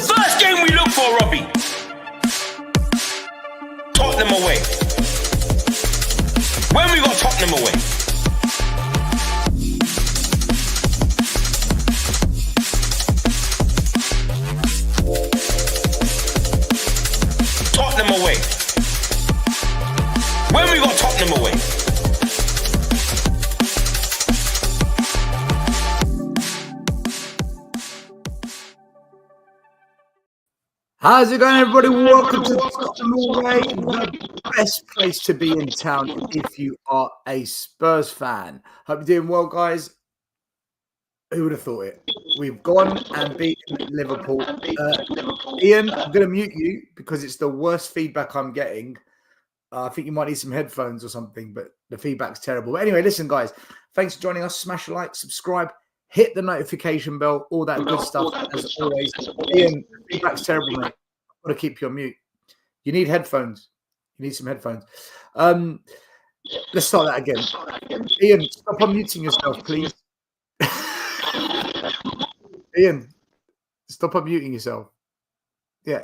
first game we look for, Robbie. Tottenham away. When we got Tottenham away. Tottenham away. When we got Tottenham away. How's it going, everybody? Welcome to Norway, the best place to be in town if you are a Spurs fan. Hope you're doing well, guys. Who would have thought it? We've gone and beaten Liverpool. Ian, I'm going to mute you because it's the worst feedback I'm getting. I think you might need some headphones or something, but the feedback's terrible. But anyway, listen, guys. Thanks for joining us. Smash a like, subscribe. Hit the notification bell, all that good stuff, as always. Ian, feedback's terrible, mate. I've got to keep you on mute. You need headphones. You need some headphones. Let's start that again. Ian, stop unmuting yourself, please. Ian, stop unmuting yourself. Yeah.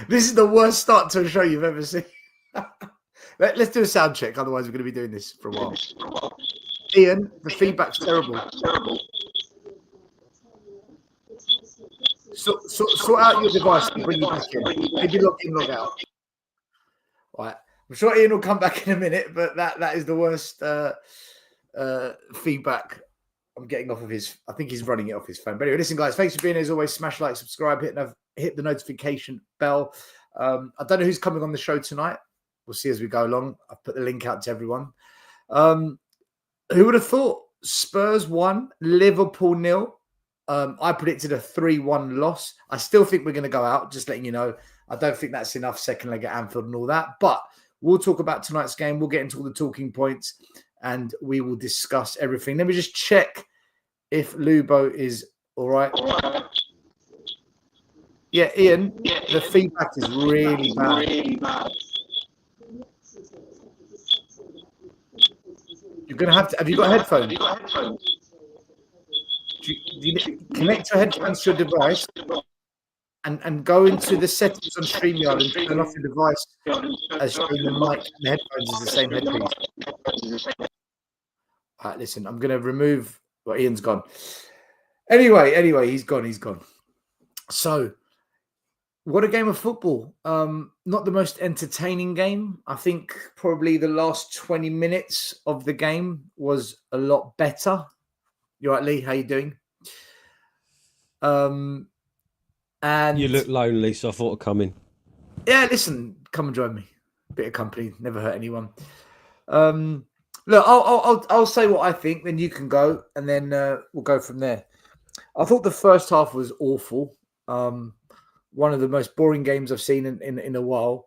This is the worst start to a show you've ever seen. Let's do a sound check, otherwise we're going to be doing this for a while. Ian, the feedback's terrible. Sort out your device and bring you back in. Maybe log in, log out. All right. I'm sure Ian will come back in a minute, but that is the worst feedback I'm getting off of his. I think he's running it off his phone. But anyway, listen, guys, thanks for being here as always. Smash like, subscribe, hit the notification bell. I don't know who's coming on the show tonight. We'll see as we go along. I've put the link out to everyone. Who would have thought? Spurs 1, Liverpool 0. I predicted a 3-1 loss. I still think we're going to go out, just letting you know. I don't think that's enough second leg at Anfield and all that. But we'll talk about tonight's game. We'll get into all the talking points and we will discuss everything. Let me just check if Lubo is all right. Yeah, Ian, the feedback is really bad. You're going to have you got headphones? Do you connect your headphones to your device and go into the settings on StreamYard and turn off your device as showing the mic and the headphones is the same headpiece. All right, listen, I'm going to remove... Well, Ian's gone. Anyway, he's gone. So, what a game of football. Not the most entertaining game. I think probably the last 20 minutes of the game was a lot better. You all right, Lee? How you doing? And you look lonely, so I thought I'd come in. Yeah, listen, come and join me. Bit of company, never hurt anyone. Look, I'll say what I think, then you can go, and then we'll go from there. I thought the first half was awful. One of the most boring games I've seen in a while.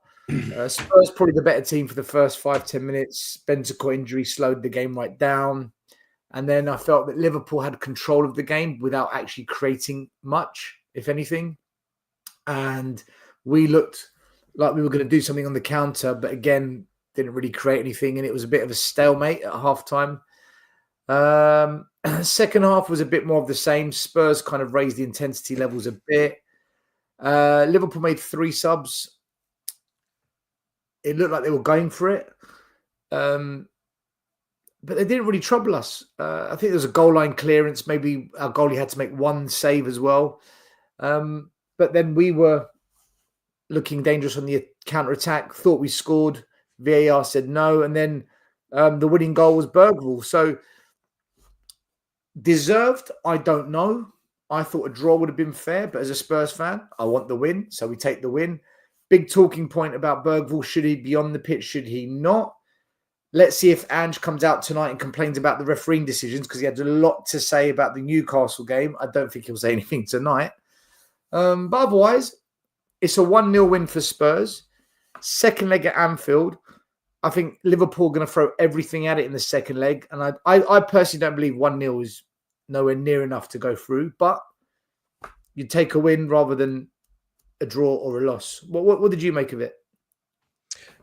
Spurs probably the better team for the first 5-10 minutes. Bentancur injury slowed the game right down. And then I felt that Liverpool had control of the game without actually creating much, if anything. And we looked like we were going to do something on the counter, but again, didn't really create anything. And it was a bit of a stalemate at halftime. Second half was a bit more of the same. Spurs kind of raised the intensity levels a bit. Liverpool made 3 subs. It looked like they were going for it. But they didn't really trouble us. I think there was a goal line clearance. Maybe our goalie had to make 1 save as well. But then we were looking dangerous on the counter-attack. Thought we scored. VAR said no. And then the winning goal was Bergvall. So deserved, I don't know. I thought a draw would have been fair, but as a Spurs fan, I want the win, so we take the win. Big talking point about Bergvall. Should he be on the pitch? Should he not? Let's see if Ange comes out tonight and complains about the refereeing decisions, because he had a lot to say about the Newcastle game. I don't think he'll say anything tonight. But otherwise, it's a 1-0 win for Spurs. Second leg at Anfield. I think Liverpool are going to throw everything at it in the second leg. And I personally don't believe 1-0 is nowhere near enough to go through. But you take a win rather than a draw or a loss. What did you make of it?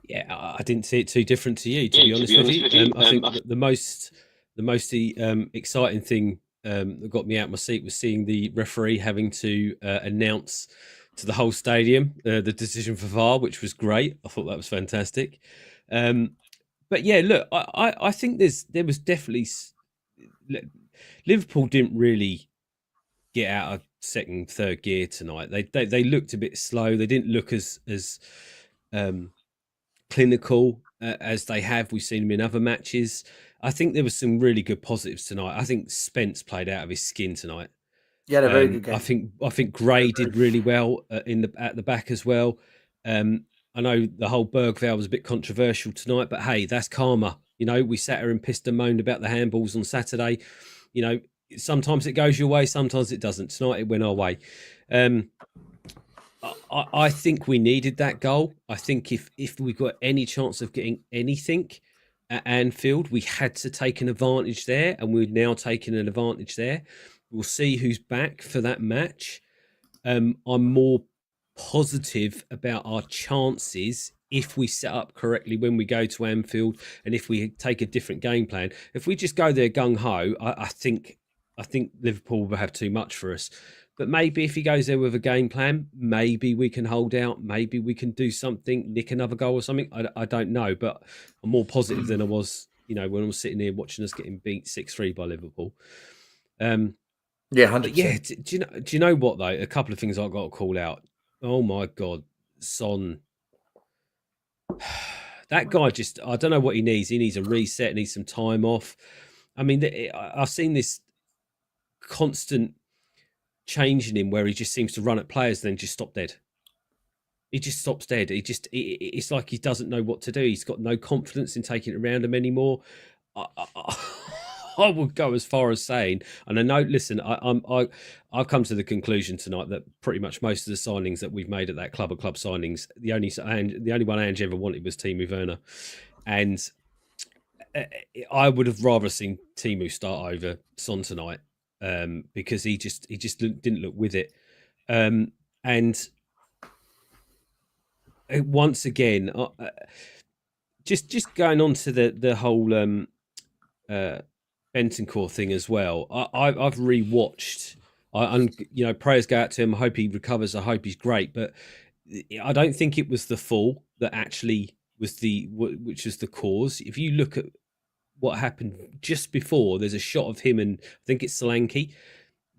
Yeah, I didn't see it too different to you, to be honest with you. I think the most exciting thing that got me out of my seat was seeing the referee having to announce to the whole stadium the decision for VAR, which was great. I thought that was fantastic. But yeah, look, I think there was definitely Liverpool didn't really get out of second, third gear tonight. They looked a bit slow. They didn't look as clinical as they have. We've seen them in other matches. I think there was some really good positives tonight. I think Spence played out of his skin tonight. Yeah, a very good game. I think Gray did really well at the back as well. I know the whole Bergvall was a bit controversial tonight, but hey, that's karma. You know, we sat here and pissed and moaned about the handballs on Saturday. You know, sometimes it goes your way, sometimes it doesn't. Tonight it went our way. I think we needed that goal. I think if we got any chance of getting anything at Anfield, we had to take an advantage there, and we're now taking an advantage there. We'll see who's back for that match. I'm more positive about our chances if we set up correctly when we go to Anfield, and if we take a different game plan. If we just go there gung ho, I think Liverpool will have too much for us. But maybe if he goes there with a game plan, maybe we can hold out. Maybe we can do something, nick another goal or something. I don't know, but I'm more positive than I was, when I was sitting here watching us getting beat 6-3 by Liverpool. Yeah, 100%. Yeah, do you know what though? A couple of things I've got to call out. Oh my God, Son. That guy I don't know what he needs. He needs a reset, needs some time off. I mean, I've seen this constant change in him where he just seems to run at players and then just stop dead. He just stops dead. It's like he doesn't know what to do. He's got no confidence in taking it around him anymore. I would go as far as saying, and I know, listen, I've come to the conclusion tonight that pretty much most of the signings that we've made at that club signings, the only one Ange ever wanted was Timo Werner, and I would have rather seen Timo start over Son tonight, because he just didn't look with it, and once again, just going on to the whole Bentancur thing as well. I've rewatched. Prayers go out to him. I hope he recovers. I hope he's great. But I don't think it was the fall that actually was which was the cause. If you look at what happened just before, there's a shot of him and I think it's Solanke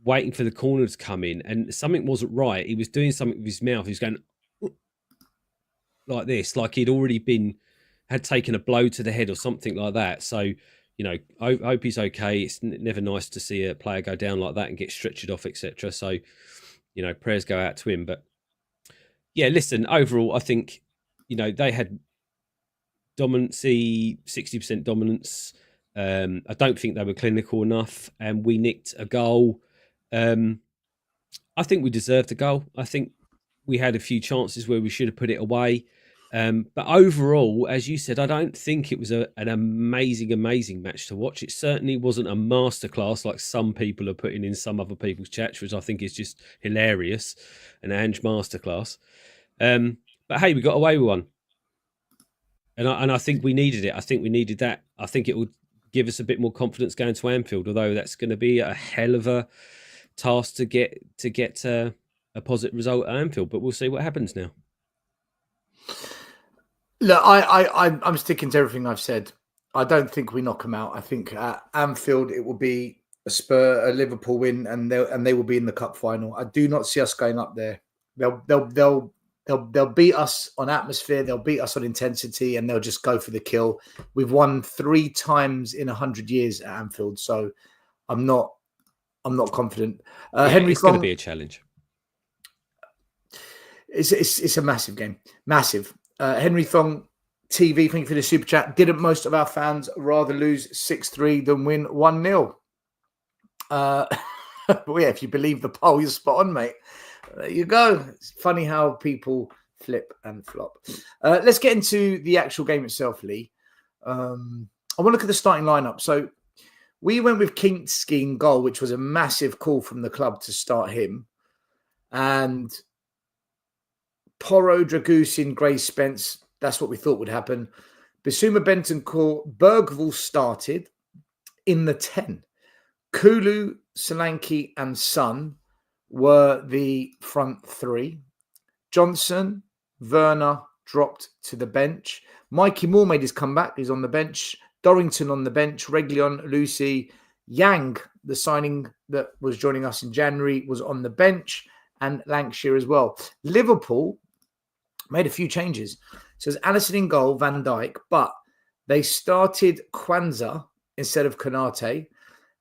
waiting for the corner to come in, and something wasn't right. He was doing something with his mouth. He was going like this, like he'd already had taken a blow to the head or something like that. So, I hope he's okay. It's never nice to see a player go down like that and get stretchered off, etc. So, prayers go out to him. But yeah, listen, overall, I think, they had dominancy, 60% dominance. I don't think they were clinical enough, and we nicked a goal. I think we deserved a goal. I think we had a few chances where we should have put it away. But overall, as you said, I don't think it was an amazing match to watch. It certainly wasn't a masterclass like some people are putting in some other people's chats, which I think is just hilarious, an Ange masterclass. But hey, we got away with one. And I think we needed it. I think we needed that. I think it would give us a bit more confidence going to Anfield, although that's going to be a hell of a task to get a positive result at Anfield. But we'll see what happens now. Look, I'm sticking to everything I've said. I don't think we knock them out. I think at Anfield it will be a Liverpool win, and they will be in the cup final. I do not see us going up there. They'll beat us on atmosphere. They'll beat us on intensity, and they'll just go for the kill. We've won 3 times in 100 years at Anfield, so I'm not confident. Henry, it's going to be a challenge. It's a massive game, massive. Henry Thong TV, thank you for the super chat. Didn't most of our fans rather lose 6-3 than win 1-0? But yeah, if you believe the poll, you're spot on, mate. There you go. It's funny how people flip and flop. Let's get into the actual game itself, Lee. I want to look at the starting lineup. So we went with Kinsky in goal, which was a massive call from the club to start him. And Porro, Dragusin, Gray, Spence. That's what we thought would happen. Bissouma, Bentancur, Bergvall started in the 10. Kulu, Solanke, and Son were the front three. Johnson, Werner dropped to the bench. Mikey Moore made his comeback. He's on the bench. Dorrington on the bench. Reguilon, Lucy, Yang, the signing that was joining us in January, was on the bench, and Lancashire as well. Liverpool made a few changes. So it's Alisson in goal, Van Dijk, but they started Kwanzaa instead of Konate,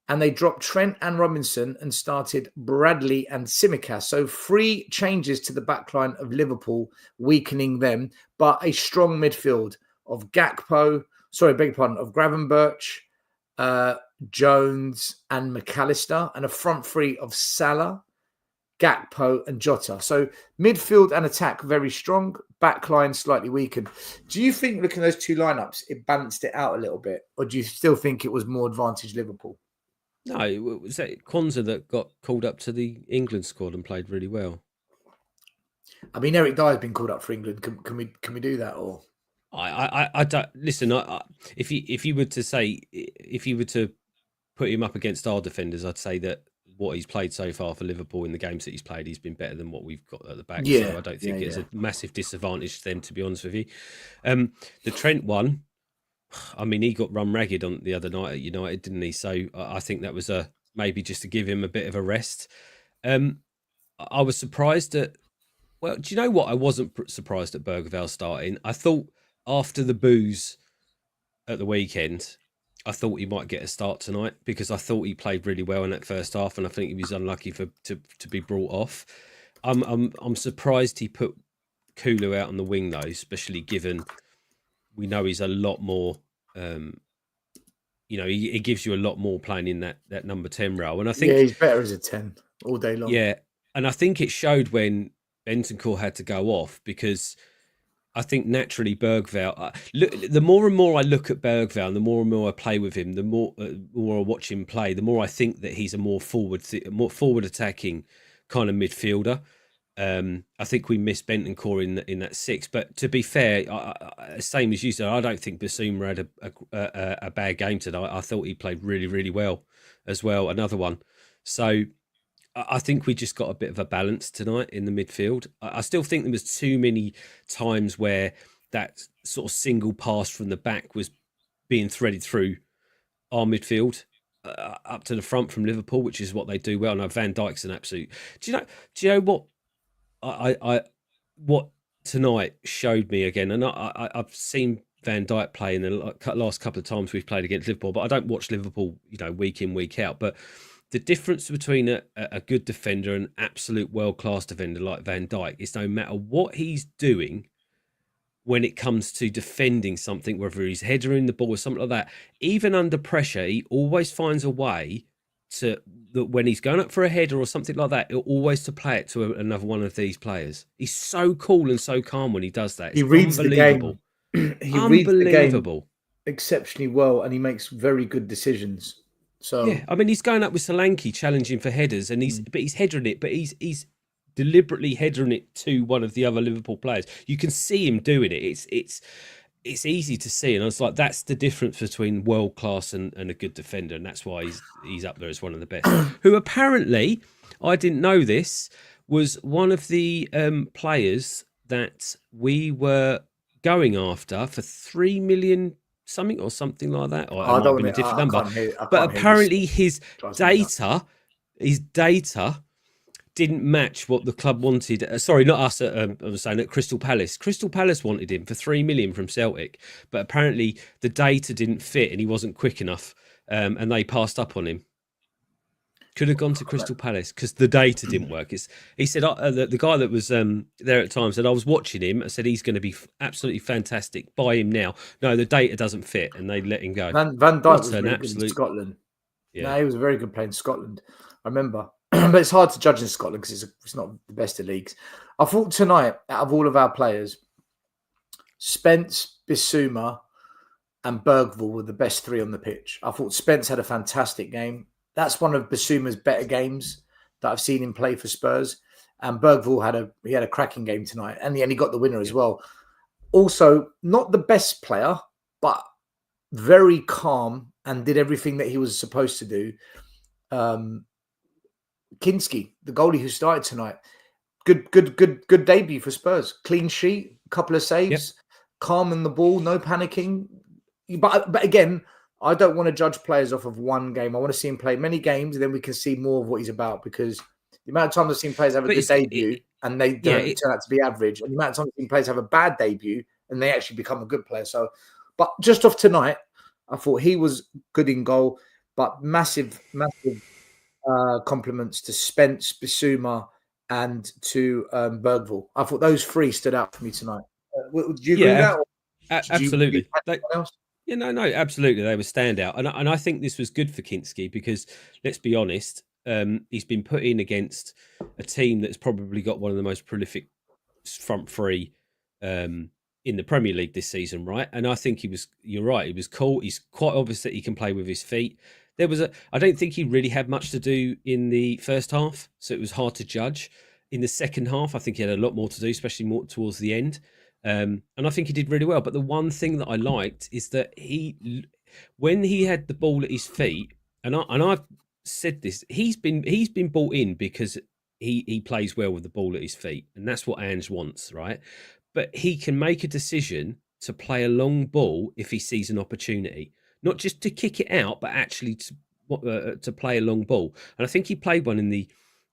and they dropped Trent and Robinson and started Bradley and Tsimikas. So 3 changes to the backline of Liverpool, weakening them, but a strong midfield of of Gravenberch, Jones and McAllister, and a front three of Salah, Gakpo and Jota. So midfield and attack very strong, backline slightly weakened. Do you think, looking at those 2 lineups, it balanced it out a little bit, or do you still think it was more advantage Liverpool? No, it was that Kwanzaa that got called up to the England squad and played really well. I mean, Eric Dyer's been called up for England. Can we do that? Or I don't listen. If you were to put him up against our defenders, I'd say that what he's played so far for Liverpool in the games that he's played, he's been better than what we've got at the back. Yeah, so I don't think it's a massive disadvantage to them, to be honest with you. The Trent one, I mean, he got run ragged on the other night at United, didn't he? So I think that was maybe just to give him a bit of a rest. I was surprised at. Well, do you know what? I wasn't surprised at Bergvall starting. I thought after the boos at the weekend, I thought he might get a start tonight because I thought he played really well in that first half, and I think he was unlucky to be brought off. I'm surprised he put Kulu out on the wing though, especially given we know he's a lot more. He gives you a lot more playing in that number 10 role, and I think he's better as a 10 all day long. Yeah, and I think it showed when Bentancur had to go off because I think naturally Bergvall. The more and more I look at Bergvall, and the more and more I play with him, the more I watch him play, the more I think that he's a more forward attacking kind of midfielder. I think we missed Bentancur in that 6, but to be fair, same as you said, I don't think Bissouma had a bad game tonight. I thought he played really, really well as well. Another one. So I think we just got a bit of a balance tonight in the midfield. I still think there was too many times where that sort of single pass from the back was being threaded through our midfield up to the front from Liverpool, which is what they do well. Now Van Dijk's an absolute. Do you know what? What tonight showed me again, and I've seen Van Dijk play in the last couple of times we've played against Liverpool, but I don't watch Liverpool, week in, week out. But the difference between a good defender and an absolute world-class defender like Van Dijk is no matter what he's doing when it comes to defending something, whether he's headering the ball or something like that, even under pressure, he always finds a way that when he's going up for a header or something like that, he'll always to play it to another one of these players. He's so cool and so calm when he does that. He reads the game. He reads the game exceptionally well, and he makes very good decisions. So yeah, I mean, he's going up with Solanke challenging for headers, and he's headering it, but he's deliberately headering it to one of the other Liverpool players. You can see him doing it. It's easy to see, and I was like, that's the difference between world class and a good defender, and that's why he's up there as one of the best. Who apparently, I didn't know this, was one of the players that we were going after for 3 million. Something like that. Or I don't been a different number. But apparently his data didn't match what the club wanted. Sorry, not us. I was saying at Crystal Palace. Crystal Palace wanted him for 3 million from Celtic, but apparently the data didn't fit and he wasn't quick enough, and they passed up on him. Could have gone to Crystal Palace because the data didn't work. He said the guy that was there at the time said, I was watching him. I said he's going to be absolutely fantastic. Buy him now. No, the data doesn't fit, and they let him go. Van Dijk was really good in Scotland. Yeah, no, he was a very good player in Scotland. I remember, but it's hard to judge in Scotland because it's not the best of leagues. I thought tonight, out of all of our players, Spence, Bissouma, and Bergvall were the best 3 on the pitch. I thought Spence had a fantastic game. That's one of Bissouma's better games that I've seen him play for Spurs. And Bergvall had a cracking game tonight, and he got the winner as well. Also, not the best player, but very calm and did everything that he was supposed to do. Kinsky, the goalie who started tonight, good debut for Spurs. Clean sheet, couple of saves, calm in the ball, no panicking. But again, I don't want to judge players off of one game. I want to see him play many games, and then we can see more of what he's about. Because the amount of times I've seen players have a good debut and they turn out to be average, and the amount of times I've seen players have a bad debut and they actually become a good player. So, but just off tonight, I thought he was good in goal. But massive compliments to Spence, Bissouma, and to Bergvall. I thought those three stood out for me tonight. Do you agree with that? Absolutely. No, absolutely. They were standout. And I think this was good for Kinsky because, let's be honest, he's been put in against a team that's probably got one of the most prolific front three in the Premier League this season, right? And I think you're right, he was cool. He's quite obvious that he can play with his feet. I don't think he really had much to do in the first half, so it was hard to judge. In the second half, I think he had a lot more to do, especially more towards the end. And I think he did really well. But the one thing that I liked is that when he had the ball at his feet, and I've said this, he's been brought in because he plays well with the ball at his feet, and that's what Ange wants, right? But he can make a decision to play a long ball if he sees an opportunity. Not just to kick it out, but actually to play a long ball. And I think he played one in the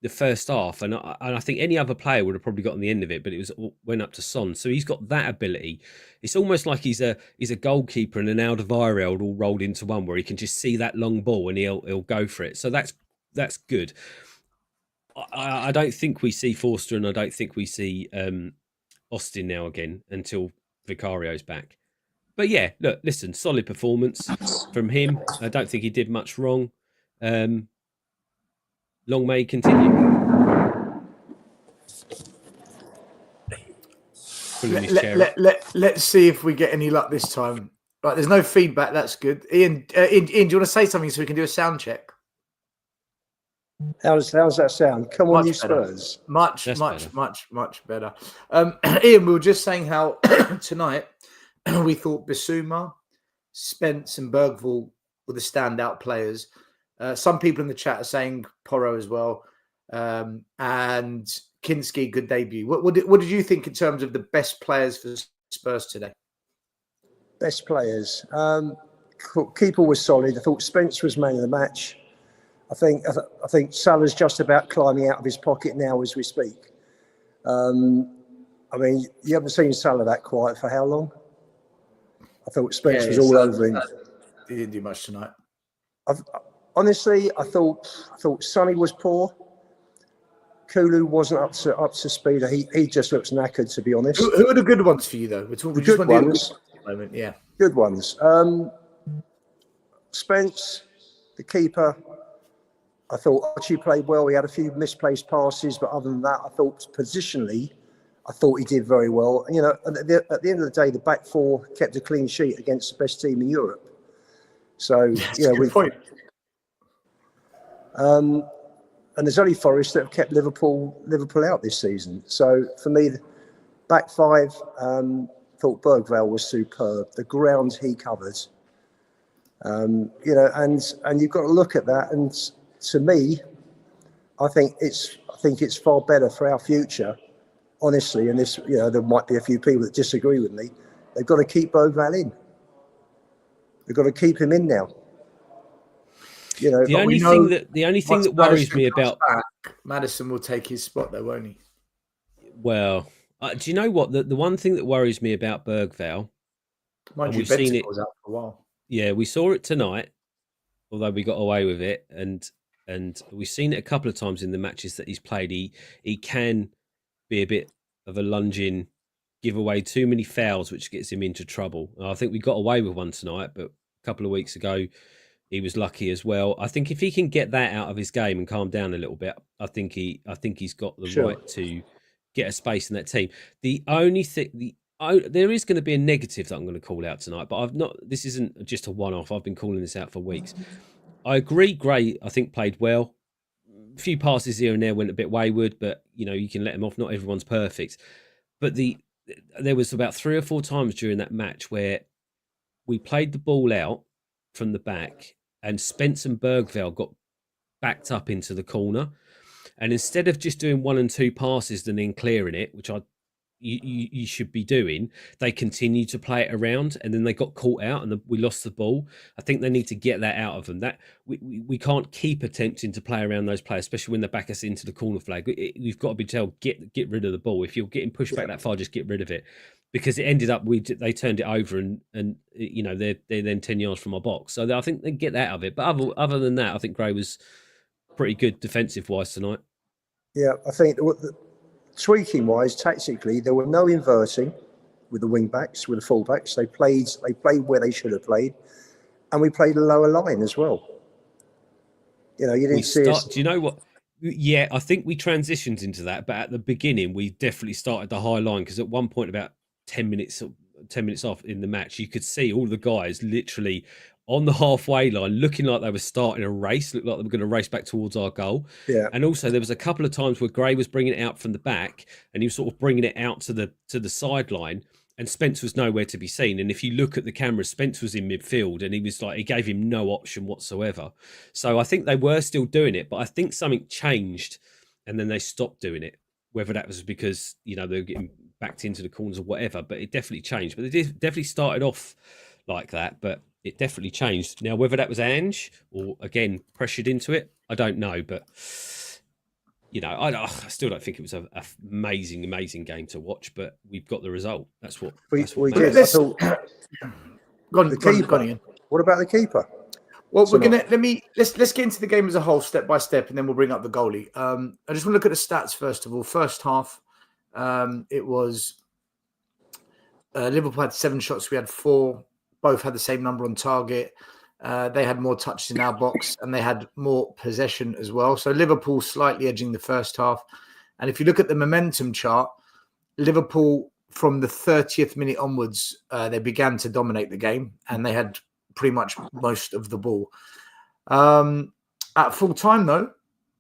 first half, and I think any other player would have probably gotten the end of it, but it went up to Son. So he's got that ability. It's almost like he's a goalkeeper and an Alderweireld all rolled into one, where he can just see that long ball and he'll go for it. So that's good. I don't think we see Forster, and I don't think we see Austin now again until Vicario's back. But yeah, look, listen, solid performance from him. I don't think he did much wrong. Long may he continue. Let's see if we get any luck this time. Right, there's no feedback. That's good. Ian, do you want to say something so we can do a sound check? How's that sound? Come on, you Spurs. Much better. Ian, we were just saying how tonight we thought Bissouma, Spence, and Bergvall were the standout players. Some people in the chat are saying Porro as well, and Kinsky, good debut. What did you think in terms of the best players for Spurs today? Best players. Keeper was solid. I thought Spence was man of the match. I think Salah's just about climbing out of his pocket now as we speak. I mean, you haven't seen Salah that quiet for how long? I thought Spence was all over him. He didn't do much tonight. Honestly, I thought Sonny was poor. Kulu wasn't up to speed. He just looks knackered, to be honest. Who are the good ones for you, though? Good ones. Moment, yeah. Good ones. Spence, the keeper. I thought Archie played well. He had a few misplaced passes, but other than that, I thought positionally, I thought he did very well. You know, at the end of the day, the back four kept a clean sheet against the best team in Europe. So, good point. And there's only Forest that have kept Liverpool out this season. So for me, the back five, thought Bergvall was superb. The ground he covered, and you've got to look at that. And to me, I think it's far better for our future. Honestly, and this, there might be a few people that disagree with me. They've got to keep Bergvall in. They've got to keep him in now. The only thing that worries me about Maddison will take his spot, though, won't he? Well, do you know what? The one thing that worries me about Bergvall, we've seen it was out for a while. Yeah, we saw it tonight, although we got away with it, and we've seen it a couple of times in the matches that he's played. He can be a bit of a lunging, give away too many fouls, which gets him into trouble. I think we got away with one tonight, but a couple of weeks ago, he was lucky as well. I think if he can get that out of his game and calm down a little bit, I think he's got the right to get a space in that team. The only thing, there is going to be a negative that I'm going to call out tonight, but this isn't just a one-off. I've been calling this out for weeks. I agree. Gray, I think, played well. A few passes here and there went a bit wayward, but you can let him off. Not everyone's perfect, but there was about 3 or 4 times during that match where we played the ball out from the back, and Spence and Bergvall got backed up into the corner. And instead of just doing 1 and 2 passes and then clearing it, which you should be doing, they continued to play it around, and then they got caught out and we lost the ball. I think they need to get that out of them. That we can't keep attempting to play around those players, especially when they back us into the corner flag. We've got to be told, get rid of the ball. If you're getting pushed back that far, just get rid of it. Because it ended up they turned it over and they're then 10 yards from our box. So I think they get that out of it. But other than that, I think Gray was pretty good defensive wise tonight. Yeah, I think tweaking wise, tactically, there were no inverting with the wing backs, with the full backs. They played where they should have played, and we played a lower line as well. You didn't see us. Do you know what? Yeah, I think we transitioned into that, but at the beginning, we definitely started the high line, because at one point, about 10 minutes off in the match, you could see all the guys literally on the halfway line, looking like they were starting a race, looked like they were going to race back towards our goal. Yeah. And also there was a couple of times where Gray was bringing it out from the back, and he was sort of bringing it out to the sideline, and Spence was nowhere to be seen. And if you look at the camera, Spence was in midfield, and he gave him no option whatsoever. So I think they were still doing it, but I think something changed, and then they stopped doing it. Whether that was because they were getting backed into the corners or whatever, but it definitely changed. But it definitely started off like that, but it definitely changed. Now, whether that was Ange or, again, pressured into it, I don't know. But, I still don't think it was an amazing game to watch, but we've got the result. That's what we matters. did. I thought, Go on, the keeper. What about the keeper? Well, let's get into the game as a whole, step by step, and then we'll bring up the goalie. I just want to look at the stats first of all. First half, it was Liverpool had 7 shots, we had 4. Both had the same number on target. They had more touches in our box, and they had more possession as well. So Liverpool slightly edging the first half. And if you look at the momentum chart, Liverpool from the 30th minute onwards, they began to dominate the game, and they had pretty much most of the ball. At full time, though,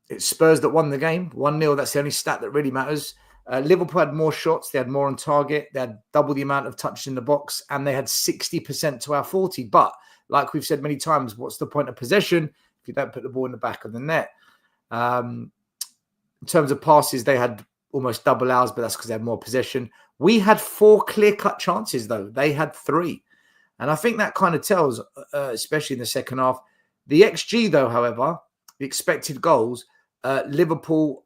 it's Spurs that won the game, 1-0. That's the only stat that really matters. Liverpool had more shots. They had more on target. They had double the amount of touches in the box, and they had 60% to our 40. But like we've said many times, what's the point of possession if you don't put the ball in the back of the net? In terms of passes, they had almost double ours, but that's because they had more possession. We had 4 clear-cut chances, though. They had 3. And I think that kind of tells, especially in the second half. The XG, though, however, the expected goals, Liverpool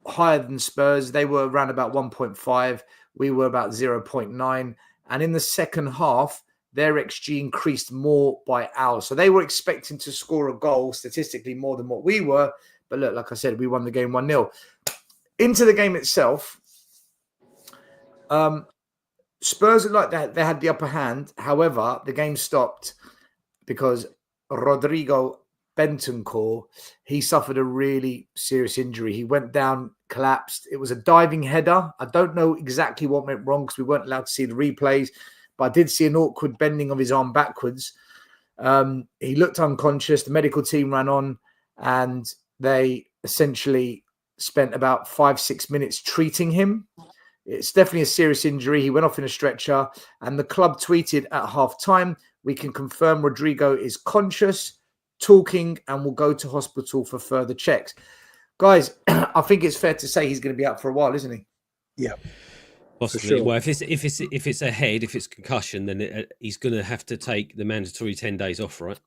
higher than Spurs. They were around about 1.5. We were about 0.9. And in the second half, their XG increased more by ours. So they were expecting to score a goal statistically more than what we were. But look, like I said, we won the game 1-0. Into the game itself, Spurs looked like that they had the upper hand. However, the game stopped because Rodrigo Bentancur, he suffered a really serious injury. He went down, collapsed. It was a diving header. I don't know exactly what went wrong because we weren't allowed to see the replays, but I did see an awkward bending of his arm backwards. He looked unconscious. The medical team ran on, and they essentially spent about 5-6 minutes treating him. It's definitely a serious injury. He went off in a stretcher, and the club tweeted at half-time, "We can confirm Rodrigo is conscious, talking, and will go to hospital for further checks." Guys, I think it's fair to say he's going to be out for a while, isn't he? Yeah, possibly. Sure. Well, if it's a head, if it's concussion, then he's going to have to take the mandatory 10 days off, right?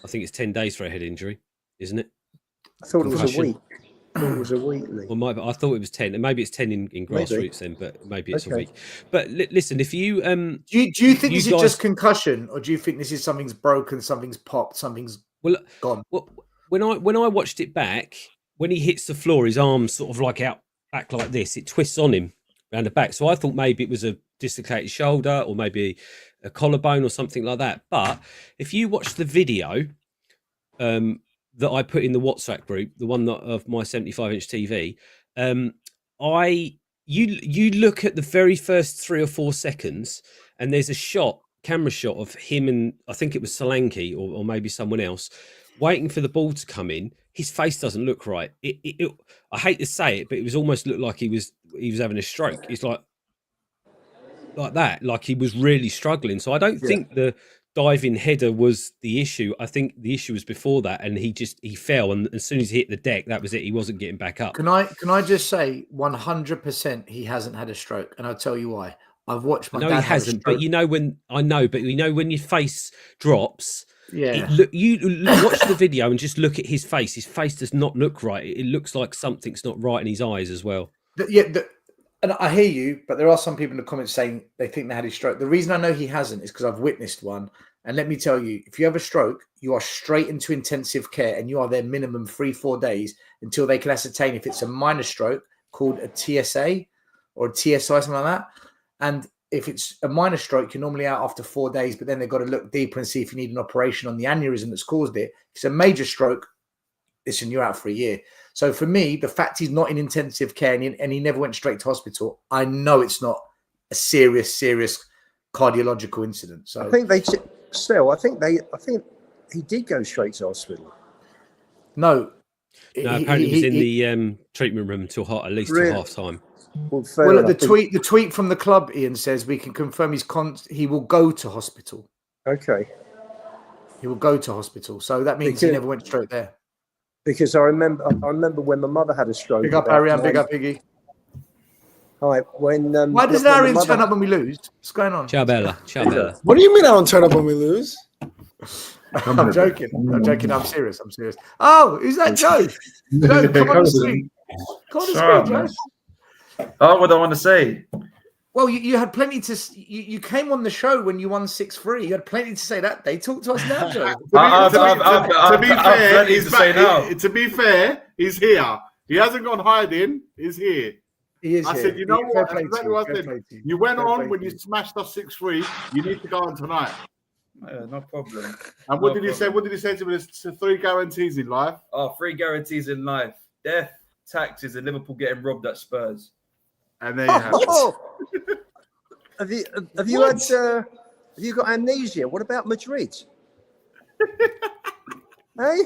I think it's 10 days for a head injury, isn't it? I thought it was a week. Lee. Well, I thought it was 10. Maybe it's 10 in grassroots then, but maybe it's a week. But listen, if you do you think this is just concussion, or do you think this is something's broken, something's popped, something's gone? Well, when I watched it back, when he hits the floor, his arms sort of like out back like this. It twists on him around the back. So I thought maybe it was a dislocated shoulder or maybe a collarbone or something like that. But if you watch the video, that I put in the WhatsApp group, the one of my 75-inch TV, you look at the very first 3 or 4 seconds, and there's a camera shot of him and I think it was Solanke or maybe someone else waiting for the ball to come in. His face doesn't look right. I hate to say it, but it was almost looked like he was having a stroke. It's like that, like he was really struggling. So I don't think the diving header was the issue. I think the issue was before that, and he fell, and as soon as he hit the deck, that was it. He wasn't getting back up. Can I just say 100% he hasn't had a stroke, and I'll tell you why. I've watched my dad. No, he hasn't. But when your face drops, yeah, you watch the video and just look at his face. His face does not look right. It looks like something's not right in his eyes as well. And I hear you, but there are some people in the comments saying they think they had his stroke. The reason I know he hasn't is because I've witnessed one. And let me tell you, if you have a stroke, you are straight into intensive care, and you are there minimum 3-4 days until they can ascertain if it's a minor stroke called a TSA or a TSI, something like that. And if it's a minor stroke, you're normally out after 4 days, but then they've got to look deeper and see if you need an operation on the aneurysm that's caused it. If it's a major stroke, listen, you're out for a year. So for me, the fact he's not in intensive care and he never went straight to hospital, I know it's not a serious cardiological incident. So I think he did go straight to hospital. No. Apparently he was in the treatment room till at least till half time. Well, the tweet from the club, Ian, says we can confirm he will go to hospital. Okay. He will go to hospital. So that means he never went straight there. Because I remember when my mother had a stroke. Big up, Ariane. Big up, Iggy. Hi. Why doesn't Ariane turn up when we lose? What's going on? Ciao, Bella. Ciao, Bella. What do you mean I don't turn up when we lose? I'm joking. I'm serious. Oh, is that Joe? Joe, come on the screen. Come on the screen, Joe. Oh, what do I want to say? Well, you had plenty to. You came on the show when you won 6-3. You had plenty to say that day. Talk to us now, Joe. To be fair, he's back. To be fair, he's here. He hasn't gone hiding. He's here. He is. I said, you know what? You went on when you smashed us 6-3. You need to go on tonight. No problem. And what did he say? What did he say to me? There's 3 guarantees in life. 3 guarantees in life: death, taxes, and Liverpool getting robbed at Spurs. And there you have it. Have you got amnesia? What about Madrid? Hey,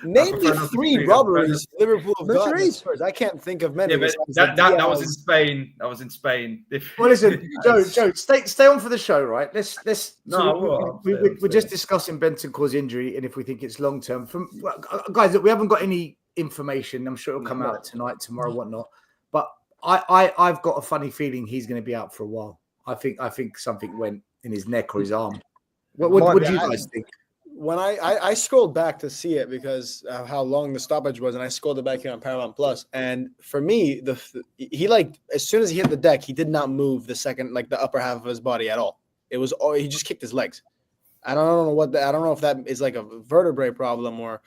name me 3 robberies Liverpool have gotten at Spurs. I can't think of many. Yeah, but that was in Spain. That was in Spain. Well, listen, Joe, stay on for the show, right? We're just discussing Bentancur's injury and if we think it's long term. Guys, look, we haven't got any information. I'm sure it'll come out tonight, tomorrow, whatnot. But I've got a funny feeling he's going to be out for a while. I think something went in his neck or his arm. What do you guys think? When I scrolled back to see it because of how long the stoppage was, and I scrolled it back here on Paramount Plus. And for me, he as soon as he hit the deck, he did not move the upper half of his body at all. It was he just kicked his legs. I don't know if that is like a vertebrae problem or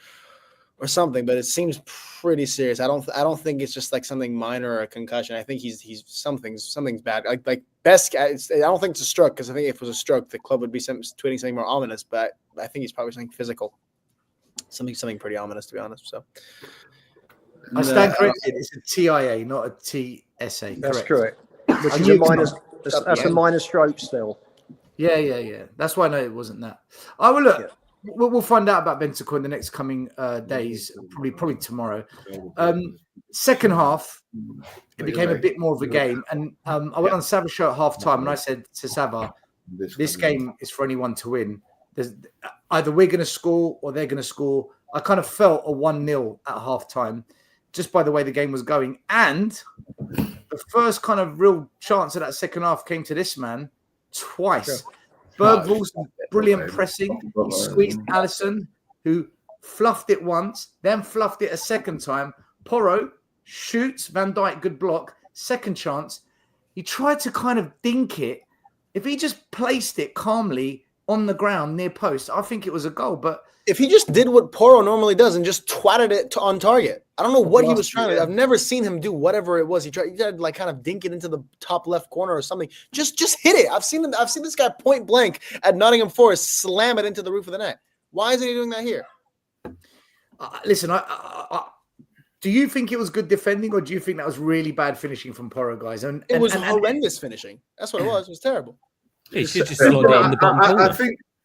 something, but it seems pretty serious. I don't think it's just like something minor or a concussion. I think he's something's bad. Like best, I don't think it's a stroke because I think if it was a stroke, the club would be tweeting something more ominous. But I think he's probably something physical, something pretty ominous to be honest. So I stand corrected. It's a TIA, not a TSA. That's correct. Which is a minor stroke still. Yeah. That's why I know it wasn't that. I will look. Yeah. We'll find out about Bentancur in the next coming days, probably tomorrow. Second half, it became a bit more of a game. And I went on Sava's show at half-time, and I said to Sava, this game is for anyone to win. There's either we're going to score or they're going to score. I kind of felt a 1-0 at half-time, just by the way the game was going. And the first kind of real chance of that second half came to this man twice. Sure. Bergvall's brilliant pressing. He squeezed Alisson, who fluffed it once, then fluffed it a second time. Porro shoots Van Dijk, good block. Second chance. He tried to kind of dink it. If he just placed it calmly on the ground near post, I think it was a goal. But if he just did what Porro normally does and just twatted it on target, I don't know what he was trying to. I've never seen him do whatever it was. He tried like kind of dink it into the top left corner or something. Just hit it. I've seen this guy point blank at Nottingham Forest slam it into the roof of the net. Why isn't he doing that here? Listen, do you think it was good defending, or do you think that was really bad finishing from Porro, guys? It was horrendous finishing. That's what it was. It was terrible. He should just slot it in the bottom corner.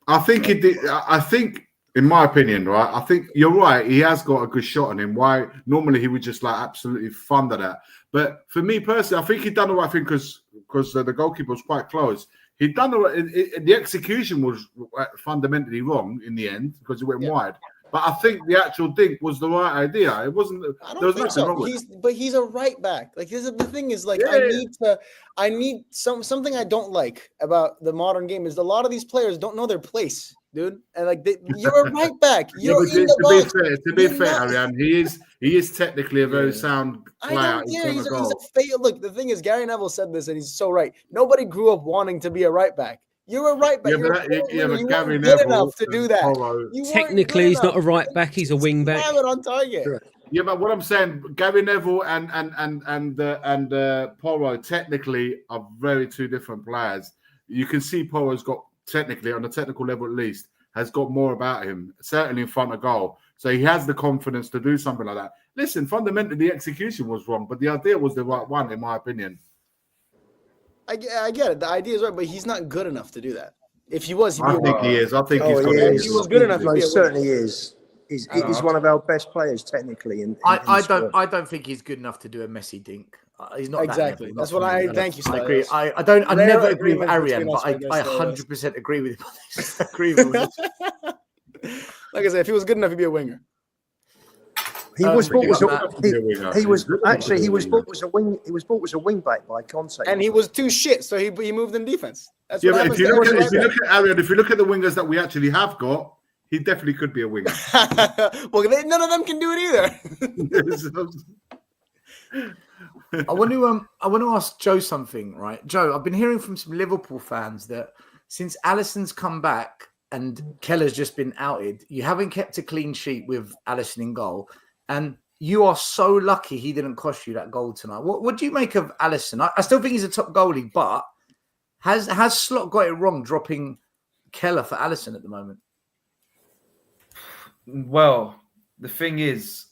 I think it did. I think. In my opinion, right, I think you're right. He has got a good shot on him. Why? Normally, he would just like absolutely thunder that. But for me personally, I think he done the right thing because the goalkeeper was quite close. He'd done the execution was fundamentally wrong in the end because it went wide. But I think the actual thing was the right idea. It wasn't. I don't there was think nothing so. wrong with it. But he's a right back. Like the thing is, like Yeah. I need something I don't like about the modern game is a lot of these players don't know their place, dude. And like you're a right back. You're in the box. To be fair, Ariane, he is technically a very sound player. I don't care. He's a fail. Look, the thing is, Gary Neville said this, and he's so right. Nobody grew up wanting to be a right back. You're a right back. Yeah, you but Gary weren't Neville good enough to do that. Technically, he's not a right back. He's a wing back. Have it on target. Sure. Yeah, but what I'm saying, Gary Neville and Porro technically are very two different players. You can see Porro's got technically, on a technical level at least, has got more about him, certainly in front of goal. So he has the confidence to do something like that. Listen, fundamentally, the execution was wrong, but the idea was the right one, in my opinion. I get it. The idea is right, but he's not good enough to do that. If he was, I think he is. I think he's got If he was good enough, No, he certainly is. He's one of our best players technically. I don't think he's good enough to do a Messi dink. He's not exactly. That that's what I thank you. I agree. I never agree with Ariane, but I 100% agree with him. Agree with him. Like I said, if he was good enough, he'd be a winger. He was bought as a wing. He was bought as a wing back by Conte, and he was too shit, so he moved in defense. That's yeah, what but if you look at Ariane, if you look at the wingers that we actually have got, he definitely could be a winger. Well, none of them can do it either. I want to ask Joe something, right? Joe, I've been hearing from some Liverpool fans that since Alisson's come back and Keller's just been outed, you haven't kept a clean sheet with Alisson in goal. And you are so lucky he didn't cost you that goal tonight. What do you make of Alisson? I still think he's a top goalie, but has Slot got it wrong dropping Keller for Alisson at the moment? Well, the thing is,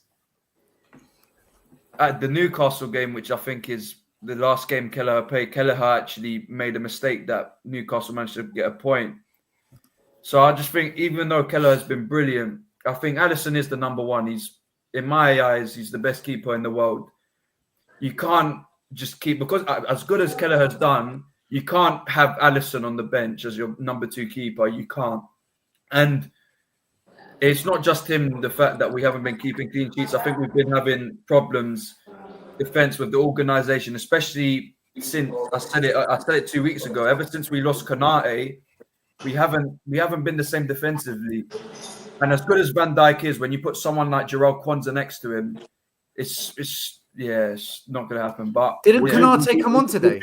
at the Newcastle game, which I think is the last game Kelleher played, Kelleher actually made a mistake that Newcastle managed to get a point. So I just think, even though Kelleher has been brilliant, I think Alisson is the number one. In my eyes, he's the best keeper in the world. You can't just keep, because as good as Kelleher has done, you can't have Alisson on the bench as your number two keeper. You can't. And it's not just him, the fact that we haven't been keeping clean sheets. I think we've been having problems defense with the organization, especially since I said it 2 weeks ago. Ever since we lost Konate, we haven't been the same defensively. And as good as Van Dijk is, when you put someone like Jarrell Kwanzaa next to him, it's not going to happen. But didn't Konate come on today?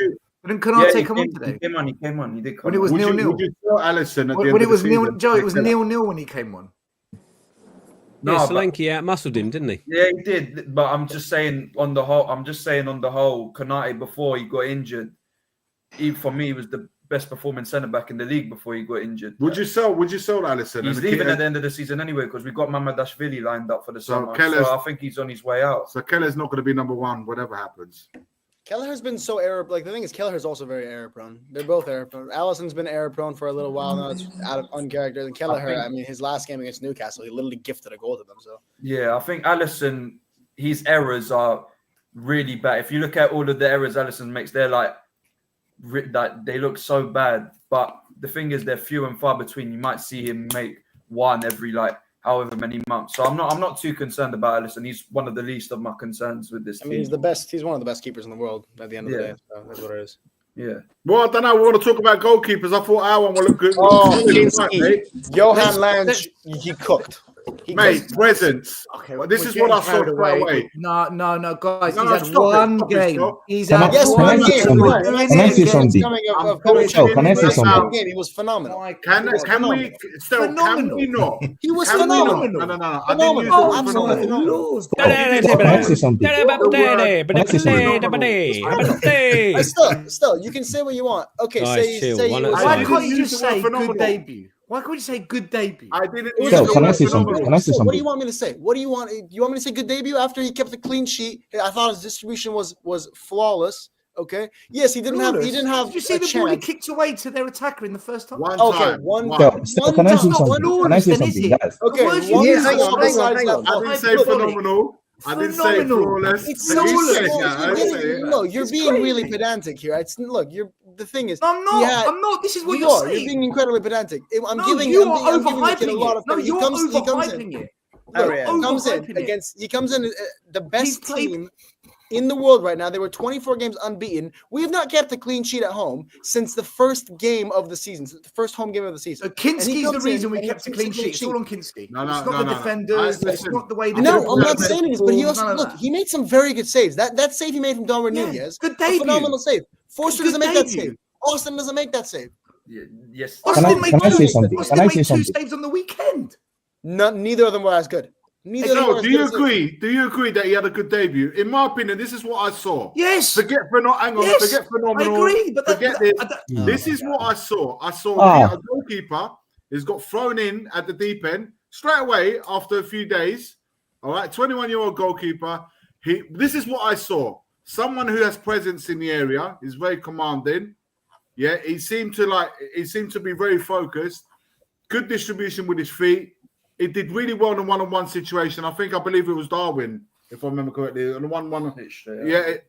Didn't Konate come on today? He came on. He did come when it was 0-0. Would you tell Alisson when it was 0-0, Joe? It was 0-0 when he came on. No, Solanke outmuscled him, didn't he? Yeah, he did. But I'm just saying on the whole, Konate before he got injured, for me, he was the best performing centre back in the league before he got injured. Would you sell Alisson? He's leaving at the end of the season anyway because we've got Mamadashvili lined up for the summer. So I think he's on his way out. So Keller's not going to be number one, whatever happens. Kelleher's been so error. Like the thing is, Kelleher's also very error prone. They're both error prone. Alisson's been error prone for a little while now. It's out of uncharacterized. And Kelleher, I mean, his last game against Newcastle, he literally gifted a goal to them. So yeah, I think Alisson, his errors are really bad. If you look at all of the errors Alisson makes, they're like that. They look so bad. But the thing is, they're few and far between. You might see him make one every however many months. So I'm not too concerned about Alisson. He's one of the least of my concerns with this team. I mean, he's the best. He's one of the best keepers in the world at the end of the day. So that's what it is. Yeah. Well, I don't know. We want to talk about goalkeepers. I thought our one will look good. Oh, Kinsky. Johan Lange, he cooked. Presence. Okay, well, this is what I saw right away. No, guys. He's had one game. He's had one game. Can I say something? Can I say something? He was phenomenal. Can we not? He was phenomenal. No. Phenomenal. Absolutely phenomenal. Can I say something? Still, you can say what you want. Okay, say why can't you just say good debut? Why can't you say good debut? I didn't. Can I say something? What do you want me to say? What do you want? You want me to say good debut after he kept the clean sheet? I thought his distribution was flawless. Okay. Yes, he didn't have. Did you see the ball he kicked away to their attacker in the first time? Can I say something? Guys? Okay. I didn't say phenomenal. I didn't say flawless. It's You so said small. that, I didn't say it. Look, you're It's being really crazy. pedantic here. The thing is, No, I'm not. he had- I'm not. This is what you you're are. saying. You're being incredibly pedantic. I'm no, giving you I'm are giving the kid a overhyping lot it. of No, credit. you're He comes in. overhyping it. Look, You're he comes in the best played- team in the world right now. They were 24 games unbeaten. We have not kept a clean sheet at home since the first game of the season, the first home game of the season. So Kinsky's the reason we and he kept a keeps clean sheet. It's all on Kinsky. No, it's no, not the no. defenders. It's Listen, not the way. The No, Liverpool I'm not defenders saying this, but he also perform, none of look. that. He made some very good saves. That save he made from Darwin Yeah, Nunez, good a debut. phenomenal save. Forster Good doesn't make that debut. save. Austin doesn't make that save. Yes. Austin made can I two- say something? Austin Can I made say two something? saves on the weekend. Neither of them were as good. Neither of them were So, as do good you as agree? Do you agree that he had a good debut? In my opinion, this is what I saw. Yes. Forget phenomenal. I agree, but forget this. this. This is what I saw. I saw a goalkeeper has got thrown in at the deep end straight away after a few days. All right, 21-year-old goalkeeper. This is what I saw. Someone who has presence in the area, is very commanding. Yeah, he seemed to be very focused. Good distribution with his feet. He did really well in a one-on-one situation. I believe it was Darwin, if I remember correctly. On the 1-1.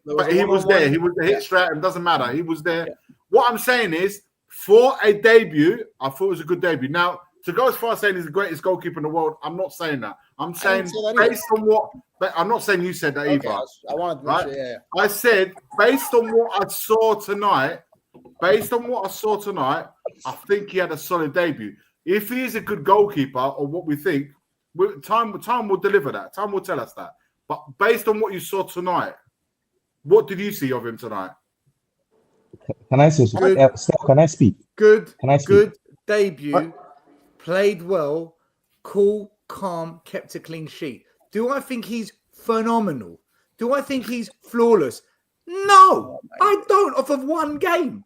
But he was there. He was the hit straight. It doesn't matter. He was there. Yeah. What I'm saying is, for a debut, I thought it was a good debut. Now, to go as far as saying he's the greatest goalkeeper in the world, I'm not saying that. I'm saying based on what. I'm not saying you said that either. I wanted to right? sure, yeah. I said based on what I saw tonight. I think he had a solid debut. If he is a good goalkeeper, or what we think, time will deliver that. Time will tell us that. But based on what you saw tonight, what did you see of him tonight? Can I say something? Can I speak? Good. Can I speak? Good debut. Played well. Cool, calm, kept a clean sheet. Do I think he's phenomenal? Do I think he's flawless? No, I don't. Off of one game.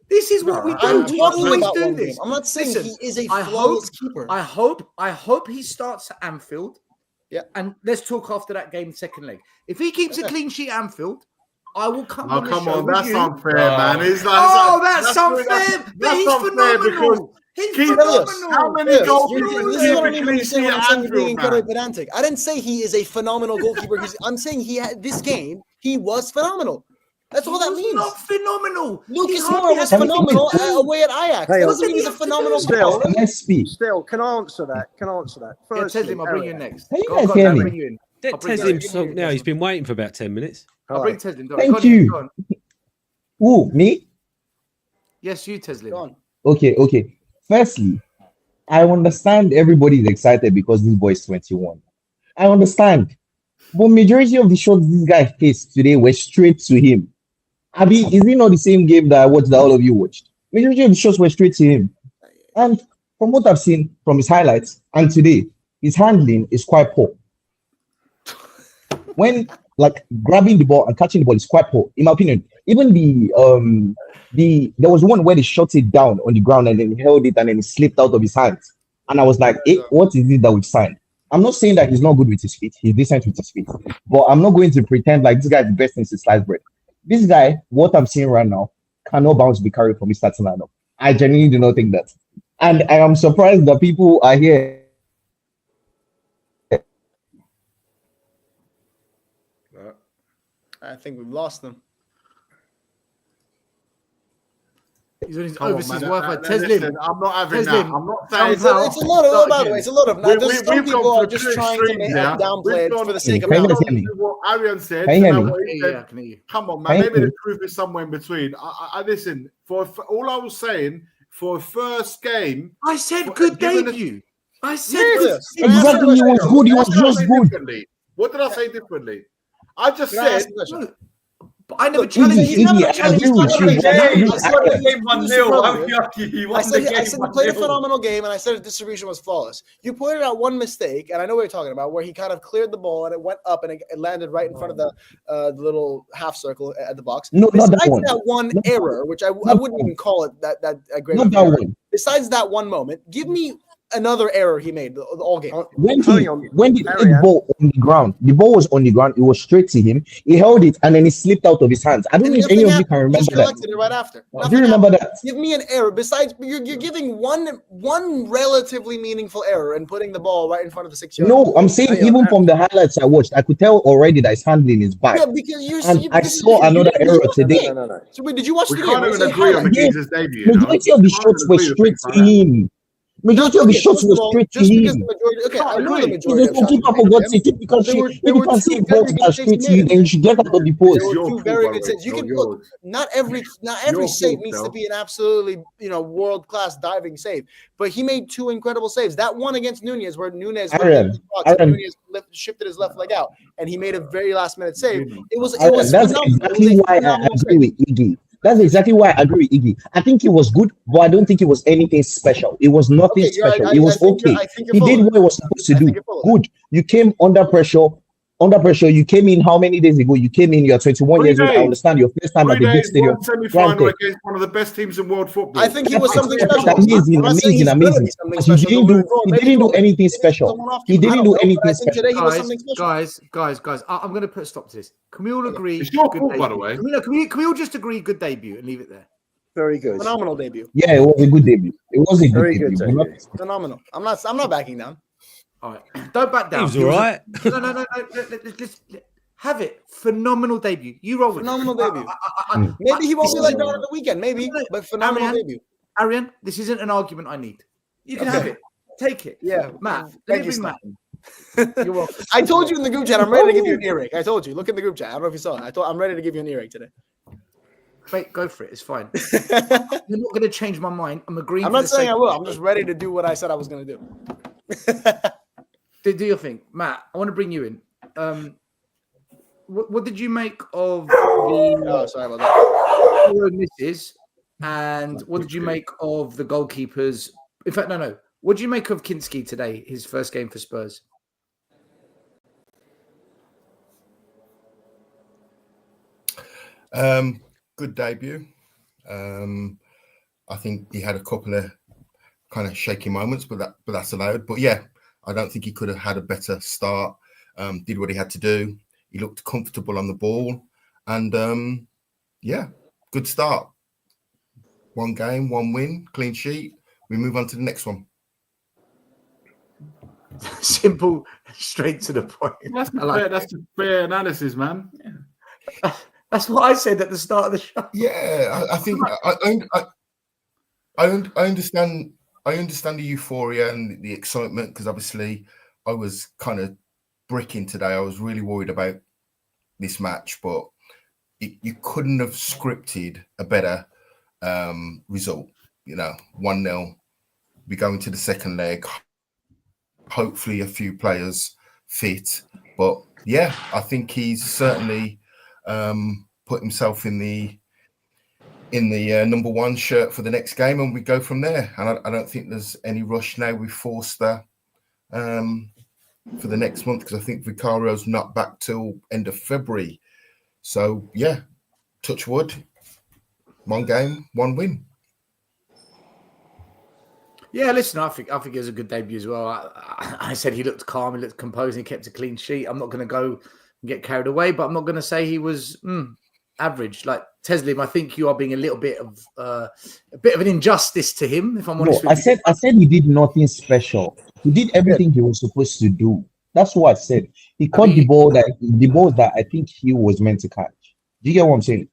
This is what we do. We always do this. I'm not saying he is a flawless keeper. I hope he starts at Anfield. Yeah. And let's talk after that game, second leg. If he keeps a clean sheet at Anfield, I will come on the show with that's you. unfair, man. That's unfair. But he's phenomenal. He's phenomenal. How many goalkeepers This is what I mean when you say I'm being incredibly pedantic. I didn't say he is a phenomenal goalkeeper. I'm saying he had this game. He was phenomenal. That's all that means. Not phenomenal. Lucas Moura was phenomenal away at Ajax. That doesn't mean he's a phenomenal Still, Can I speak? can I answer that? Firstly, Teslim, I'll bring you in next. Can you guys hear me? Let Teslim talk now. He's been waiting for about 10 minutes. I'll bring Teslim. Thank you. Who, me? Yes, you, Teslim. Go on. Okay. Firstly, I understand everybody is excited because this boy is 21. I understand. But majority of the shots this guy faced today were straight to him. Abi, is it not the same game that I watched that all of you watched? Majority of the shots were straight to him. And from what I've seen from his highlights and today, his handling is quite poor. When grabbing the ball and catching the ball is quite poor, in my opinion. Even there was one where he shot it down on the ground and then he held it and then it slipped out of his hands. And I was like, what is it that we've signed? I'm not saying that he's not good with his feet. He's decent with his feet. But I'm not going to pretend like this guy is the best thing since sliced bread. This guy, what I'm seeing right now, cannot bounce the carry from his starting lineup. I genuinely do not think that. And I am surprised that people are here. I think we've lost them. He's on his overseas Wi-Fi. Listen, I'm not having that. I'm not saying It's a lot of, by the way, it's a lot of. There's some people are just trying to downplay it for the sake of what Arian said. Come on, man. Maybe the truth is somewhere in between. I listen. For all I was saying, for a first game, I said good debut. I said exactly. He was good. He was just good. What did I say differently? I just said. But I never challenged you. I agree with you. I said he played a phenomenal game, and I said his distribution was flawless. You pointed out one mistake, and I know what you're talking about, where he kind of cleared the ball and it went up and it landed right in front of the little half circle at the box. No, besides not that one. That one error, which I wouldn't even call it that a great. Not that one. Besides that one moment, give me another error he made all game. When Hurry on. he Hurry played the on. ball on the ground, the ball was on the ground. It was straight to him. He held it and then it slipped out of his hands. I don't And know if any nothing of you can happened. He just remember that. collected it right after. Do Nothing you remember happened. that? Give me an error. Besides, you're giving one relatively meaningful error and putting the ball right in front of the 6 yard. No, I'm saying even from the highlights I watched, I could tell already that his handling is bad. Yeah, because you're. And you- I because saw you- another you- error you- today. No. So wait, did you watch We the can't game? even Say agree on highlights. McGee's debut. You know? Majority of the We can't shots were agree with straight things to like that. him. Majority of the Okay, shots first were of all, straight to just because the him. majority. Okay, I know the agree. majority The of shots goalkeeper were forgot made to take because There were if you can two see very balls good that are saves straight to made. you, then you should get out of the There post. were your two fault, very by the good way. saves. You Not can look. yours. Not every Your save fault, needs to Phil. be an absolutely world class diving save, but he made two incredible saves. That one against Nunez, where Nunez looked Aaron, at the box and Aaron. Nunez shifted his left leg out, and he made a very last minute save. It was That's phenomenal. exactly It was a why I phenomenal agree save. with Iggy. That's exactly why I agree with Iggy. I think it was good, but I don't think it was anything special. It was nothing Okay, special. It was okay. I think you're He full did of what it. he was supposed to I do. think you're full of it. Good. You came under pressure. Under pressure. You came in how many days ago? You came in. You're 21 3 years old. I days. understand your first time at 3 the big days, stadium. one semi-final Granted. against one of the best teams in world football. I think he was something That's special. amazing, I'm not saying he's amazing, gonna amazing. be something But he special didn't going do. forward. He Maybe didn't do he'll- anything maybe special. someone off He you. I didn't don't do know, but anything I think special. today he was something special. Guys. I'm going to put a stop to this. Can we all agree? It's your good fault, by the debut? way. Can we all just agree good debut and leave it there? Very good. Phenomenal debut. Yeah, it was a good debut. It was a good Very good debut. debut. But not- Phenomenal. I'm not backing down. All right, don't back down. He was all right. No. Let's have it. Phenomenal debut. You roll with it. Phenomenal debut. Mm. Maybe he won't be this like is- that on the weekend. Maybe, but phenomenal Arian, debut. Arian, this isn't an argument I need. You can Okay. have it. Take it. Yeah, Matt. thank Let you, me bring Matt. Stan. in. You're welcome. I told you in the group chat, I'm ready to give you an earache. I told you. Look in the group chat. I don't know if you saw it. I'm ready to give you an earache today. Wait, go for it. It's fine. You're not going to change my mind. I'm agreeing. I'm for not the saying sake I of- will. I'm just ready to do what I said I was going to do. Do your thing, Matt. I want to bring you in. What did you make of the Oh, sorry about that. misses? And what did you make of the goalkeepers? In fact, no. What did you make of Kinsky today? His first game for Spurs. Good debut. I think he had a couple of kind of shaky moments, but that's allowed. But yeah, I don't think he could have had a better start. Did what he had to do. He looked comfortable on the ball, and yeah, good start. One game, one win, clean sheet. We move on to the next one. Simple, straight to the point. That's I like that's a fair analysis, man. That's what I said at the start of the show. Yeah, I think I understand. I understand the euphoria and the excitement because obviously I was kind of bricking today. I was really worried about this match, but you couldn't have scripted a better result. 1-0. We go into the second leg. Hopefully, a few players fit, but yeah, I think he's certainly put himself in the number one shirt for the next game, and we go from there. And I don't think there's any rush now with Forster for the next month because I think Vicario's not back till end of February. So yeah, touch wood. One game, one win. Yeah, listen, I think it was a good debut as well. I said he looked calm, he looked composed, and he kept a clean sheet. I'm not going to go and get carried away, but I'm not going to say he was average. Like Teslim, I think you are being a bit of an injustice to him. If I'm honest with you, I said he did nothing special. He did everything he was supposed to do. That's what I said. He caught the balls that I think he was meant to catch. Do you get what I'm saying?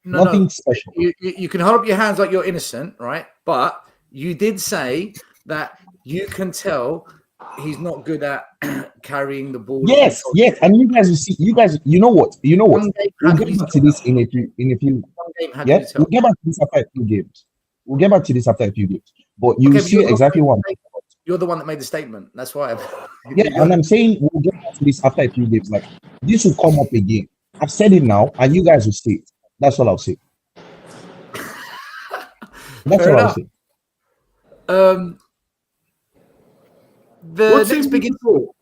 Nothing special. You can hold up your hands like you're innocent, right? But you did say that you can tell he's not good at carrying the ball. Yes. And you guys will see. You know what? We'll get back to this in a few. Yeah, we'll get back to this after a few games. But you see exactly what. You're the one that made the statement. That's why. And I'm saying we'll get back to this after a few games. Like this will come up again. I've said it now, and you guys will see it. That's all I'll say. That's all I'll say. The What next team big does he support?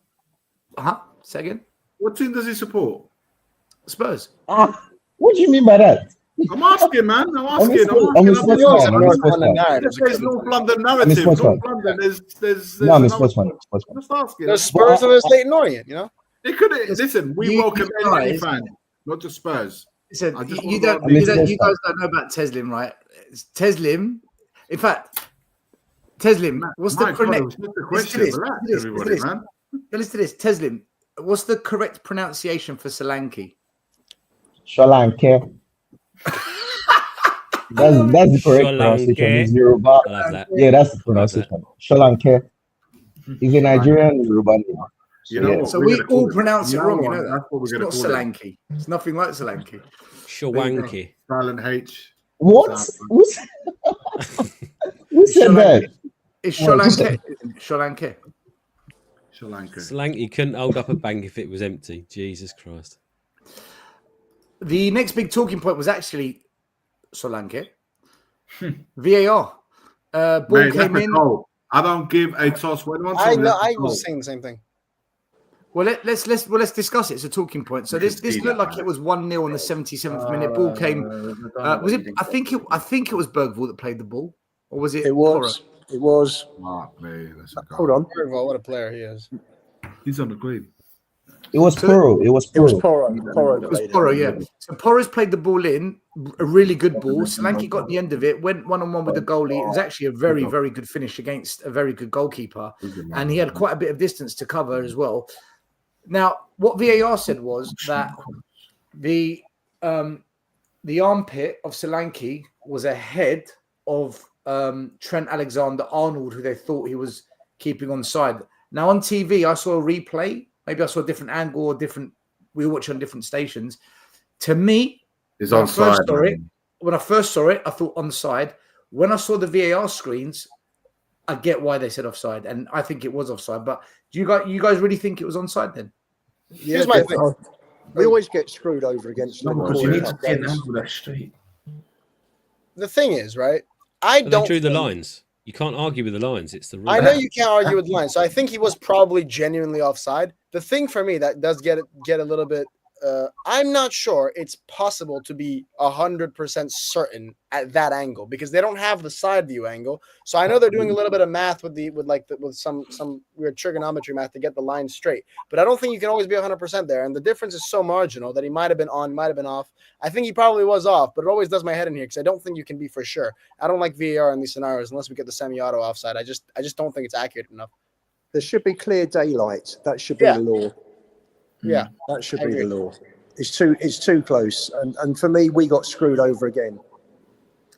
Second What team does he support? Spurs. What do you mean by that? I'm asking, man. I'm I'm a asking. sports fan. I'm a sports fan. There's North London I'm a narrative. sports North fan. London. There's No, I'm a another sports fan. one. Sports fan. Just asking. There's Spurs and there's Leighton Orient, you know? It could listen. We you welcome any guys- fan, not just Spurs. Listen, I just you want don't, to- you don't, you guys don't know about Teslim, right? It's Teslim. In fact, Teslim, what's the My God, correct? it was just a Listen question. to this, Relax, listen to this, everybody, listen to man. Listen to this, Teslim. What's the correct pronunciation for Solanke? Solanke. That's the correct Solanke. pronunciation. It's Yoruba. I love that. Yeah, that's the pronunciation. Solanke. Is a Nigerian Yoruba name. You know Yeah. what? So We're we gonna call all it- pronounce it from wrong. now You know on, that. That's what we're It's going not to call it. Solanke. It's nothing like Solanke. Shawanky. Silent H. What? Who said that? It's Well, Solanke. Solanke. Sri Lanka. Solanke couldn't hold up a bank if it was empty. Jesus Christ. The next big talking point was actually Solanke. VAR. Ball Mate, came that's a in. goal. I don't give a toss. When I know. I was saying the same thing. Well, let's discuss it. It's a talking point. So this looked like it was 1-0 on the 77th minute. Ball came. Was it? I think it was Bergvall that played the ball, or was it? It was. It was. Mark, mate, that's a goal. Hold on. Bergvall, what a player he is. He's on the green. It was Poro. It was It was Poro. Porro. It was Porro, yeah. So Porro's played the ball in, a really good ball. Solanke got the end of it, went one-on-one with the goalie. It was actually a very, very good finish against a very good goalkeeper. And he had quite a bit of distance to cover as well. Now, what VAR said was that the armpit of Solanke was ahead of Trent Alexander-Arnold, who they thought he was keeping onside. Now, on TV, I saw a replay. Maybe I saw a different angle or we watch on different stations. To me, It's when onside. I first saw it, I thought onside. When I saw the VAR screens, I get why they said offside, and I think it was offside. But do you guys really think it was onside then? Here's my thing. We always get screwed over against No, because Liverpool. you need in to cup see an games. angle that's straight. The thing is, right? I But don't they drew the think- lines. You can't argue with the lines. It's the rule. I know you can't argue with the line, so I think he was probably genuinely offside. The thing for me that does get a little bit, I'm not sure it's possible to be 100% certain at that angle because they don't have the side view angle. So I know they're doing a little bit of math with some weird trigonometry math to get the line straight, but I don't think you can always be 100% there. And the difference is so marginal that he might have been on, might have been off. I think he probably was off, but it always does my head in here because I don't think you can be for sure. I don't like VAR in these scenarios unless we get the semi-auto offside. I just don't think it's accurate enough. There should be clear daylight. That should be Yeah. the law. Yeah, That should I be the agree. law. It's too close. And for me, we got screwed over again.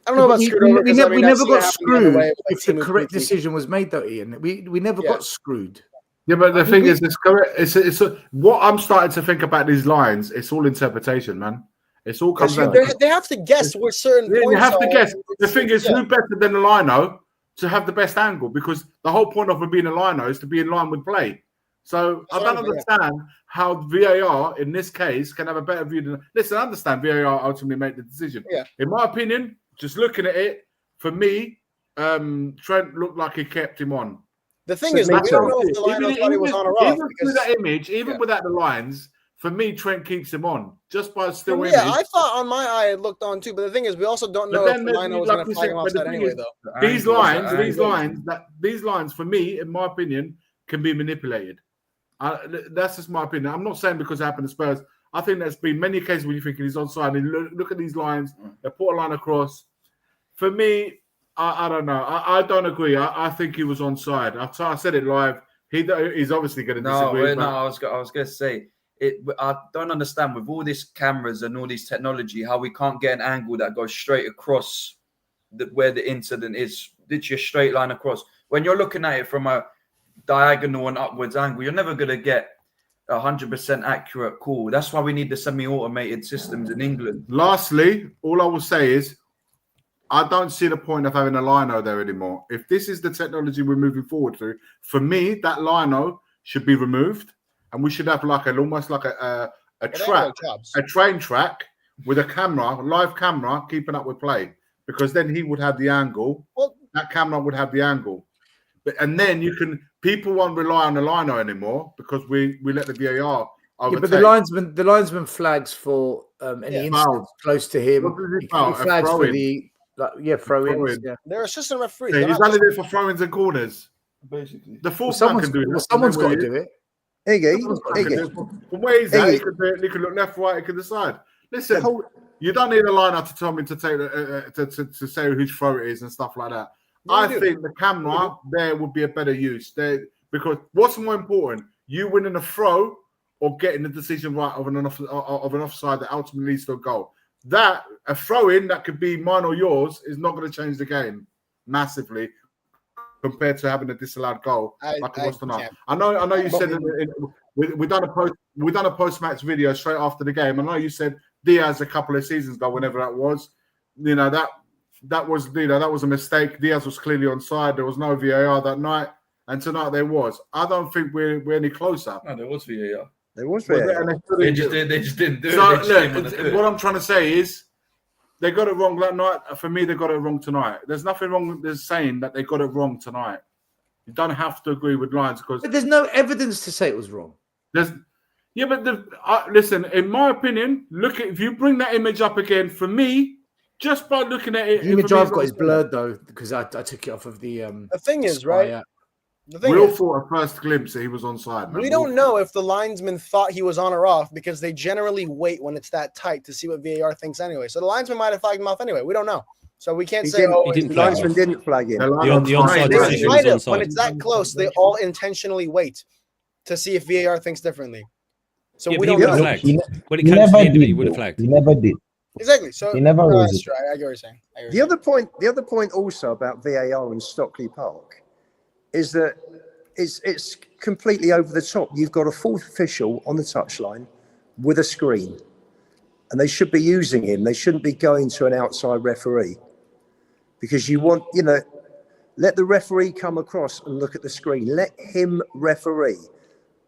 I don't know about screwed over. We 'cause, I mean, never I've seen it got happen the other screwed way with, like, if the Timothy correct Keith. decision was made, though, Ian. We never Yeah. got screwed. Yeah, but the thing is, it's correct. It's what I'm starting to think about these lines. It's all interpretation, man. It's all comes down. They have to guess where certain Yeah, points you have to are. guess. The thing is, Yeah. who better than a lino to have the best angle? Because the whole point of being a lino is to be in line with play. So I don't understand how VAR in this case can have a better view than. Listen, I understand VAR ultimately made the decision. Yeah. In my opinion, just looking at it, for me, Trent looked like he kept him on. The thing is, we don't know if the line Even- thought he was on or off. Even through that image, even without the lines, for me, Trent keeps him on just by still image. Yeah, I thought on my eye it looked on too, but the thing is, we also don't know if the line was going to flag him offside anyway, though. These lines, for me, in my opinion, can be manipulated. That's just my opinion. I'm not saying because it happened to Spurs. I think there's been many cases when you're thinking he's onside. And look at these lines. They put a line across. For me, I don't know. I don't agree. I think he was onside. I said it live. He's obviously going to disagree. I was going to say it. I don't understand with all these cameras and all this technology how we can't get an angle that goes straight across where the incident is. Literally a straight line across. When you're looking at it from a diagonal and upwards angle, you're never going to get 100% accurate call. That's why we need the semi-automated systems in England. Lastly, all I will say is I don't see the point of having a lino there anymore. If this is the technology we're moving forward to, for me, that lino should be removed, and we should have almost like a train track with a camera, live camera, keeping up with play, because then he would have the angle. Well, that camera would have the angle, and then people won't rely on the lino anymore because we let the VAR Yeah, but the linesman flags for any incidents close to him. What does He he foul? flags for throw-in? the throw-ins. Yeah. They're assistant referees. Yeah, he's only there for throw-ins and corners. Basically. The fourth man can do that. Someone's got to do it. Iggy. From where he's at, he could look left, right, he could decide. Listen, you don't need a liner to tell me to take to say whose throw it is and stuff like that. I think the camera there would be a better use there, because what's more important, you winning a throw or getting the decision right of an offside that ultimately leads to a goal. That a throw in that could be mine or yours is not going to change the game massively compared to having a disallowed goal like it was tonight. I know you said we done a post-match video straight after the game. I know you said Diaz a couple of seasons ago, whenever that was, that was a mistake. Diaz was clearly onside. There was no VAR that night, and tonight there was. I don't think we're any closer. No, there was VAR. There was VAR. They just didn't do it. So look, what I'm trying to say is they got it wrong that night. For me, they got it wrong tonight. There's nothing wrong with saying that they got it wrong tonight. You don't have to agree with lines because But there's no evidence to say it was wrong. listen. In my opinion, if you bring that image up again, for me, just by looking at it, The image I've got is blurred though because I took it off of the. The thing is, right? We all thought at first glimpse that he was onside. We don't know if the linesman thought he was on or off because they generally wait when it's that tight to see what VAR thinks anyway. So the linesman might have flagged him off anyway. We don't know. So we can't say, the linesman didn't flag him. The onside decision was onside. When it's that close, they all intentionally wait to see if VAR thinks differently. So we don't know. When it comes to the end of it, he would have flagged. He never did. Exactly. So He never was. that's right. I get what you're saying. The other point also about VAR in Stockley Park is that it's completely over the top. You've got a fourth official on the touchline with a screen, and they should be using him. They shouldn't be going to an outside referee because you want, let the referee come across and look at the screen. Let him referee.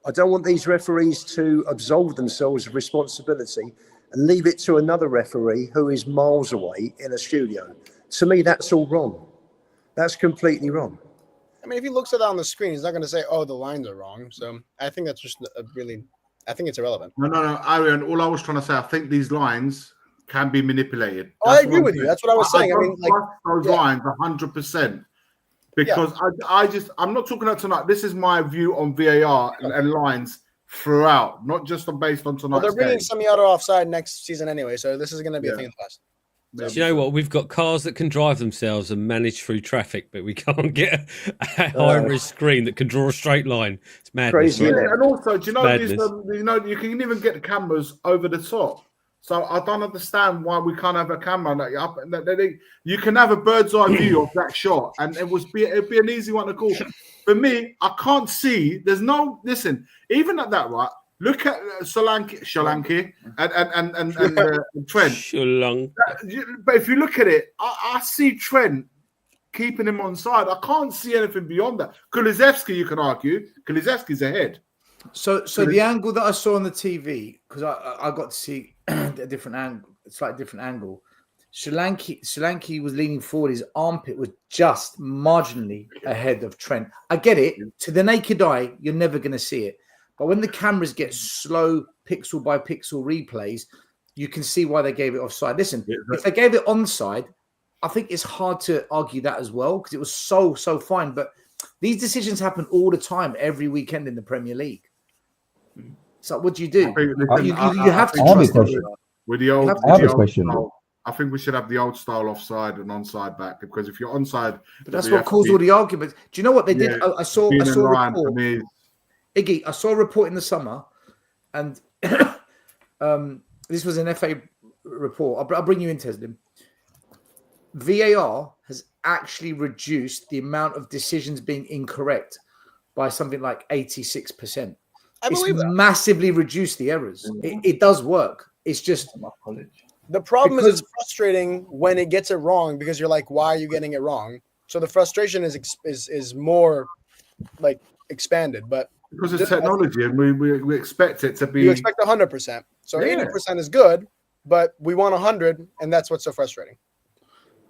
I don't want these referees to absolve themselves of responsibility and leave it to another referee who is miles away in a studio. To me, that's all wrong. That's completely wrong. I mean, if he looks at it on the screen, he's not going to say, "Oh, the lines are wrong." So I think that's just I think it's irrelevant. No, Arian. All I was trying to say, I think these lines can be manipulated. I agree with you. That's what I was saying. I mean, those lines 100%. Because I'm not talking about tonight. This is my view on VAR and lines throughout, not just based on tonight. Well, they're bringing semi-auto offside next season anyway, so this is going to be a thing in the past. Do you know what? We've got cars that can drive themselves and manage through traffic, but we can't get a high-risk screen that can draw a straight line. It's madness. Crazy, and also, do you know, you can even get the cameras over the top. So I don't understand why we can't have a camera you can have a bird's eye view of that shot, and it'd be an easy one to call. For me, I can't see. There's no even at that, right? Look at Solanke and Trent. But if you look at it, I see Trent keeping him on side. I can't see anything beyond that. Kulusevski, you can argue. Kulusevski's ahead. So the angle that I saw on the TV, because I got to see a different angle, a slightly different angle. Solanke was leaning forward. His armpit was just marginally ahead of Trent. I get it. To the naked eye, you're never going to see it. But when the cameras get slow pixel by pixel replays, you can see why they gave it offside. Listen, if they gave it onside, I think it's hard to argue that as well because it was so fine. But these decisions happen all the time, every weekend in the Premier League. So what do you do? You have to trust it. With the old, I have a question. I think we should have the old style offside and onside back because if you're onside, but that's what caused all the arguments. Do you know what they did? I saw a report. Iggy, I saw a report in the summer, and this was an FA report. I'll bring you in, Teslim. VAR has actually reduced the amount of decisions being incorrect by something like 86%. I believe that. Massively reduced the errors. It does work. It's just the problem is it's frustrating when it gets it wrong because you're like, why are you getting it wrong? So the frustration is more like expanded, but because it's technology and we expect it to be. You expect 100%. So 80% is good, but we want 100, and that's what's so frustrating.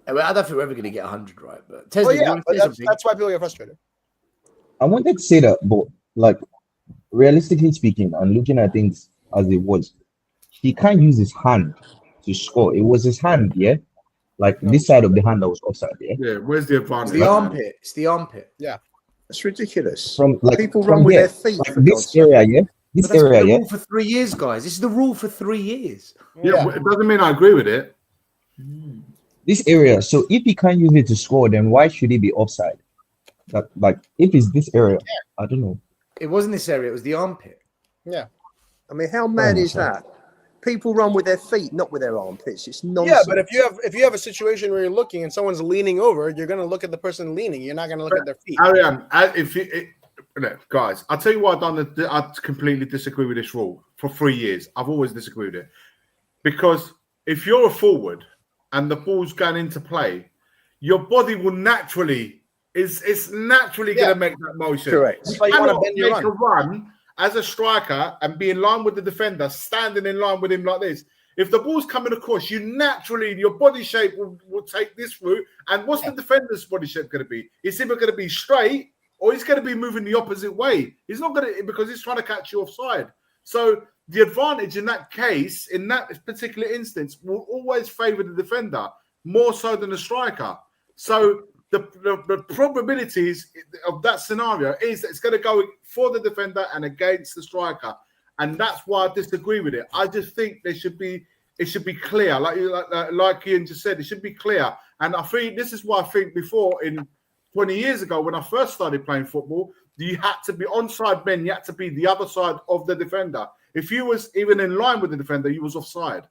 I don't think we're ever going to get 100 right, but Tesla, that's why people get frustrated. I wanted to say that, but like realistically speaking, and looking at things as it was, he can't use his hand to score. It was his hand, yeah, like this side of the hand that was offside, yeah. Yeah, where's the It's advantage? the armpit. It's the armpit. That's ridiculous. From like People from run with here, their feet like for this God's sake. area, yeah, this But that's area, been the yeah. rule for 3 years, guys. This is the rule for 3 years. Yeah, but it doesn't mean I agree with it. This area. So if he can't use it to score, then why should he be offside? That like if it's this area, I don't know. It wasn't this area. It was the armpit. I mean, how mad my is God. that? People run with their feet, not with their armpits. It's Yeah, nonsense. but if you have a situation where you're looking and someone's leaning over, you're going to look at the person leaning. You're not going to look at their feet. Ariane, look, guys, I'll tell you why I completely disagree with this rule for 3 years. I've always disagreed with it. Because if you're a forward and the ball's going into play, your body will naturally it's naturally going to make that motion. Correct. You That's why you wanna cannot bend your make a run as a striker and be in line with the defender, standing in line with him like this. If the ball's coming across, you naturally, your body shape will take this route. And what's the defender's body shape going to be? It's either going to be straight or he's going to be moving the opposite way. He's not going to, because he's trying to catch you offside. So the advantage in that case, in that particular instance, will always favour the defender more so than the striker. So the probabilities of that scenario is that it's going to go for the defender and against the striker. And that's why I disagree with it. I just think it should be clear, like Ian just said, it should be clear. And I think this is why I think before, in 20 years ago, when I first started playing football, you had to be onside men, you had to be the other side of the defender. If you was even in line with the defender, you was offside.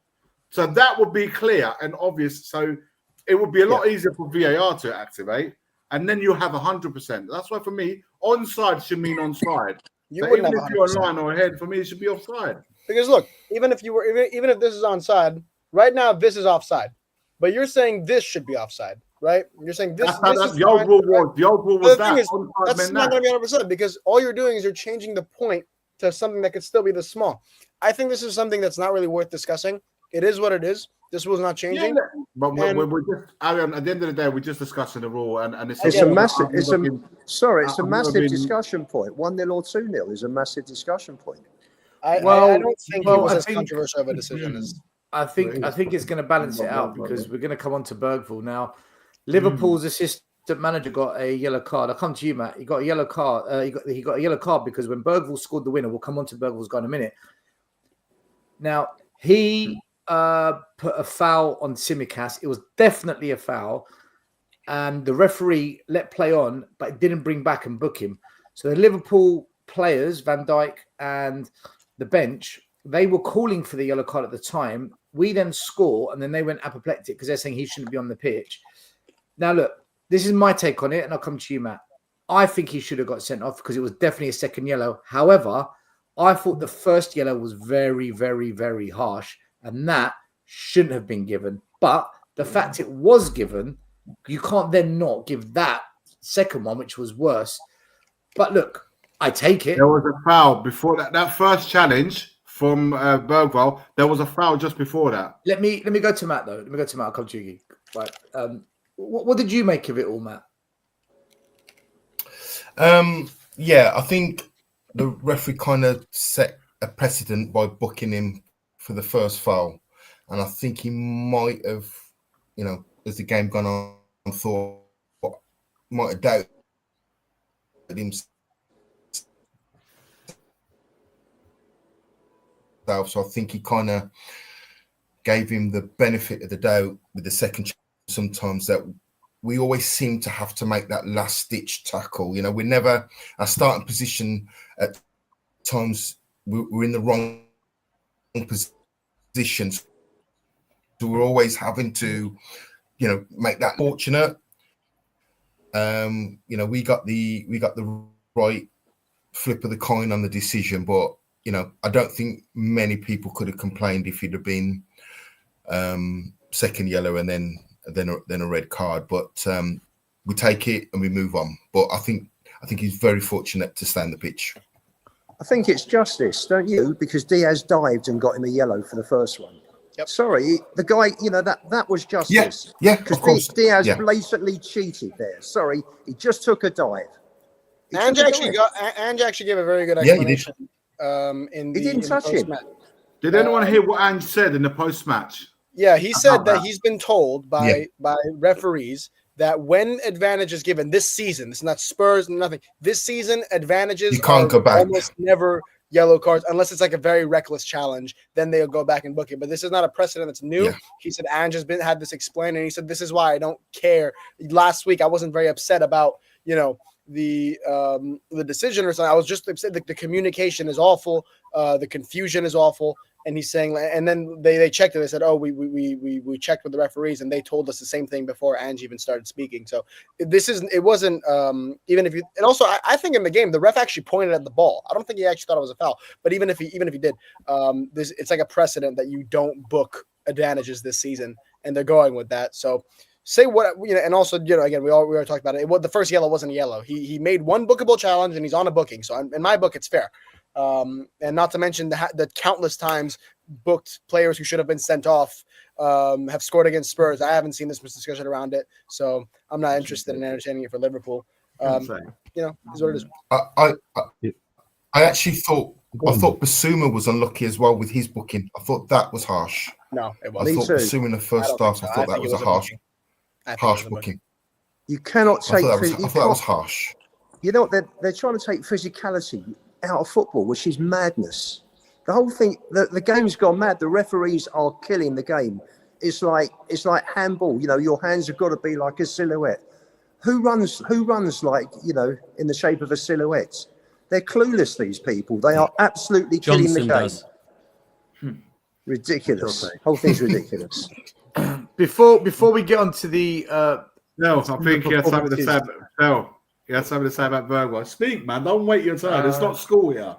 So that would be clear and obvious. So it would be a lot easier for VAR to activate, and then you'll have 100%. That's why for me, onside should mean onside. You So wouldn't even have if you're 100%. in line or ahead, for me, it should be offside. Because look, even if this is onside, right now this is offside, but you're saying this should be offside, right? You're saying this. That's This is the old fine, rule right? was. The old rule But was the thing that. is, Onside that's meant not that. going to be 100% because all you're doing is you're changing the point to something that could still be this small. I think this is something that's not really worth discussing. It is what it is. This was not changing. Yeah, but And- we're just, Arian, at the end of the day, we're just discussing the rule, and It's a massive. It's a I've never massive been- discussion point. 1-0 or 2-0 is a massive discussion point. I Well, don't think well, it was I as think- controversial of a decision as. I think it's going to balance it out because we're going to come on to Bergvall now. Liverpool's assistant manager got a yellow card. I'll come to you, Matt. He got a yellow card. He got a yellow card because when Bergvall scored the winner, we'll come on to Bergvall's goal in a minute. Now he put a foul on Tsimikas. It was definitely a foul, and the referee let play on, but didn't bring back and book him. So the Liverpool players, Van Dijk and the bench, they were calling for the yellow card at the time. We then score, and then they went apoplectic because they're saying he shouldn't be on the pitch. Now, look, this is my take on it, and I'll come to you, Matt. I think he should have got sent off because it was definitely a second yellow. However, I thought the first yellow was very, very, very harsh, and that shouldn't have been given. But the fact it was given, you can't then not give that second one, which was worse. But look, I take it. There was a foul before that first challenge from Bergvall. There was a foul just before that. Let me go to Matt though. Let me go to Matt. I'll come to you. Right. What did you make of it all, Matt? Yeah, I think the referee kind of set a precedent by booking him for the first foul, and I think he might have, as the game gone on, thought might have doubted himself. So I think he kind of gave him the benefit of the doubt with the second chance. Sometimes that we always seem to have to make that last stitch tackle. We're never our starting position at times. We're in the wrong positions, so we're always having to, make that fortunate. We got the right flip of the coin on the decision, but I don't think many people could have complained if he'd have been second yellow and then a red card. But we take it and we move on. But I think he's very fortunate to stay on the pitch. I think it's justice, don't you? Because Diaz dived and got him a yellow for the first one. Yep. Sorry, the guy, that was justice. Yeah, of course. Diaz Yeah. blatantly cheated there. Sorry, he just took a dive. Ange actually gave a very good Yeah, he did. explanation. In He the didn't in touch the him. post-match. Did anyone hear what Ange said in the post-match? Yeah, he said that that? he's been told by referees that when advantage is given this season, it's not Spurs, nothing. This season, advantages You can't are go back. almost never yellow cards unless it's like a very reckless challenge. Then they'll go back and book it. But this is not a precedent that's new. Yeah. He said Ange has had this explained, and he said this is why I don't care. Last week, I wasn't very upset about the decision or something. I was just upset that the communication is awful, the confusion is awful. And he's saying, and then they checked it. They said, "Oh, we checked with the referees, and they told us the same thing before Ange even started speaking." So it wasn't even if you. And also, I think in the game, the ref actually pointed at the ball. I don't think he actually thought it was a foul. But even if he did, it's like a precedent that you don't book advantages this season, and they're going with that. So say what and also again we already talked about it. The first yellow wasn't a yellow. He made one bookable challenge, and he's on a booking. So in my book, it's fair. And not to mention the countless times booked players who should have been sent off have scored against Spurs. I haven't seen this much discussion around it, so I'm not interested in entertaining it for Liverpool. Is what it is. I actually thought Basuma was unlucky as well with his booking. I thought that was harsh. No, it I wasn't. thought Basuma in the first half. I thought that was a harsh booking. You cannot take. I thought that was harsh. You know what? They're trying to take physicality out of football, which is madness. The whole thing, the game's gone mad. The referees are killing the game. It's like handball. Your hands have got to be like a silhouette. Who runs like in the shape of a silhouette? They're clueless. These people. They are absolutely killing the game. Does. Ridiculous. Whole thing's ridiculous. Before we get on to the No, I think he had something to say. No. He has something to say about Bergvall. Speak, man. Don't wait your turn. It's not school here.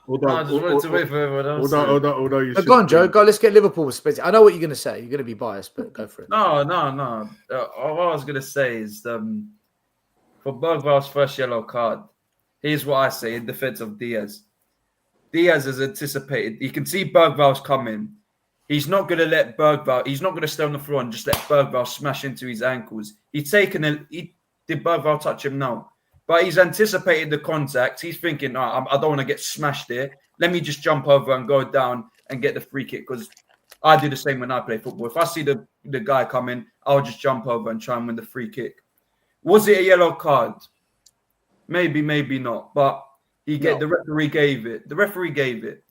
I just wanted to wait for everyone else. Although you go on, Joe. Go. Let's get Liverpool with Spurs. I know what you're going to say. You're going to be biased, but go for it. No. What I was going to say is for Bergvall's first yellow card, here's what I say in defense of Diaz. Diaz has anticipated. You can see Bergvall's coming. He's not going to let Bergvall. He's not going to stay on the floor and just let Bergvall smash into his ankles. Did Bergvall touch him? No. But he's anticipated the contact. He's thinking, I don't want to get smashed here. Let me just jump over and go down and get the free kick, because I do the same when I play football. If I see the guy coming, I'll just jump over and try and win the free kick. Was it a yellow card? Maybe, maybe not. But the referee gave it. The referee gave it.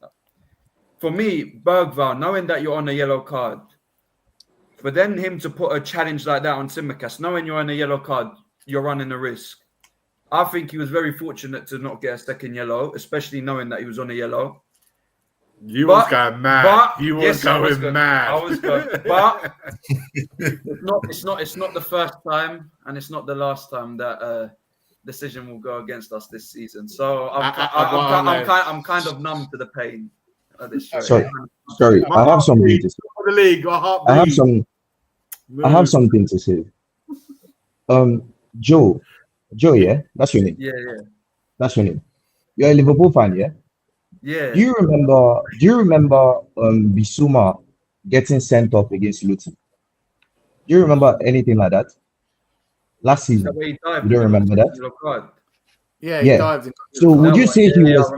For me, Bergvall, knowing that you're on a yellow card, for then him to put a challenge like that on Tsimikas, knowing you're on a yellow card, you're running a risk. I think he was very fortunate to not get a second yellow, especially knowing that he was on a yellow. You was going mad. You was going mad. I was going, but it's not the first time, and it's not the last time that decision will go against us this season. So I'm kind of numb to the pain of this show. Sorry, I have something to say. The league, I have something to say. Joe, yeah, that's your name. Yeah. That's your name. You're a Liverpool fan, yeah? Yeah. Do you remember Bissouma getting sent off against Luton? Do you remember anything like that? Last season. You don't remember that? Yeah, he dived. So would you say he was?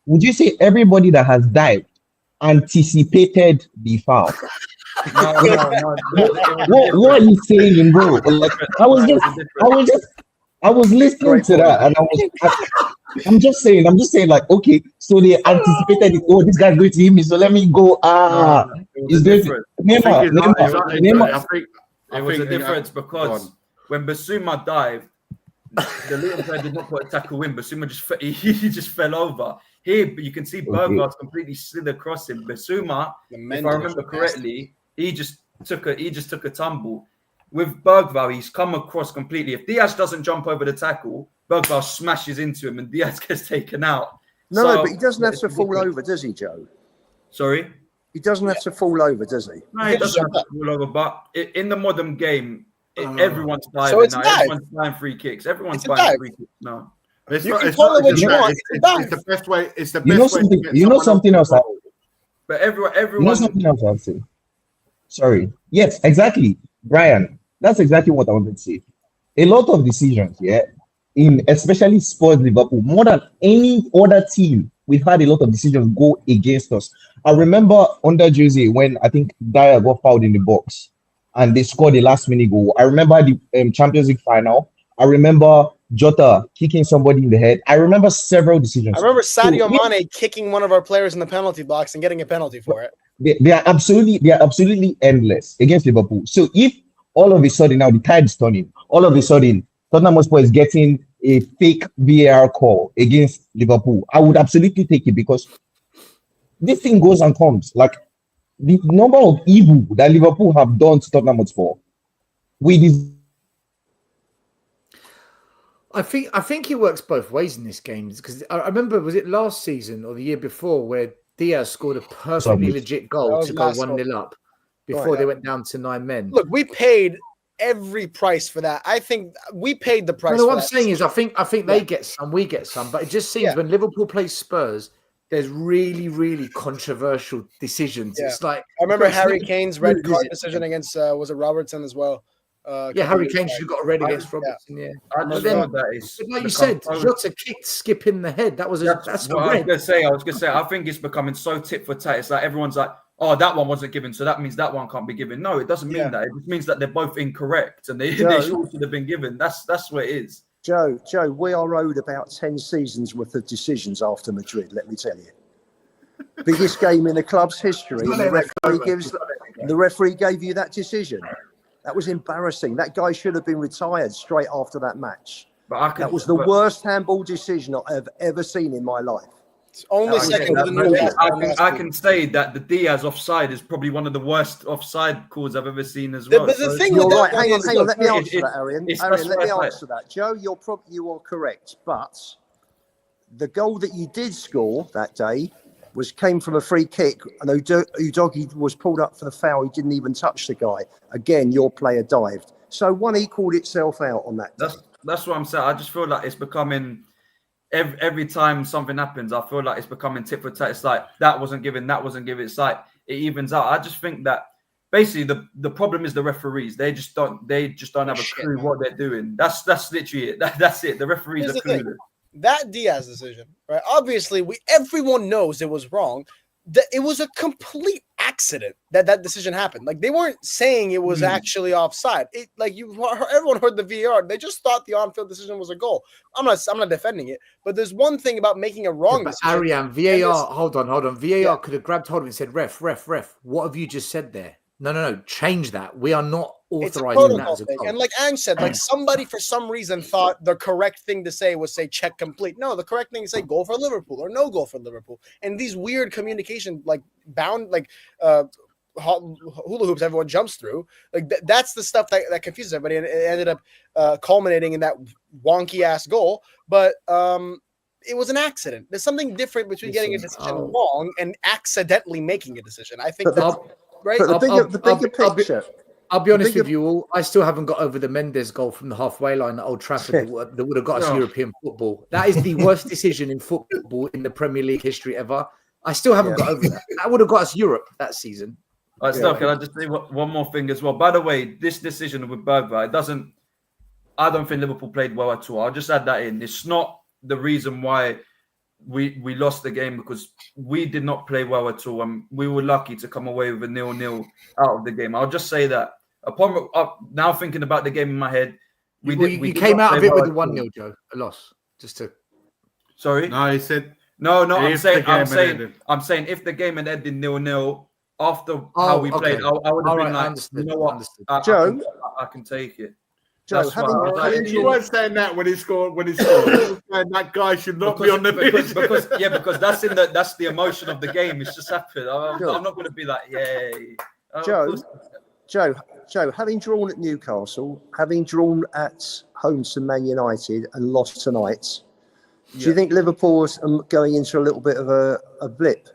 Would you say everybody that has dived anticipated the foul? No. What are you saying, bro? Like, I was listening to that, and I'm just saying, like, okay, so they anticipated it. Oh, this guy's going to hit me, so let me go. He's going to Neymar. It was a difference because when Basuma dived, the Luton player did not put a tackle in. Basuma just fell over. Here, you can see Bergvall completely slid across him. Basuma, if I remember correctly, he just took a tumble. With Bergvall, he's come across completely. If Diaz doesn't jump over the tackle, Bergvall smashes into him and Diaz gets taken out. No, but he doesn't have to fall over, does he, Joe? Sorry? He doesn't have to fall over, does he? No, he doesn't have to fall over. But in the modern game, everyone's diving now. Everyone's buying free kicks. Everyone's buying free kicks now. It's the best way. It's the best way. You know something else. But everyone. You know something else I'll say. Sorry. Yes, exactly, Brian. That's exactly what I wanted to say. A lot of decisions, in especially Spurs Liverpool, more than any other team, we've had a lot of decisions go against us. I remember under Jose when I think Dyer got fouled in the box and they scored the last minute goal. I remember the Champions League final. I remember Jota kicking somebody in the head. I remember several decisions. I remember Sadio Mane kicking one of our players in the penalty box and getting a penalty for it. They are absolutely endless against Liverpool. So if all of a sudden now the tide is turning, all of a sudden Tottenham Hotspur is getting a fake VAR call against Liverpool, I would absolutely take it because this thing goes and comes. Like the number of evil that Liverpool have done to Tottenham Hotspur, I think it works both ways in this game because I remember, was it last season or the year before where Diaz scored a perfectly legit goal to go 1-0 up before they went down to 9 men. Look, we paid every price for that. I think we paid the price. No, what I'm saying is I think they get some, we get some, but it just seems when Liverpool plays Spurs, there's really, really controversial decisions. It's like I remember Harry Kane's red card decision against was it Robertson as well. Harry Kane should have got a red against Robertson. I just know that is like you said, Jota kicked Skip in the head. That was that's a red. I was gonna say. I think it's becoming so tit for tat. It's like everyone's like, "Oh, that one wasn't given, so that means that one can't be given." No, it doesn't mean that. It just means that they're both incorrect and they should have been given. That's what it is. Joe, we are owed about 10 seasons worth of decisions after Madrid. Let me tell you, biggest game in the club's history. The referee gave you that decision. That was embarrassing. That guy should have been retired straight after that match. That was the worst handball decision I've ever seen in my life. It's only second. I can say that the Diaz offside is probably one of the worst offside calls I've ever seen as well. The thing you're with right. that Hang on. Let me answer that, Arian. Let me answer that. Joe, you are correct. But the goal that you did score that day came from a free kick, and Udogie was pulled up for the foul. He didn't even touch the guy. Again, your player dived. So one equaled itself out on that day. That's what I'm saying. I just feel like it's becoming every time something happens, I feel like it's becoming tit for tat. It's like that wasn't given. It's like it evens out. I just think that basically the problem is the referees. They just don't have a clue what they're doing. That's literally it. That's it. The referees are clueless. That Diaz decision, right? Obviously, everyone knows it was wrong. It was a complete accident that decision happened. Like they weren't saying it was actually offside. Everyone heard the VAR. They just thought the on-field decision was a goal. I'm not defending it, but there's one thing about making a wrong decision. Arian, VAR. Hold on. VAR could have grabbed hold of it and said, "Ref, what have you just said there?" No. Change that. We are not authorizing that as a goal. And like Ange said, like somebody for some reason thought the correct thing to say was say check complete. No, the correct thing is say goal for Liverpool or no goal for Liverpool. And these weird communication hula hoops everyone jumps through. Like that's the stuff that confuses everybody, and it ended up culminating in that wonky ass goal. But it was an accident. There's something different between getting a decision wrong and accidentally making a decision. I think that's right. The bigger picture. I'll be honest with you all. I still haven't got over the Mendes goal from the halfway line at Old Trafford that would have got us European football. That is the worst decision in football in the Premier League history ever. I still haven't got over that. That would have got us Europe that season. All right, can I just say one more thing as well? By the way, this decision with Bergvall, I don't think Liverpool played well at all. I'll just add that in. It's not the reason why we lost the game, because we did not play well at all, and we were lucky to come away with a 0-0 out of the game. I'll just say that. Now thinking about the game in my head, we came out of it with a 1-0, Joe, a loss. Sorry. No, he said no. I'm saying if the game had ended 0-0 after how we played, I would have been like, you know what, Joe, I can take it. Joe, you weren't saying that when he scored. He was saying that guy should not be on the pitch. because that's the emotion of the game. It's just happened. I'm not going to be like, yay. Joe, having drawn at Newcastle, having drawn at home to Man United and lost tonight, do you think Liverpool is going into a little bit of a blip?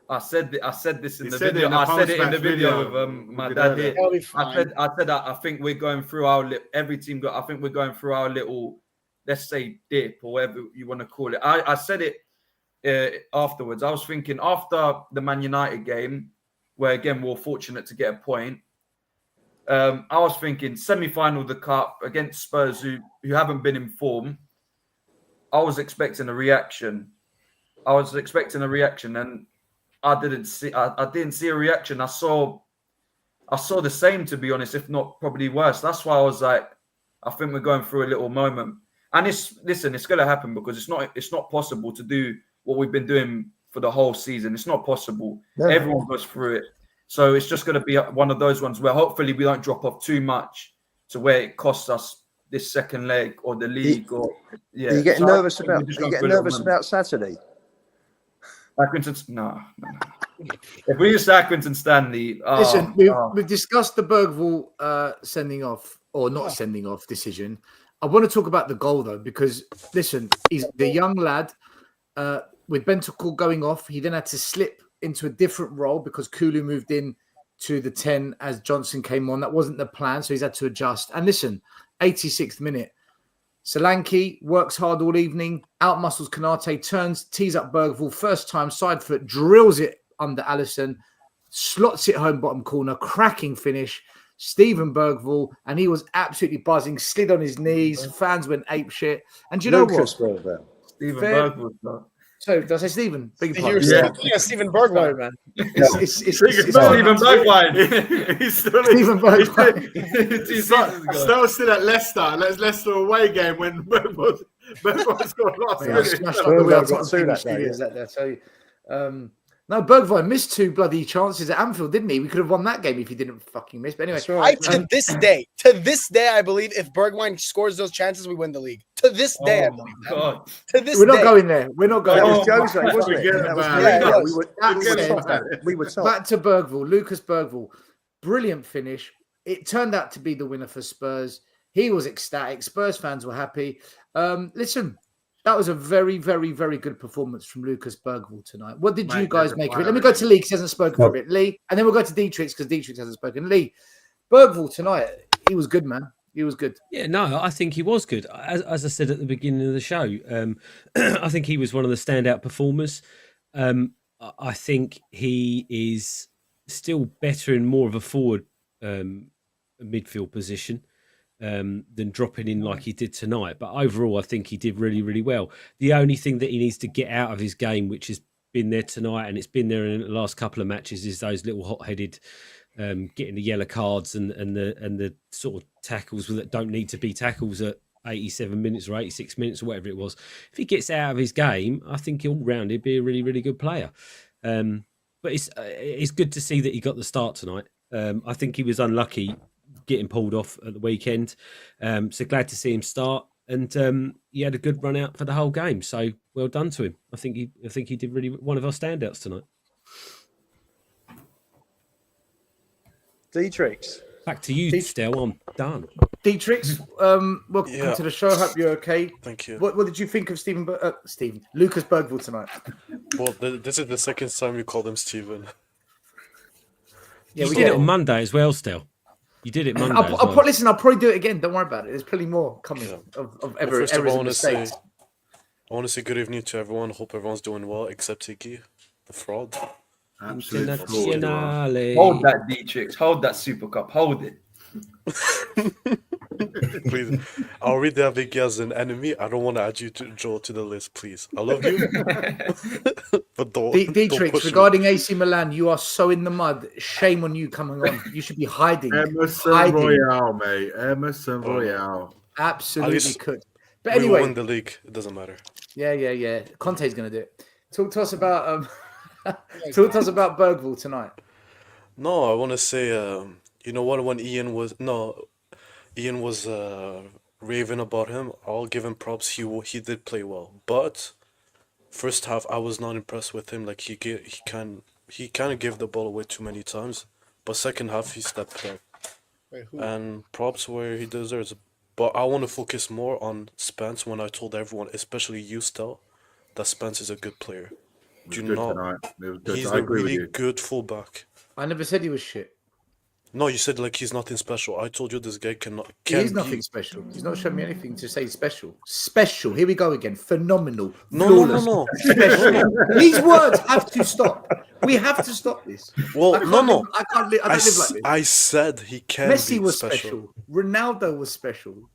I said this in the video. I said it in the video with my dad here. I said that I think we're going through every team. I think we're going through our little, let's say, dip or whatever you want to call it. I said it afterwards. I was thinking after the Man United game, where again we were fortunate to get a point. I was thinking semi-final of the cup against Spurs, who haven't been in form. I was expecting a reaction. And I didn't see a reaction. I saw the same, to be honest, if not probably worse. That's why I was like, I think we're going through a little moment. And it's going to happen because it's not possible to do what we've been doing for the whole season. It's not possible. No. Everyone goes through it. So it's just going to be one of those ones where hopefully we don't drop off too much to where it costs us this second leg or the league. Are you getting nervous about Saturday? Accrington, no. If we use Accrington Stanley, listen, we've discussed the Bergvall sending off or not sending off decision. I want to talk about the goal though, because listen, he's the young lad with Bentancur going off. He then had to slip into a different role because Kulu moved in to the 10 as Johnson came on. That wasn't the plan, so he's had to adjust. And listen, 86th minute. Solanke works hard all evening, outmuscles Konate, turns, tees up Bergvall, first time, side foot, drills it under Alisson, slots it home bottom corner, cracking finish, Steven Bergvall, and he was absolutely buzzing, slid on his knees, fans went apeshit. And do you know what? Steven Bergvall. So, did I say Stephen? You're Steven Bergwijn, man. It's Steven Bergwijn. He's still Steven Bergwijn. He's still at Leicester. Leicester away game when Bergwall scored last minute. Smashed up the wheel. Got through that day. I tell you. No, Bergvall missed 2 bloody chances at Anfield, didn't he? We could have won that game if he didn't fucking miss. But anyway, to this day, I believe if Bergwijn scores those chances, we win the league. To this day, I believe that. God. To this we're day. not going there. We're not going That there. was Jose, wasn't it? We were top. Back to Bergvall, Lucas Bergvall. Brilliant finish. It turned out to be the winner for Spurs. He was ecstatic. Spurs fans were happy. Listen, that was a very, very, very good performance from Lucas Bergvall tonight. What did you guys make of it? Let me go to Lee, because he hasn't spoken for a bit. Lee, and then we'll go to Dietrich, because Dietrich hasn't spoken. Lee, Bergvall tonight, he was good, man. He was good. Yeah, no, I think he was good. As I said at the beginning of the show, I think he was one of the standout performers. I think he is still better in more of a forward midfield position than dropping in like he did tonight. But overall, I think he did really, really well. The only thing that he needs to get out of his game, which has been there tonight and it's been there in the last couple of matches, is those little hot-headed getting the yellow cards and the sort of tackles that don't need to be tackles at 87 minutes or 86 minutes or whatever it was. If he gets out of his game, I think all round he'd be a really, really good player. But it's good to see that he got the start tonight. I think he was unlucky getting pulled off at the weekend. So glad to see him start. And he had a good run out for the whole game. So well done to him. I think he did really one of our standouts tonight. Dietrich. Back to you, Stel. I'm done. Dietrich, welcome to the show. Hope you're okay. Thank you. What did you think of Lucas Bergvall tonight? Well, this is the second time you called him Steven. Yeah, we did it on Monday as well, Stel. You did it Monday. Listen, I'll probably do it again. Don't worry about it. There's plenty more coming of errors and mistakes. I want to say good evening to everyone. Hope everyone's doing well, except Iggy, the fraud. Absolutely. Hold that, Dietrich. Hold that Super Cup. Hold it. Please, I'll read the Iggy as an enemy. I don't want to add you to Joe to the list, please. I love you. But don't Dietrich, regarding AC Milan, you are so in the mud. Shame on you coming on. You should be hiding. Emerson Royale, mate. Emerson Royale. Absolutely could. But we anyway, will win the league. It doesn't matter. Yeah. Conte's going to do it. Talk to us about Bergvall tonight. No, I want to say, you know what? When Ian was raving about him, I'll give him props. He did play well, but first half I was not impressed with him. Like he kind of gave the ball away too many times. But second half he stepped up, and props where he deserves. But I want to focus more on Spence. When I told everyone, especially you, Stel, that Spence is a good player. He's a really good fullback. I never said he was shit. No, you said like he's nothing special. I told you this guy He's nothing special. He's not shown me anything to say special. Special. Here we go again. Phenomenal. No. Special. These words have to stop. We have to stop this. Well, I don't live like this. I said he can. Messi be was special. Ronaldo was special.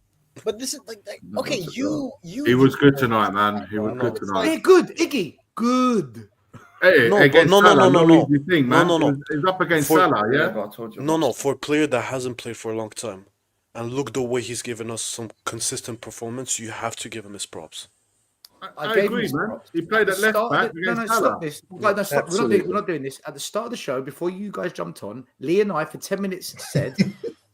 But this is okay. You. He was good tonight, man. He was good Yeah, tonight. good, Iggy. Good. Hey, No, but against no, Salah, no. easy thing, man. No. He's up against For- Salah, yeah. but I told you. No, for a player that hasn't played for a long time, and look the way he's given us some consistent performance, you have to give him his props. I gave agree, him man. props. He played at left back No, against stop Salah. this. Guys, no, stop. Absolutely. We're not doing this. At the start of the show, before you guys jumped on, Lee and I, for 10 minutes, said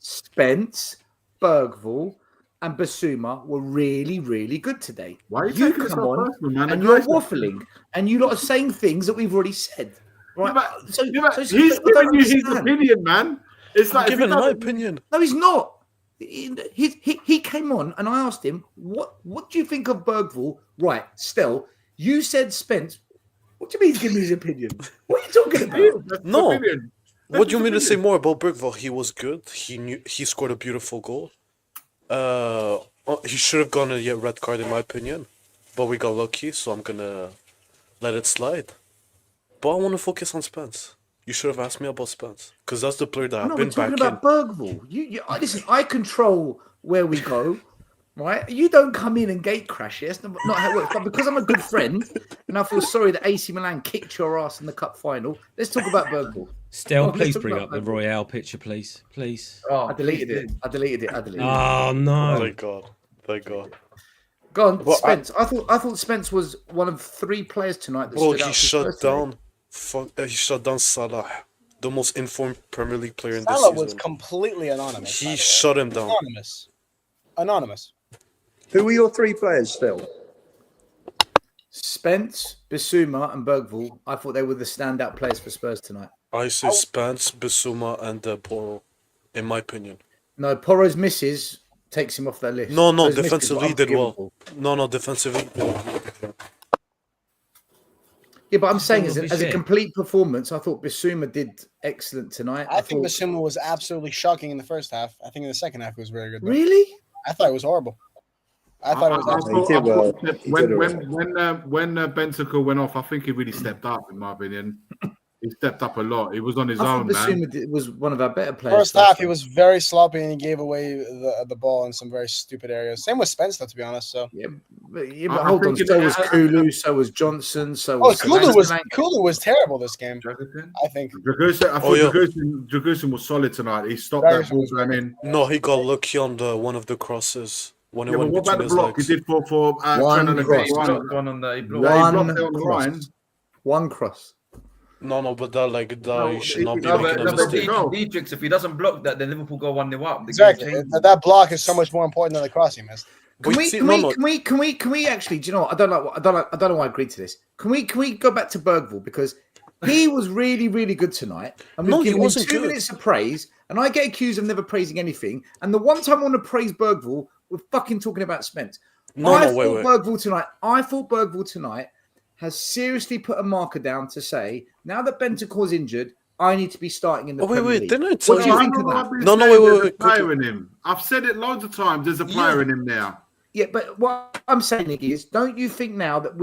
Spence, Bergvall, and Basuma were really, really good today. Why are you taking this come so on personal, man? and The you're guys- waffling, and you lot are saying things that we've already said. Right? Yeah, but he's giving you his opinion, man. It's I'm like if he giving my doesn't- opinion. No, he's not. He came on and I asked him, what do you think of Bergvall? Right, Stel, you said Spence. What do you mean he's giving me his opinion? What are you talking about? That's his No. opinion. What do you That's mean to his say opinion. more about Bergvall? He was good. He scored a beautiful goal. He should have gotten a red card in my opinion, but we got lucky, so I'm gonna let it slide. But I want to focus on Spence. You should have asked me about Spence, because that's the player that I've No, we're been talking backing. about Bergvall. Listen, I control where we go, right? You don't come in and gate crash it. That's not how it works. But because I'm a good friend and I feel sorry that AC Milan kicked your ass in the cup final, let's talk about Bergvall. Stel, let's please talk bring about up the Bergvall. Royale picture, please. Please. Oh, I deleted it. I deleted it. Oh, no. Thank God. Thank God. Go on, Well, Spence. I thought Spence was one of 3 players tonight that Well, stood out. he for shut Spurs today. down. He shut down Salah, the most informed Premier League player in this Salah season. was completely anonymous. by He the way. shut him down. Anonymous. Who were your 3 players still? Spence, Bissouma, and Bergvall. I thought they were the standout players for Spurs tonight. I say Spence, Bissouma, and Poro, in my opinion. No, Poro's misses takes him off that list. No, Those misses defensively were did well. unforgivable. No, defensively. Yeah, but I'm saying Some of his as a shit. complete performance, I thought Bissouma did excellent tonight. I think thought, Basuma was absolutely shocking in the first half. I think in the second half it was very good. Though. Really? I thought it was horrible. I thought it was absolutely. He did well. When Bentancur went off, I think he really stepped up. In my opinion, he stepped up a lot. He was on his I own, thought man. Bissouma was one of our better players. First half, he was very sloppy and he gave away the ball in some very stupid areas. Same with Spence, though, to be honest. So. Yeah, but I hold on. think So it- was Kulu, so was Johnson, so Oh, was Kulu was terrible this game. Dragusin? I think. I thought Dragusin was solid tonight. He stopped that Dragusin ball was going in. No, he got lucky on one of the crosses when it Yeah, but went what about between the his block? legs. He did for One Trent cross. He blocked one on the. He blocked Yeah, he One blocked it on the cross. line. One cross. No, but that No, you should not be no, making a but mistake. no. Dietrich, if he doesn't block that, then Liverpool go 1-0 up. The Exactly. game changes. That block is so much more important than the cross he missed. Can Wait, we actually? Do you know what? I don't know why I agreed to this. Can we go back to Bergvall because he was really, really good tonight, and No, we've he given him wasn't 2 good. minutes of praise, and I get accused of never praising anything. And the one time I want to praise Bergvall, we're fucking talking about Spence. Wait. I thought Bergvall tonight has seriously put a marker down to say now that Bentancur's injured, I need to be starting in the Premier League. Didn't I tell What do you you? think of that? No, There's wait, a player quickly. in him. I've said it loads of times. There's a player in him now. Yeah, but what I'm saying, Nick, is don't you think now that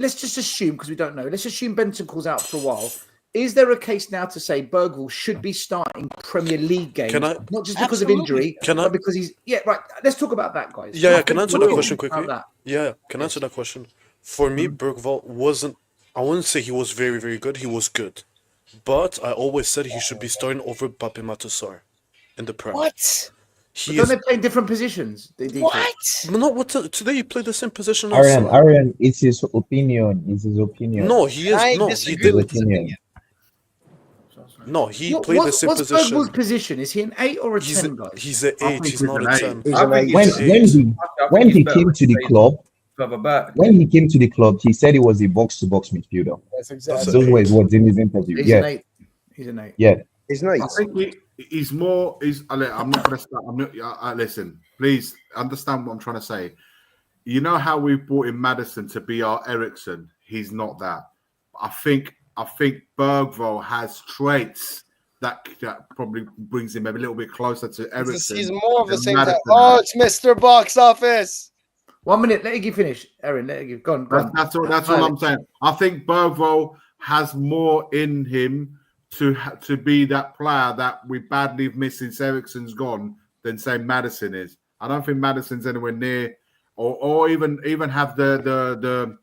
let's just assume, because we don't know, let's assume Bentancur's out for a while. Is there a case now to say Bergvall should be starting Premier League games, not just because of injury, but because he's... Yeah, right. Let's talk about that, guys. Yeah, can I answer that question About quickly? that. Yeah, can I answer that question? For me, Bergvall wasn't... I wouldn't say he was very, very good. He was good. But I always said he should be starting over Pape Matar in the Prem. What? Don't they play in different positions? Today he played the same position as Arian, it's his opinion. It's his opinion. No, he is... No, he didn't. No, he played the same what's position. Bergvall's position? Is he an 8 or a 10, guys? He's an 8. He's not a 10. When he came to the club, Further back. when he came to the club, he said he was a box-to-box midfielder. That's exactly. Those were his words in his interview. He's Yeah, an 8. He's an 8. yeah. He's nice. I think he's more. I'm not going to start. I'm not. Listen, please understand what I'm trying to say. You know how we brought in Maddison to be our Ericsson. He's not that. I think Bergvall has traits that probably brings him a little bit closer to Ericsson. He's more of the than same Maddison. type. Oh, it's Mr. Box Office. 1 minute. Let Iggy finish. Aaron, let Iggy. Go on. That's all I'm saying. I think Bergvall has more in him to be that player that we badly miss since Ericsson's gone than say Maddison is. I don't think Maddison's anywhere near, or even have the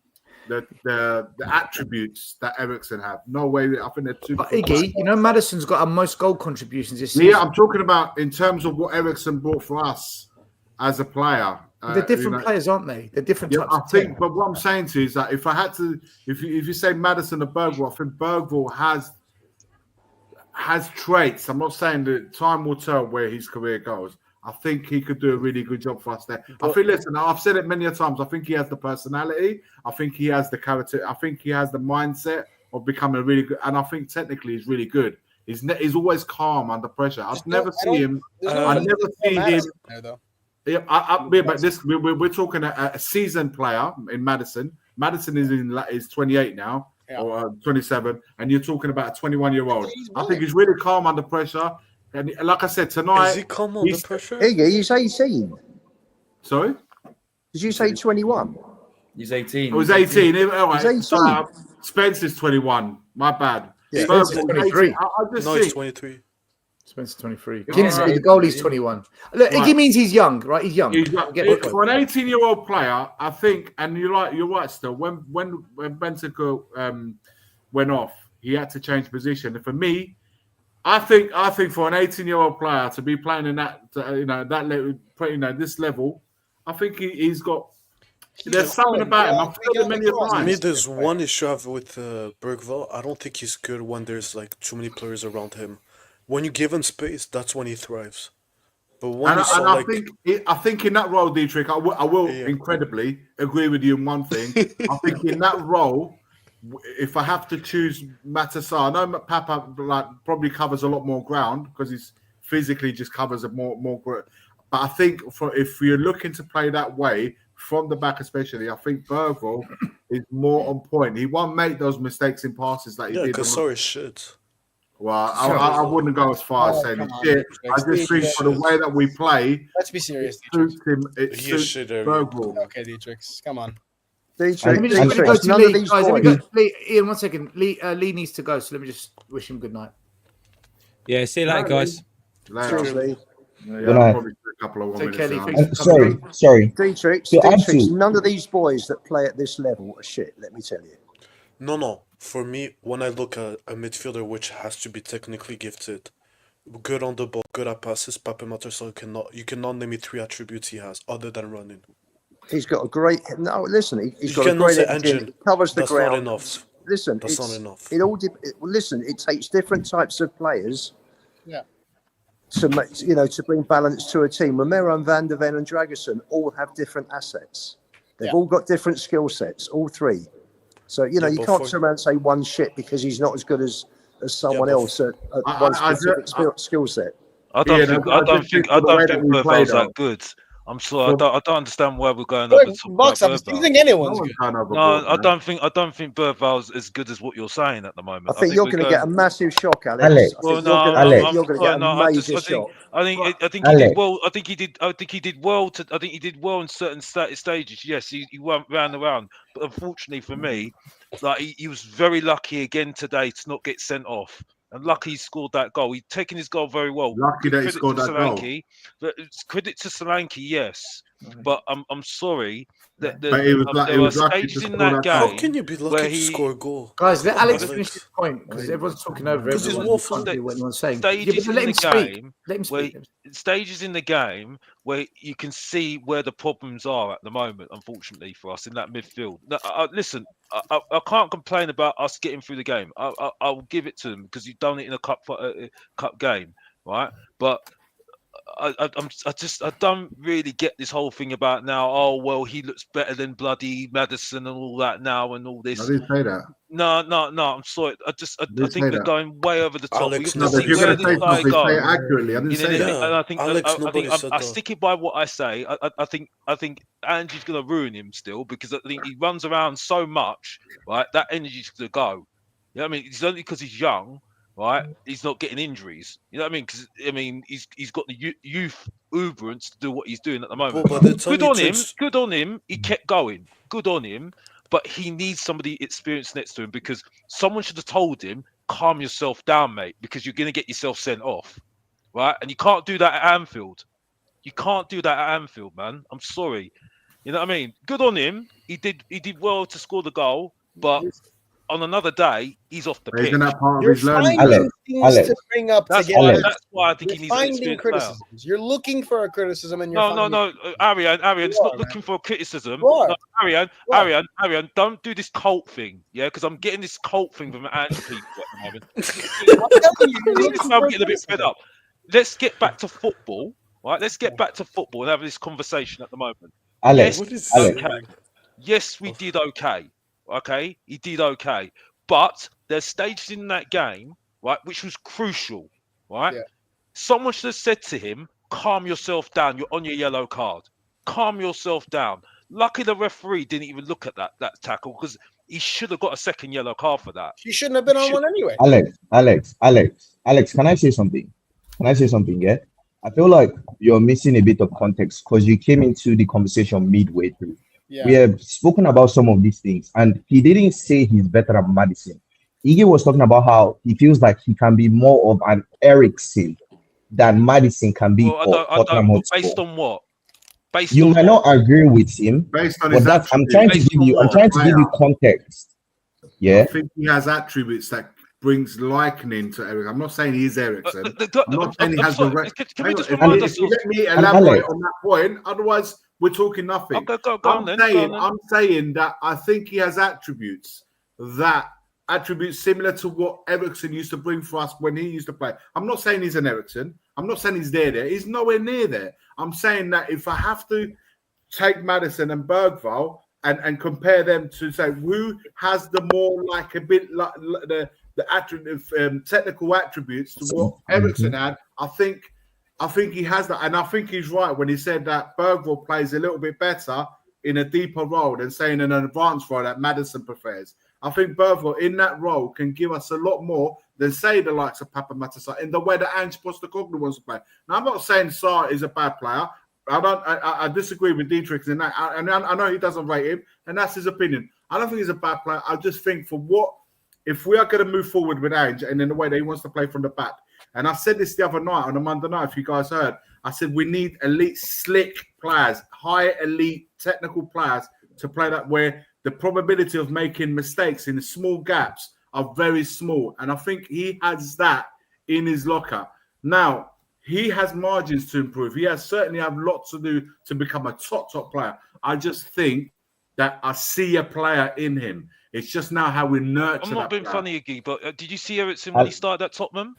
attributes that Eriksen have. No way. I think they're two. But Iggy, you know, Madison's got our most goal contributions this Yeah, season. I'm talking about in terms of what Eriksen brought for us as a player. They're different players, aren't they? They're different types. I think. But what I'm saying to you is that if I had to, if you say Maddison or Bergvall, I think Bergvall has traits. I'm not saying that time will tell where his career goes. I think he could do a really good job for us there. I think, listen, I've said it many a times. I think he has the personality. I think he has the character. I think he has the mindset of becoming a really good. And I think technically he's really good. He's always calm under pressure. I've never seen him. I never see him. Yeah, but this we're talking a seasoned player in Maddison. Maddison is 28 now. Yeah. Or 27, and you're talking about a 21-year-old. I think he's really calm under pressure. And like I said tonight, Is he calm under pressure? Iggy, he's 18. Sorry? Did you say 21? He's 18. It was 18. All right. He's 18. Spencer's 21. My bad. Yeah. Spencer's 23. No, he's 23. Spencer's 23. Kinsky, the goalie's 21. Look, Iggy means he's young, right? He's young. For an 18-year-old player, I think, and you're right. Still, when Bentancur went off, he had to change position. And for me, I think for an 18-year-old player to be playing in that this level, I think he's got. There's something about him. I've felt it many times. To me, there's one issue I have with Bergvall. I don't think he's good when there's like too many players around him. When you give him space, that's when he thrives. But when I think in that role, Dietrich, I will incredibly agree with you in one thing. I think in that role, if I have to choose Matassa, I know Papa probably covers a lot more ground because he's physically just covers more ground. But I think if you're looking to play that way from the back, especially, I think Bergvall is more on point. He won't make those mistakes in passes that he did. Because sorry, shit. Well, I wouldn't go as far as saying shit. I just think for the way that we play, let's be serious. It suits him. It suits Bergvall. Okay, Dietrich, come on. Let me just go to Lee. Guys, let me go. Lee, Ian, 1 second. Lee needs to go, so let me just wish him good night. Yeah, see you later, guys. Cheers, Lee. Good night. Probably a couple of Take care, Lee. Sorry. Dietrich, none of these boys that play at this level are shit, let me tell you. No. For me, when I look at a midfielder which has to be technically gifted, good on the ball, good at passes, Pape Matarsa you cannot name me 3 attributes he has other than running. He's got a great he's got a great engine. He covers the That's ground. not enough. Listen, that's not enough. It takes different types of players. Yeah. To bring balance to a team. Romero and Van der Ven and Dragerson all have different assets. They've all got different skill sets, all 3. So, you can't turn around and say one shit because he's not as good as someone else at one specific skill set. I don't think Bergvall's that good. I'm sorry, I don't understand why we're going over. Do you think anyone's good? No, I don't think Bergvall's as good as what you're saying at the moment. I think you're going to get a massive shock, Alex. Well, you're going to get a major shock. I think he did well. I think he did well in certain stages. Yes, he went round and round, but unfortunately for me, he was very lucky again today to not get sent off. And lucky he scored that goal. He's taken his goal very well. Lucky that he scored that goal. But it's credit to Solanke, yes. But I'm sorry that there were stages in that game. How can you be lucky to score a goal? Guys, let Alex finish his point because everyone's talking over everyone. What anyone's saying. Stages in the game where you can see where the problems are at the moment, unfortunately for us in that midfield. Listen, I can't complain about us getting through the game. I'll give it to them because you've done it in a cup game, right? But I don't really get this whole thing about now. Oh well, he looks better than bloody Maddison and all that now and all this. I didn't say that. No. I'm sorry. I think we're going way over the top. Alex, if you're going to say something, say it accurately. I didn't say that. And I think Alex, I stick it by what I say. I think Angie's going to ruin him still because I think he runs around so much. Right, that energy's going to go. You know what I mean? It's only because he's young. Right, he's not getting injuries. You know what I mean? Because he's got the youth uberance to do what he's doing at the moment. Good on him. He kept going. Good on him. But he needs somebody experienced next to him because someone should have told him, "Calm yourself down, mate, because you're going to get yourself sent off." Right, and you can't do that at Anfield. You can't do that at Anfield, man. I'm sorry. You know what I mean? Good on him. He did well to score the goal, but on another day, he's off the pitch. Isn't that part of You're his learning? finding things to bring up That's to get. That's why I think he You're needs an finding experienced player. criticisms. You're looking for a criticism, and you're No. Arian, it's You not are, looking man. for a criticism. You are. No, You are. Arian, don't do this cult thing, yeah? Because I'm getting this cult thing from anti people at the moment. I'm telling you, you're looking I'm for getting a bit fed up. Let's get back to football, right? Let's get back to football and have this conversation at the moment. Alex, Yes, we did okay. Okay, he did okay, but there's stages in that game, right, which was crucial, right? Yeah. Someone should have said to him, "Calm yourself down. You're on your yellow card. Calm yourself down." Lucky the referee didn't even look at that tackle because he should have got a second yellow card for that. He shouldn't have been on one anyway. Alex, can I say something? Yeah, I feel like you're missing a bit of context because you came into the conversation midway through. Yeah. We have spoken about some of these things, and he didn't say he's better than Madison. Iggy was talking about how he feels like he can be more of an Eriksen than Madison can be for Tottenham Hotspur. Based on what? You might not agree with him, Based on but his that's I'm trying to give you context. Yeah, I think he has attributes that brings likening to Eric. I'm not saying he's Eriksen. I'm not saying he has the right. Can we just If remind you ourselves? let me elaborate on that point, otherwise we're talking nothing. Okay, go on then. I'm saying that I think he has attributes similar to what Eriksen used to bring for us when he used to play. I'm not saying he's an Eriksen. I'm not saying he's there. He's nowhere near there. I'm saying that if I have to take Maddison and Bergvall and compare them to say who has the more like a bit like the technical attributes to what Eriksen had, I think he has that, and I think he's right when he said that Bergvall plays a little bit better in a deeper role than saying an advanced role that Maddison prefers. I think Bergvall in that role can give us a lot more than say the likes of Papa Matassa in the way that Ange Postecoglou wants to play. Now I'm not saying Sarr is a bad player. I disagree with Dietrich in that. I know he doesn't rate him, and that's his opinion. I don't think he's a bad player. I just think if we are going to move forward with Ange and in the way that he wants to play from the back, and I said this the other night on a Monday night, if you guys heard, I said we need elite, slick players, high elite technical players to play that where the probability of making mistakes in the small gaps are very small. And I think he has that in his locker. Now, he has margins to improve. He has certainly have lots to do to become a top player. I just think that I see a player in him. It's just now how we nurture. I'm not being player. funny, Iggy, but did you see Eriksen when he started at Tottenham?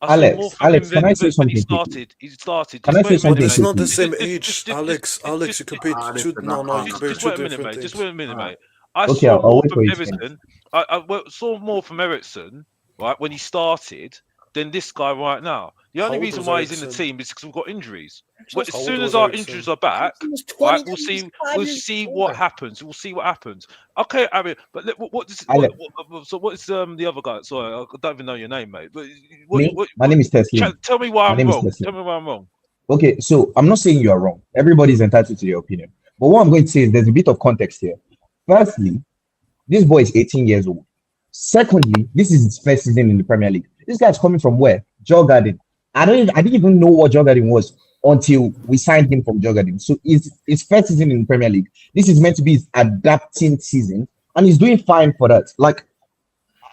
Alex, can I say something? He started. Can I say something? It's not the same age, Alex. You compete two. No, just wait a minute, mate. Just wait a minute, mate. I Okay, saw I'll more wait from for you to Eriksen. I saw more from Eriksen, right, when he started than this guy right now. The only How old reason was why he's in the Eriksen? team is because we've got injuries. How As old soon was as our Eriksen? injuries are back, right, we'll see what happens. We'll see what happens. Okay, Ari, but what is the other guy? Sorry, I don't even know your name, mate. But my name is Tesla. tell me why I'm wrong. Tell me why I'm wrong. Okay, so I'm not saying you are wrong. Everybody's entitled to their opinion. But what I'm going to say is there's a bit of context here. Firstly, this boy is 18 years old. Secondly, this is his first season in the Premier League. This guy's coming from where? Djurgården. I didn't even know what Djurgården was until we signed him from Djurgården. So it's his first season in the Premier League. This is meant to be his adapting season, and he's doing fine for that. Like,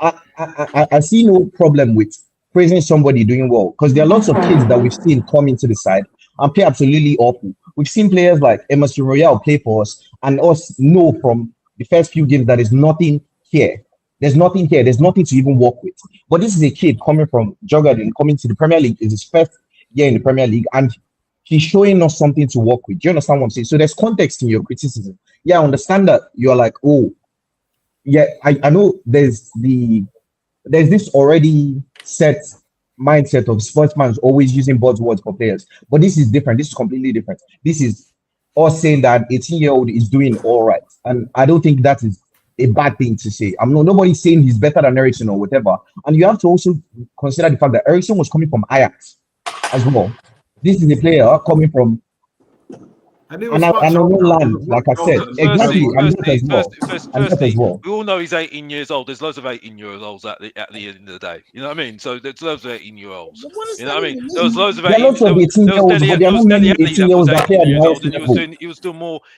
I see no problem with praising somebody doing well because there are lots of kids that we've seen come into the side and play absolutely awful. We've seen players like Emerson Royale play for us and us know from the first few games that there's nothing here. There's nothing here. There's nothing to even work with. But this is a kid coming from Djurgården, coming to the Premier League. It's his first year in the Premier League, and he's showing us something to work with. Do you understand what I'm saying? So there's context in your criticism. Yeah, I understand that you're like, oh, yeah, I know there's this already set mindset of sports fans always using buzzwords for players. But this is different. This is completely different. This is us saying that 18-year-old is doing all right. And I don't think that is a bad thing to say. Nobody's saying he's better than Eriksen or whatever. And you have to also consider the fact that Eriksen was coming from Ajax as well. This is a player coming from And it was And I will land, like I said. Exactly. I'm that as well. I'm that as well. We all know he's 18 years old. There's loads of 18-year-olds at the end of the day. You know what I mean? So there's loads of 18-year-olds. You know what I mean? There was loads of 18. There are lots of 18-year-olds, but there are not many 18-year-olds that play at the highest level.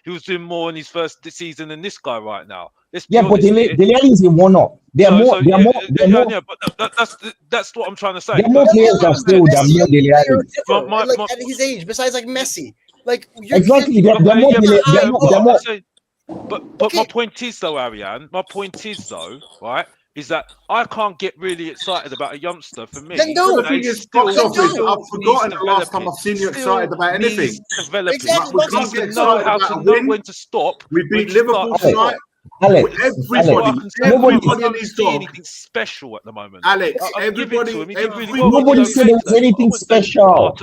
He was doing more in his first season than this guy right now. Yeah, but Dele Alli is a one-up. There are more. Yeah, but that's what I'm trying to say. There are more players that still than Dele Alli. Like at his age, besides like Messi. Like exactly, they're more. But my point is though, Ariane. My point is though, right, is that I can't get really excited about a youngster. For me, I've forgotten the last time I've seen you excited about anything. Developing. We can't get excited about a know win. when to stop. We beat Liverpool tonight. Alex, Everybody and his dog. Anything special at the moment. Alex, nobody said it was anything special.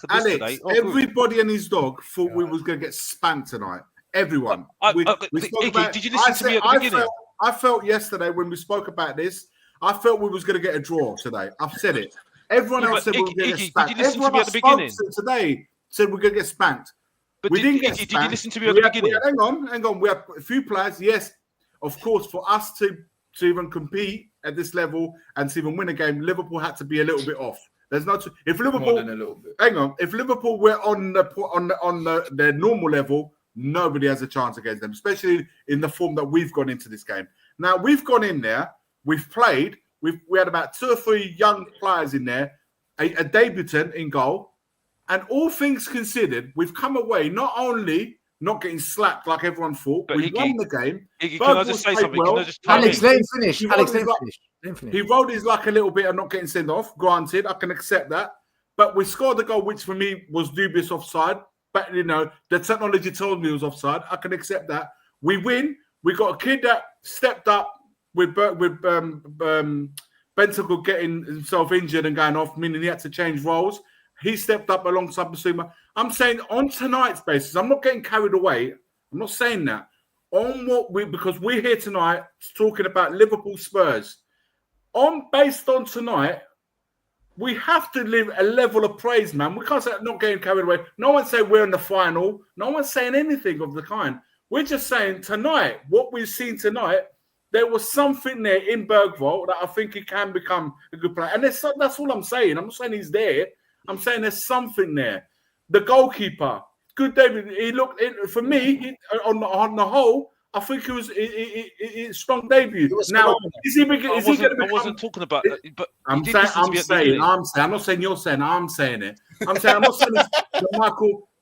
Alex, everybody and his dog thought we was going to get spanked tonight. Everyone. Did you listen to me at the beginning? I felt yesterday when we spoke about this, I felt we was going to get a draw today. I've said it. Everyone else said we were going to get spanked. Everyone I spoke to today said we're going to get spanked. But we didn't get spanked. Did you listen to me at the beginning? Hang on. We had a few players, yes. Of course, for us to even compete at this level and to even win a game, Liverpool had to be a little bit off. There's no if Liverpool More than a little bit. Hang on, if Liverpool were on their normal level, nobody has a chance against them, especially in the form that we've gone into this game. Now we've gone in there, we've played, we had about 2 or 3 young players in there, a debutant in goal, and all things considered, we've come away not only not getting slapped like everyone thought. But we won the game. Can I just say something? Well. Alex, let him finish. He rolled his luck a little bit of not getting sent off. Granted, I can accept that. But we scored the goal, which for me was dubious offside. But, the technology told me it was offside. I can accept that. We win. We got a kid that stepped up with Bentancur getting himself injured and going off, meaning he had to change roles. He stepped up alongside Basuma. I'm saying on tonight's basis, I'm not getting carried away. I'm not saying that. Because we're here tonight talking about Liverpool Spurs. Based on tonight, we have to live a level of praise, man. We can't say not getting carried away. No one's saying we're in the final. No one's saying anything of the kind. We're just saying tonight, what we've seen tonight, there was something there in Bergvall that I think he can become a good player. And that's all I'm saying. I'm not saying he's there. I'm saying there's something there. The goalkeeper, good David. He looked for me on the whole. I think it was a strong debut. Now, is he going to become? I wasn't talking about that, but I'm not saying you're saying. I'm saying it. I'm not saying it's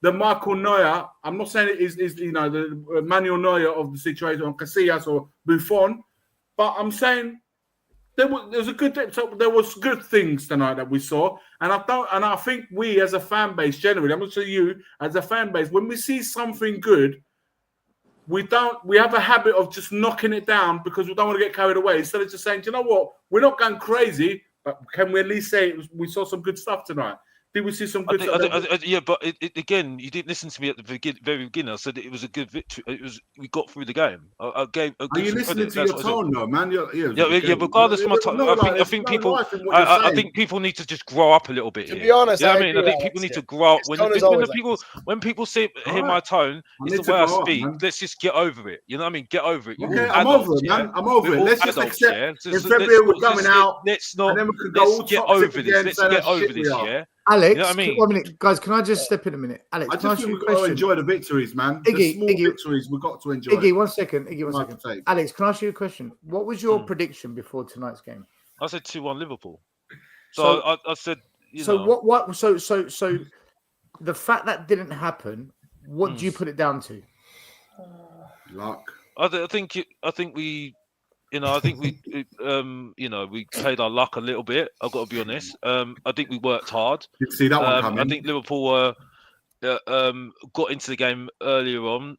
the Michael Neuer. I'm not saying it is the Manuel Neuer of the situation on Casillas or Buffon, but I'm saying. There was good things tonight that we saw, and I think we as a fan base generally, I'm not saying you as a fan base, when we see something good, we have a habit of just knocking it down because we don't want to get carried away. Instead of just saying, do you know what, we're not going crazy, but can we at least say we saw some good stuff tonight? Did we see some good stuff? Yeah, but again, you didn't listen to me at the very beginning. I said it was a good victory. We got through the game. I gave. Are you listening to your tone, though, man? Yeah. Regardless of my tone, I think people. I think people need to just grow up a little bit. To be honest, I think people need to grow up. When people hear my tone, it's the way I speak. Let's just get over it. You know what I mean? Get over it. Okay, I'm over it, man. I'm over it. Let's just accept. In February we're coming out. Let's not. Let's get over this. Let's get over this. Yeah. Alex, you know what I mean? 1 minute, guys. Can I just step in a minute? Alex, I just think we've got to enjoy the victories, man. The small victories we've got to enjoy. Iggy, 1 second. Alex, can I ask you a question? What was your prediction before tonight's game? I said 2-1 Liverpool. So I said, what? So the fact that didn't happen. What do you put it down to? Luck. I think we. I think we played our luck a little bit. I've got to be honest. I think we worked hard. Didn't see that one coming. I think Liverpool got into the game earlier on.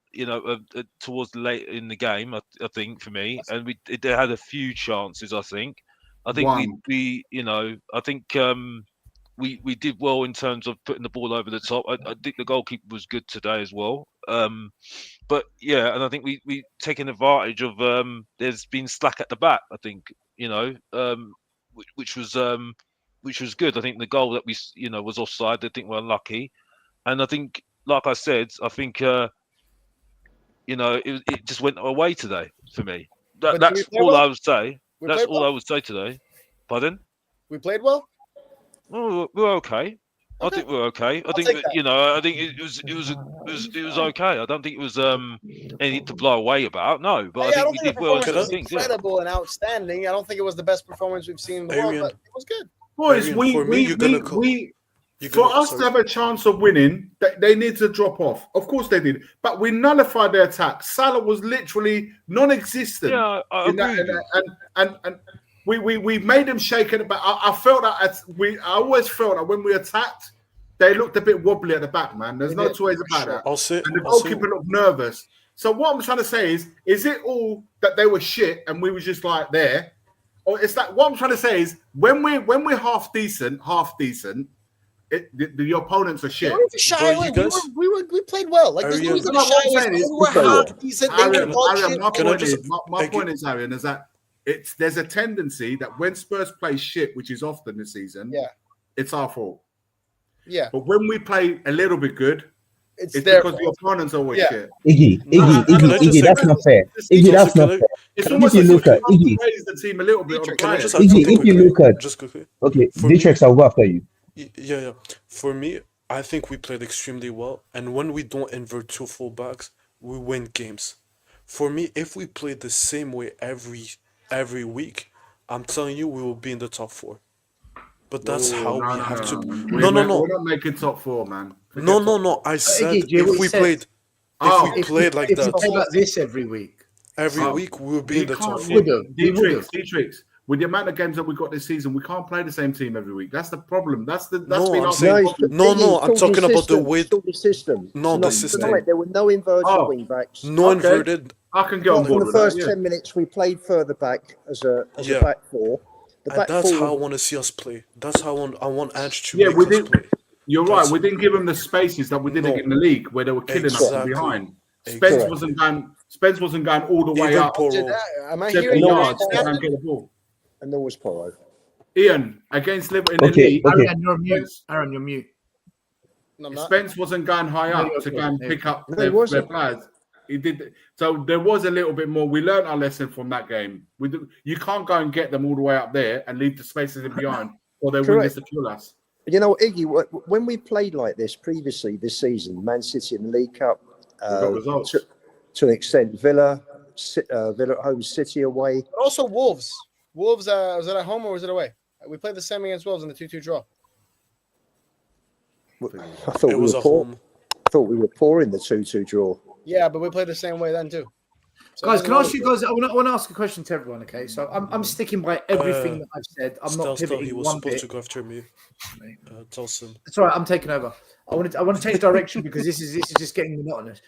Towards late in the game. I think for me, and they had a few chances. I think we did well in terms of putting the ball over the top. I think the goalkeeper was good today as well. But yeah, and I think we taken advantage of there's been slack at the back. I think which was good. I think the goal that we was offside. I think we're unlucky, and I think like I said, I think it just went away today for me. But did we That's play all well? I would say. We That's played all well? I would say today. Pardon? We played well. Oh, we're okay. I Okay. think we're okay. I think take that, that. I think it was okay. I don't think it was anything to blow away about. No, but I Yeah, I think don't we think the did well in performance certain was things. Yeah. incredible and outstanding. I don't think it was the best performance we've seen in the world, Arian. but it was good. Boys, Arian, for me, you're gonna for us to have a chance of winning, they need to drop off. Of course they did, but we nullified their attack. Salah was literally non-existent. Yeah, I agree with you. And we made them shake it. But I felt that I always felt that when we attacked, they looked a bit wobbly at the back, man. There's no two ways about that. And the goalkeeper looked nervous. So what I'm trying to say is it all that they were shit and we were just like there? Or it's like what I'm trying to say is when we're half decent, the opponents are shit. We played well. Like there's no reason to shy away. We're half decent. My point is, Arian, is that there's a tendency that when Spurs play shit, which is often this season, it's our fault. Yeah. But when we play a little bit good, it's their because fault. the opponents are always shit. Iggy, that's not fair. Iggy, that's not fair. It's almost If you like look at Iggy, praise the team a little bit. Iggy, if you look at just quickly. Okay, For me- Dietrich, I'll go after you. Yeah. For me, I think we played extremely well, and when we don't invert two fullbacks, we win games. For me, if we play the same way every week, I'm telling you, we will be in the top four. But that's how we have to. No. We're not making top four, man. No. I said Iggy, do you hear what if we he said? played, if we played like If we that play like this every week, every week, we will be in the top four. Dietrich, with the amount of games that we got this season, we can't play the same team every week. That's the problem. That's been I'm our saying, problem. I'm talking about the way. The system. No, the system. Tonight, there were no inverted wing backs. No inverted. I can get on In board the with first that. 10 minutes, we played further back as a back four. The And back that's four how I want to see us play. That's how I want Ange to Yeah, make we us did. play. You're right. We didn't give them the spaces that we did in the league where they were killing us from Exactly. behind. Exactly. Spence wasn't going all the way Even up. Porro. Am I 70 hearing yards you? to go and get the ball. and there was Porro. Ian, against Liverpool in the league, Aaron, you're mute. Aaron, you're mute. No, I'm not. Spence wasn't going high up to go and pick up their players. He did. So there was a little bit more. We learned our lesson from that game. You can't go and get them all the way up there and leave the spaces in behind, or they win this to kill us. You know, Iggy, when we played like this previously this season, Man City in the League Cup, got results. to an extent, Villa at home, City away. But also Wolves. Wolves, was it at home or was it away? We played the same against Wolves in the 2-2 draw. I thought It we was were at poor. home. I thought we were poor in the 2-2 draw. Yeah, but we played the same way then too. So Guys, can I ask you guys? I want to ask a question to everyone. Okay, so I'm sticking by everything that I've said. I'm not pivoting He was one supposed bit. to go after me. Tell him. It's all right. I'm taking over. I want to change direction because this is just getting monotonous.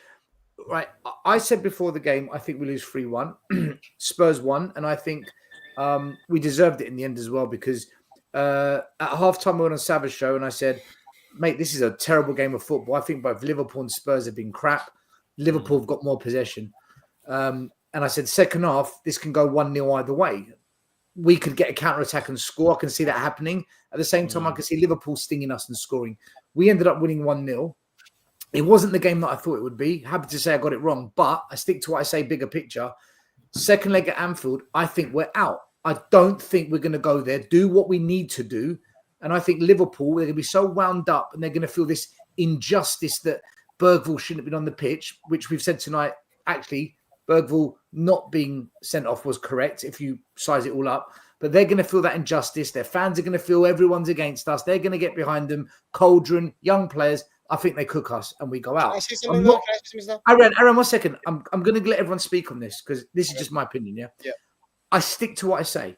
Right. I said before the game, I think we lose 3-1. Spurs won, and I think we deserved it in the end as well because at halftime we went on Savage show and I said, mate, this is a terrible game of football. I think both Liverpool and Spurs have been crap. Liverpool have got more possession. And I said, second half, this can go 1-0 either way. We could get a counter-attack and score. I can see that happening. At the same time, I can see Liverpool stinging us and scoring. We ended up winning 1-0. It wasn't the game that I thought it would be. Happy to say I got it wrong, but I stick to what I say, bigger picture. Second leg at Anfield, I think we're out. I don't think we're going to go there, do what we need to do. And I think Liverpool, they're going to be so wound up and they're going to feel this injustice that Bergvall shouldn't have been on the pitch, which we've said tonight. Actually, Bergvall not being sent off was correct if you size it all up. But they're going to feel that injustice. Their fans are going to feel everyone's against us. They're going to get behind them. Cauldron, young players. I think they cook us and we go out. Can I say something though? Can I say something now? Aaron, 1 second. I'm going to let everyone speak on this because this is just my opinion. Yeah. I stick to what I say.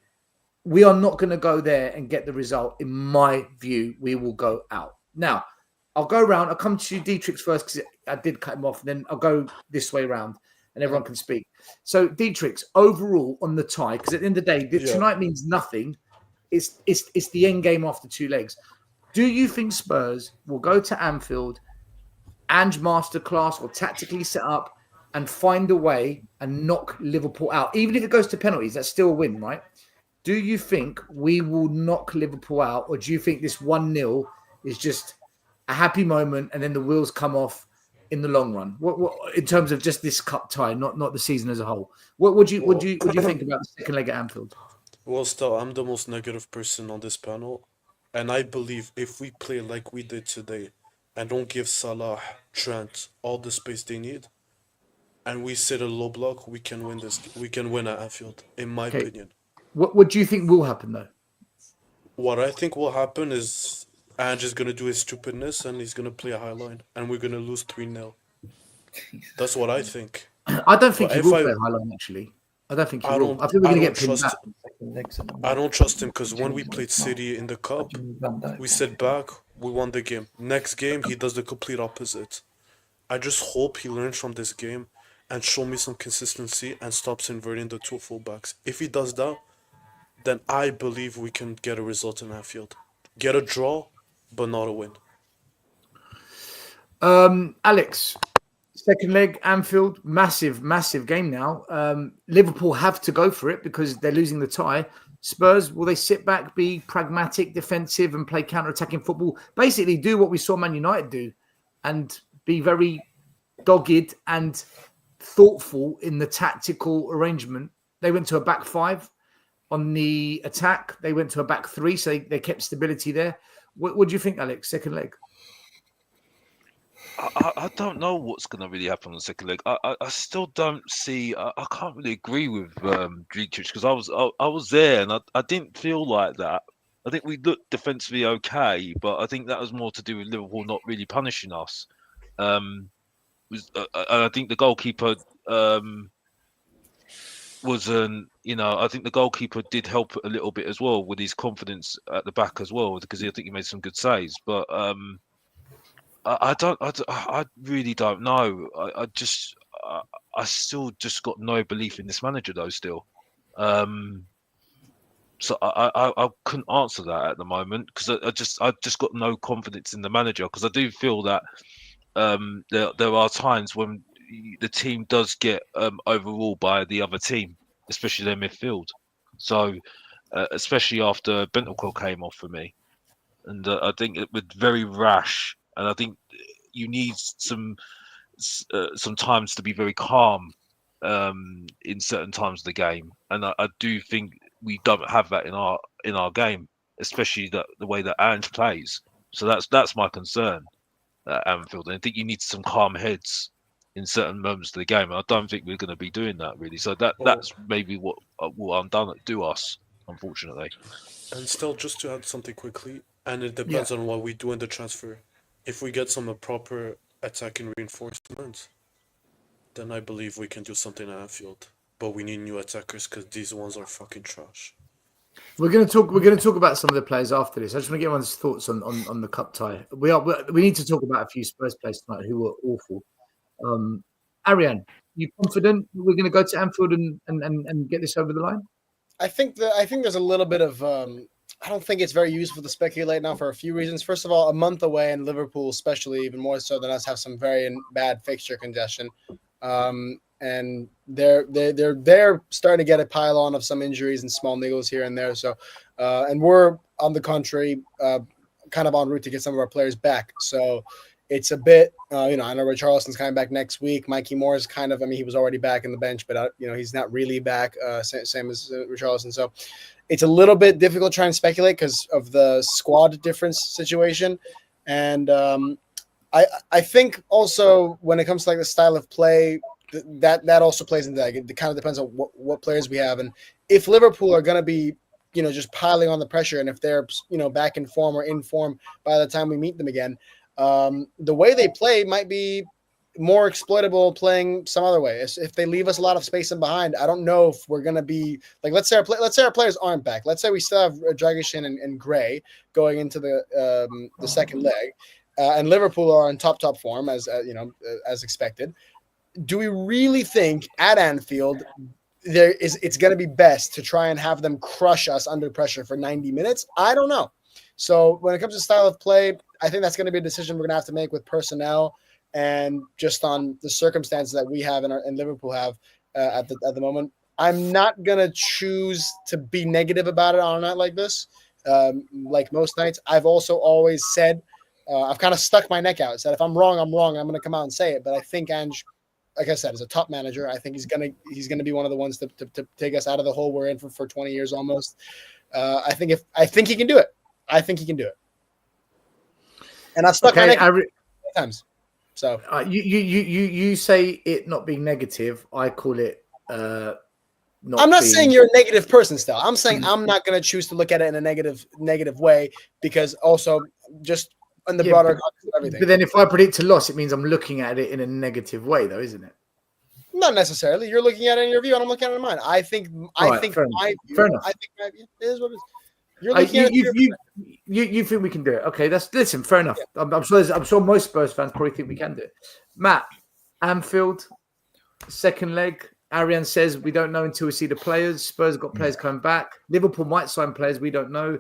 We are not going to go there and get the result. In my view, we will go out. Now, I'll go around. I'll come to Dietrich first because I did cut him off. And then I'll go this way around and everyone can speak. So, Dietrich, overall on the tie, because at the end of the day, tonight means nothing. It's the end game after 2 legs. Do you think Spurs will go to Anfield, Ange masterclass or tactically set up and find a way and knock Liverpool out? Even if it goes to penalties, that's still a win, right? Do you think we will knock Liverpool out, or do you think this 1-0 is just a happy moment, and then the wheels come off in the long run? What in terms of just this cup tie, not the season as a whole? What would you think about the second leg at Anfield? Well, still, I'm the most negative person on this panel, and I believe if we play like we did today, and don't give Salah, Trent all the space they need, and we sit a low block, we can win this. We can win at Anfield, in my Okay. opinion. What do you think will happen though? What I think will happen is Ange is gonna do his stupidness, and he's gonna play a high line, and we're gonna lose 3-0. That's what I think. I don't think But he if will I- play high line actually. I don't think he I will. don't- I think we're I going to don't get pinned trust- back. I don't trust him because when we played City in the cup, we sit back, we won the game. Next game, he does the complete opposite. I just hope he learns from this game and show me some consistency and stops inverting the two fullbacks. If he does that, then I believe we can get a result in Anfield. Get a draw, but not a win. Alex, second leg, Anfield, massive game now. Liverpool have to go for it because they're losing the tie. Spurs, will they sit back, be pragmatic, defensive, and play counter-attacking football? Basically, do what we saw Man United do and be very dogged and thoughtful in the tactical arrangement. They went to a back five on the attack. They went to a back three, so they kept stability there. What do you think, Alex, second leg? I don't know what's going to really happen on the second leg. I still don't see. I can't really agree with Dietrich because I was there and I didn't feel like that. I think we looked defensively okay, but I think that was more to do with Liverpool not really punishing us. I think the goalkeeper wasn't. I think the goalkeeper did help a little bit as well with his confidence at the back as well because I think he made some good saves, but. I really don't know. I still just got no belief in this manager though. Still, so I couldn't answer that at the moment because I just got no confidence in the manager because I do feel that there are times when the team does get overruled by the other team, especially their midfield. So especially after Bentancur came off for me, and I think it was very rash. And I think you need some times to be very calm in certain times of the game. And I do think we don't have that in our game, especially the way that Ange plays. So that's my concern at Anfield. And I think you need some calm heads in certain moments of the game. And I don't think we're going to be doing that really. So that's maybe what will do us, unfortunately. And still, just to add something quickly, and it depends on what we do in the transfer. If we get some proper attacking reinforcements, then I believe we can do something at Anfield. But we need new attackers because these ones are fucking trash. We're going to talk about some of the players after this. I just want to get everyone's thoughts on the cup tie. We need to talk about a few Spurs players tonight who were awful. Ariane, you confident we're going to go to Anfield and get this over the line? I think there's a little bit of I don't think it's very useful to speculate now for a few reasons. First of all, a month away, and Liverpool, especially even more so than us, have some very bad fixture congestion, and they're starting to get a pile on of some injuries and small niggles here and there. So, and we're on the contrary, kind of en route to get some of our players back. So. It's a bit, I know Richarlison's coming back next week. Mikey Moore's he was already back in the bench, but, he's not really back, same as Richarlison. So it's a little bit difficult trying to speculate because of the squad difference situation. And I think also when it comes to like the style of play, that also plays into that. It kind of depends on what players we have. And if Liverpool are going to be, just piling on the pressure, and if they're, back in form or in form by the time we meet them again, the way they play might be more exploitable playing some other way. If they leave us a lot of space in behind, I don't know if we're going to be like, let's say our players aren't back. Let's say we still have Dragishin and Gray going into the second leg, and Liverpool are in top form as expected. Do we really think at Anfield it's going to be best to try and have them crush us under pressure for 90 minutes? I don't know. So when it comes to style of play, I think that's going to be a decision we're going to have to make with personnel and just on the circumstances that we have and Liverpool have at the moment. I'm not going to choose to be negative about it on a night like this, like most nights. I've also always said I've kind of stuck my neck out. Said if I'm wrong, I'm wrong. I'm going to come out and say it. But I think Ange, like I said, is a top manager. I think he's gonna be one of the ones to take us out of the hole we're in for 20 years almost. I think he can do it. I think he can do it. And I've stuck my neck out times. So you say it not being negative. I call it not. I'm not saying you're a negative person still. I'm saying I'm not going to choose to look at it in a negative way because also just in the broader context of everything. But then if I predict a loss, it means I'm looking at it in a negative way, though, isn't it? Not necessarily. You're looking at it in your view, and I'm looking at it in mine. I think my view. Fair enough. I think my view is what it is. You're looking at it. You think we can do it? Okay, listen. Fair enough. Yeah. I'm sure most Spurs fans probably think we can do it. Matt, Anfield, second leg. Arian says we don't know until we see the players. Spurs have got players coming back. Liverpool might sign players. We don't know.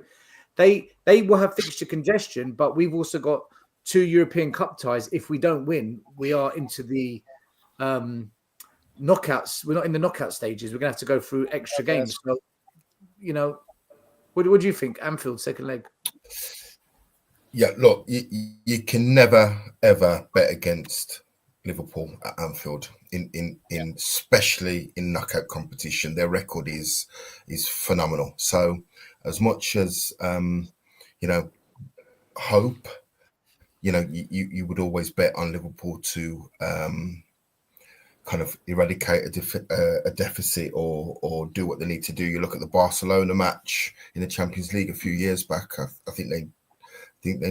They will have fixture congestion, but we've also got 2 European Cup ties. If we don't win, we are into the knockouts. We're not in the knockout stages. We're going to have to go through extra games. So, what do you think? Anfield, second leg. Yeah, look, you can never ever bet against Liverpool at Anfield in especially in knockout competition. Their record is phenomenal. So as much as hope, you would always bet on Liverpool to kind of eradicate a deficit or do what they need to do. You look at the Barcelona match in the Champions League a few years back. I think they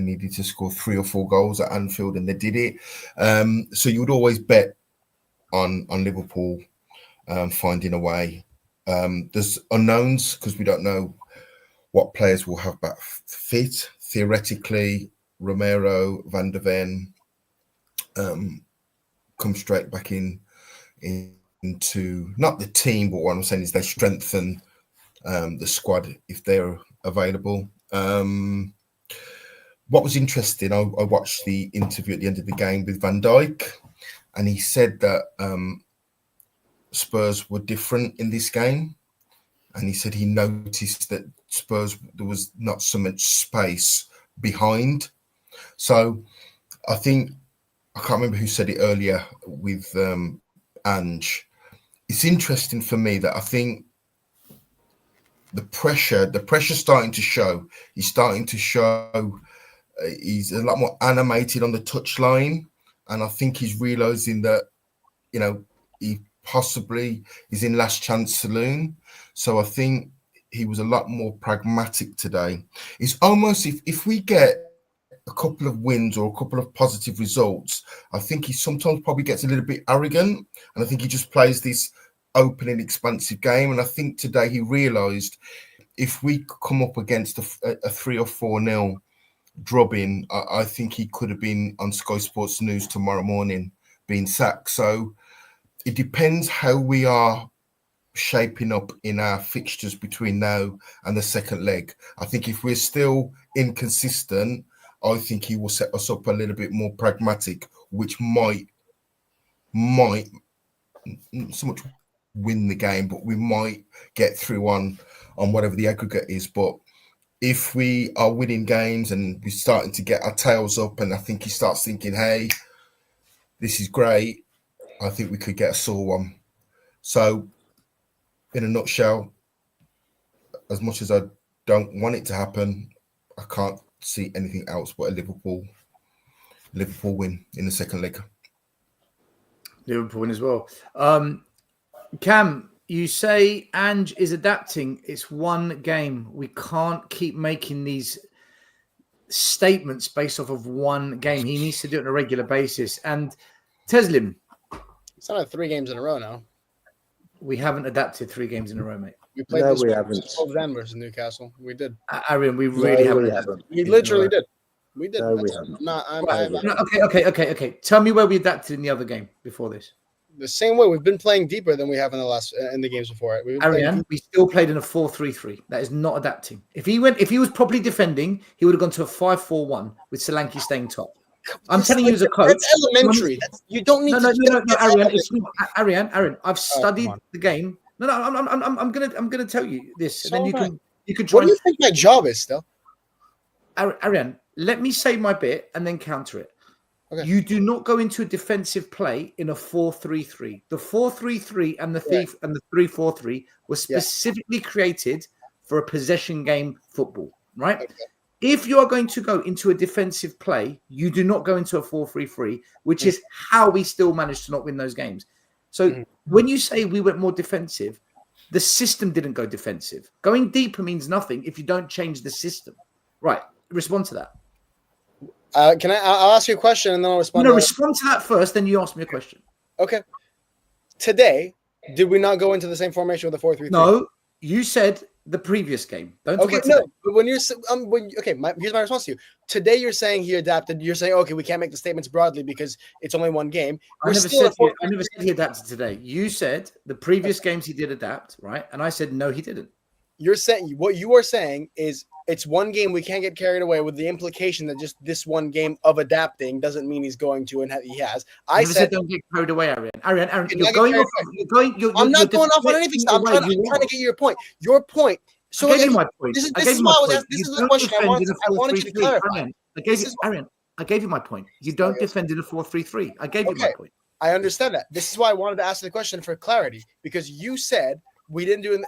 needed to score 3 or 4 goals at Anfield, and they did it. So you would always bet on Liverpool finding a way. There's unknowns because we don't know what players will have back fit. Theoretically, Romero, Van der Ven come straight back into not the team, but what I'm saying is they strengthen the squad if they're available. What was interesting, I watched the interview at the end of the game with Van Dijk, and he said that Spurs were different in this game. And he said he noticed that Spurs, there was not so much space behind. So I think, I can't remember who said it earlier with Ange. It's interesting for me that I think the pressure's starting to show. He's starting to show he's a lot more animated on the touchline. And I think he's realizing that, he possibly is in last chance saloon. So I think he was a lot more pragmatic today. It's almost if we get a couple of wins or a couple of positive results, I think he sometimes probably gets a little bit arrogant. And I think he just plays this open and expansive game. And I think today he realised if we come up against a 3 or 4-0 drubbing, I think he could have been on Sky Sports News tomorrow morning being sacked. So it depends how we are shaping up in our fixtures between now and the second leg. I think if we're still inconsistent, I think he will set us up a little bit more pragmatic, which might not so much win the game, but we might get through on whatever the aggregate is. But if we are winning games and we're starting to get our tails up, and I think he starts thinking, hey, this is great, I think we could get a sore one. So in a nutshell, as much as I don't want it to happen, I can't see anything else but a Liverpool win in the second leg. Liverpool win as well. Cam, you say Ange is adapting. It's one game. We can't keep making these statements based off of one game. He needs to do it on a regular basis. And Teslim, it's not 3 games in a row now. We haven't adapted 3 games in a row, mate. We played this Fulham versus Newcastle. We did. Arian, we really haven't. We literally did. We did. No, we haven't. Okay. Tell me where we adapted in the other game before this. The same way. We've been playing deeper than we have in the games before. Arian, we still played in a 4-3-3. That is not adapting. If he was properly defending, he would have gone to a 5-4-1 with Solanke staying top. I'm telling you as a coach. That's elementary. You don't need to. Arian. I've studied the game. No. I'm gonna tell you this, and then you can try. What do you think my job is still? Arian, let me say my bit and then counter it. Okay. You do not go into a defensive play in a 4-3-3. The 4-3-3 and the 3-4-3 were specifically created for a possession game football, right? Okay. If you are going to go into a defensive play, you do not go into a 4-3-3, which is how we still managed to not win those games. So when you say we went more defensive, the system didn't go defensive. Going deeper means nothing if you don't change the system. Right. Respond to that. I'll ask you a question and then I'll respond. No, respond to that first, then you ask me a question. Okay. Today, did we not go into the same formation with the 4-3-3? No, you said the previous game. Don't Okay, talk about no, today. but when you're here's my response to you. Today you're saying he adapted. You're saying, okay, we can't make the statements broadly because it's only one game. I never said he adapted today. You said the previous games he did adapt, right? And I said no, he didn't. You're saying what you are saying is it's one game. We can't get carried away with the implication that just this one game of adapting doesn't mean he's going to, and he has. I said don't get carried away, Arian. Arian, you're going off. I'm not going off on anything. I'm trying to get your point. Your point. So I gave you my point. This is the question I wanted you to clarify. Arian, I gave you my point. You don't defend in a 4-3-3. I gave you my point. I understand that. This is why I wanted to ask the question for clarity, because you said we didn't do.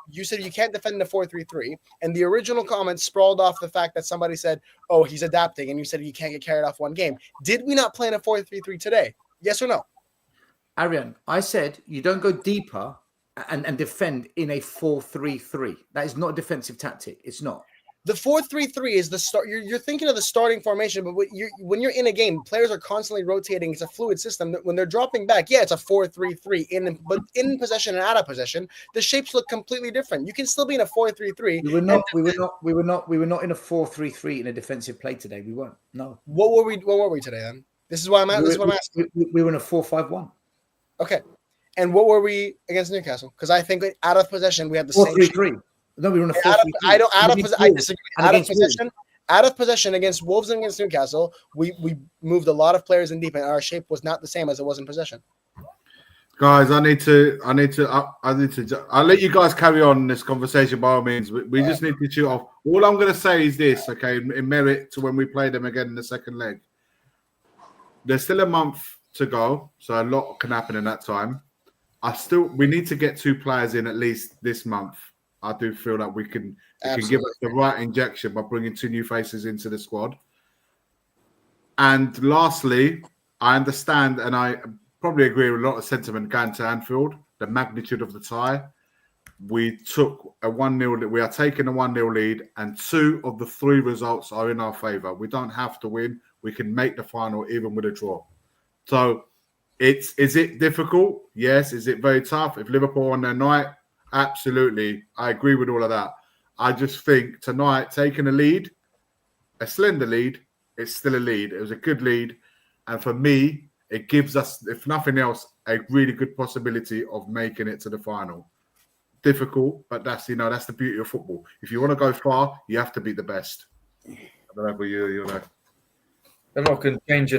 You said you can't defend in a 4-3-3, and the original comment sprawled off the fact that somebody said, "Oh, he's adapting," and you said you can't get carried off one game. Did we not play in a 4-3-3 today? Yes or no? Arian, I said you don't go deeper and defend in a 4-3-3. That is not a defensive tactic. It's not. The 4-3-3 is the start. You're thinking of the starting formation, but when you're in a game, players are constantly rotating. It's a fluid system. When they're dropping back, it's a 4-3-3. But in possession and out of possession, the shapes look completely different. You can still be in a 4-3-3. We were not in a 4-3-3 in a defensive play today. We weren't. No. What were we today then? This is why I'm asking. We were in a 4-5-1. Okay. And what were we against Newcastle? Because I think out of possession we had the 4-3-3. No, we were in a 4-3-3. I disagree. Out of possession against Wolves and against Newcastle, we moved a lot of players in deep, and our shape was not the same as it was in possession. Guys, I'll let you guys carry on this conversation by all means. We just need to shoot off. All I'm going to say is this, okay, in merit to when we play them again in the second leg. There's still a month to go, so a lot can happen in that time. We need to get 2 players in at least this month. I do feel that we can give us the right injection by bringing 2 new faces into the squad. And lastly, I understand, and I probably agree with a lot of sentiment going to Anfield, the magnitude of the tie. We took a 1-0. We are taking a 1-0 lead, and 2 of the 3 results are in our favour. We don't have to win. We can make the final even with a draw. So, is it difficult? Yes. Is it very tough? If Liverpool on their night, absolutely. I agree with all of that. I just think tonight, taking a lead, a slender lead, it's still a lead. It was a good lead. And for me, it gives us, if nothing else, a really good possibility of making it to the final. Difficult, but that's the beauty of football. If you want to go far, you have to be the best. I don't know, but you know. A lot can change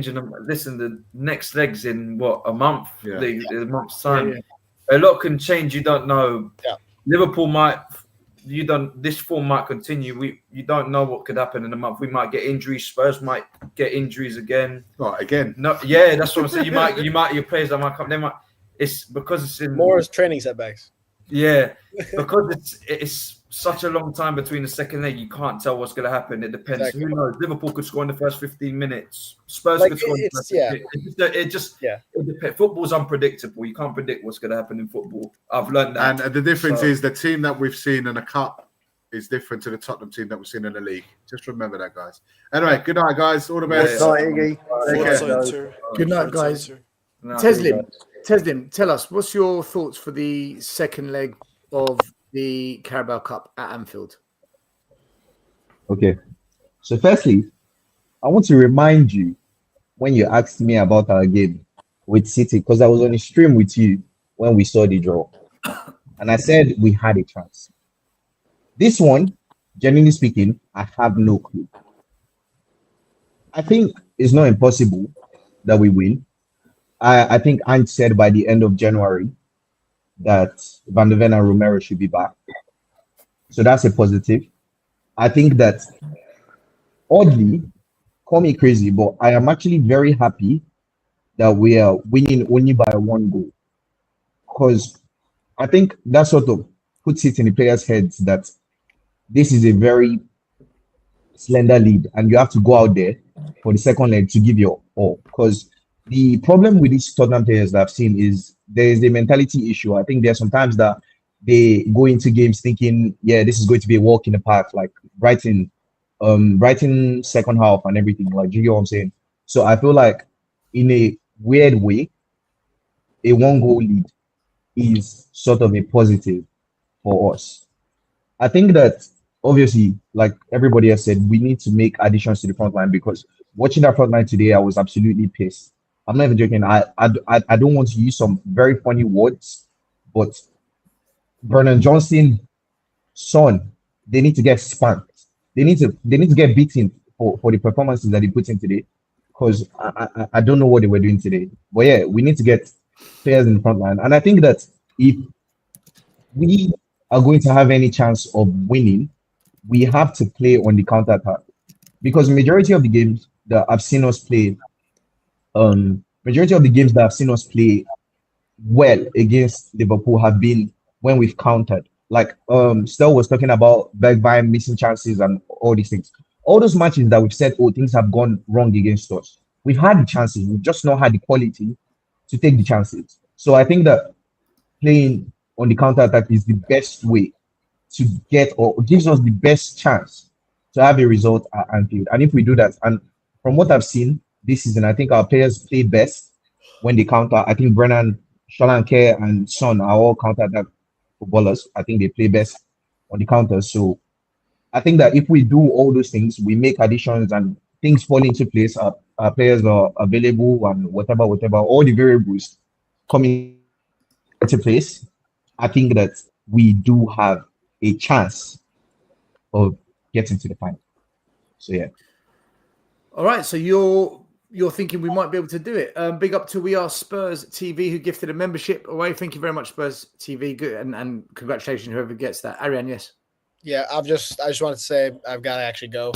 in listen, the next leg's in a month? Yeah. A month's time. Yeah. A lot can change. You don't know. Yeah. Liverpool this form might continue. You don't know what could happen in a month. We might get injuries. Spurs might get injuries again. Right, again. No, yeah, that's what I'm saying. Your players that might come. It's because it's in more as training setbacks. Yeah, because it's such a long time between the second leg, you can't tell what's going to happen. It depends. Exactly. Who knows? Liverpool could score in the first 15 minutes. Spurs could score in the first 15. Football's unpredictable. You can't predict what's going to happen in football. I've learned that. And the difference is the team that we've seen in the cup is different to the Tottenham team that we've seen in the league. Just remember that, guys. Anyway, good night, guys. All the best. Good night, guys. Teslim, tell us, what's your thoughts for the second leg of the Carabao Cup at Anfield? Okay. So firstly, I want to remind you when you asked me about our game with City, because I was on a stream with you when we saw the draw. And I said we had a chance. This one, genuinely speaking, I have no clue. I think it's not impossible that we win. I think Ant said by the end of January that Van de Ven and Romero should be back. So that's a positive. I think that oddly, call me crazy, but I am actually very happy that we are winning only by 1 goal, because I think that sort of puts it in the players' heads that this is a very slender lead, and you have to go out there for the second leg to give your all. Because the problem with these Tottenham players that I've seen is there is a mentality issue. I think there are sometimes that they go into games thinking, yeah, this is going to be a walk in the park, like writing second half and everything. Like, do you get what I'm saying? So I feel like in a weird way, a 1 goal lead is sort of a positive for us. I think that obviously, like everybody has said, we need to make additions to the front line, because watching that front line today, I was absolutely pissed. I'm not even joking. I don't want to use some very funny words, but Brennan Johnson, Son, they need to get spanked. They need to get beaten for the performances that they put in today, because I don't know what they were doing today. But yeah, we need to get players in the front line, and I think that if we are going to have any chance of winning, we have to play on the counter attack, because majority of the games that I've seen us play, well against Liverpool have been when we've countered. Like Stel was talking about Bergvall missing chances and all these things. All those matches that we've said, oh, things have gone wrong against us. We've had the chances, we've just not had the quality to take the chances. So I think that playing on the counter attack is the best way to get, or gives us the best chance to have a result at Anfield. And if we do that, and from what I've seen this season, I think our players play best when they counter. I think Brennan, Solanke, and Son are all counter attack footballers. I think they play best on the counter. So I think that if we do all those things, we make additions and things fall into place, our players are available and whatever, all the variables coming into place, I think that we do have a chance of getting to the final. So yeah. All right. So you're thinking we might be able to do it. Big up to We Are Spurs TV, who gifted a membership away. Thank you very much, Spurs TV. Good, and congratulations whoever gets that. Ariane, yes. Yeah, I just wanted to say I've got to actually go.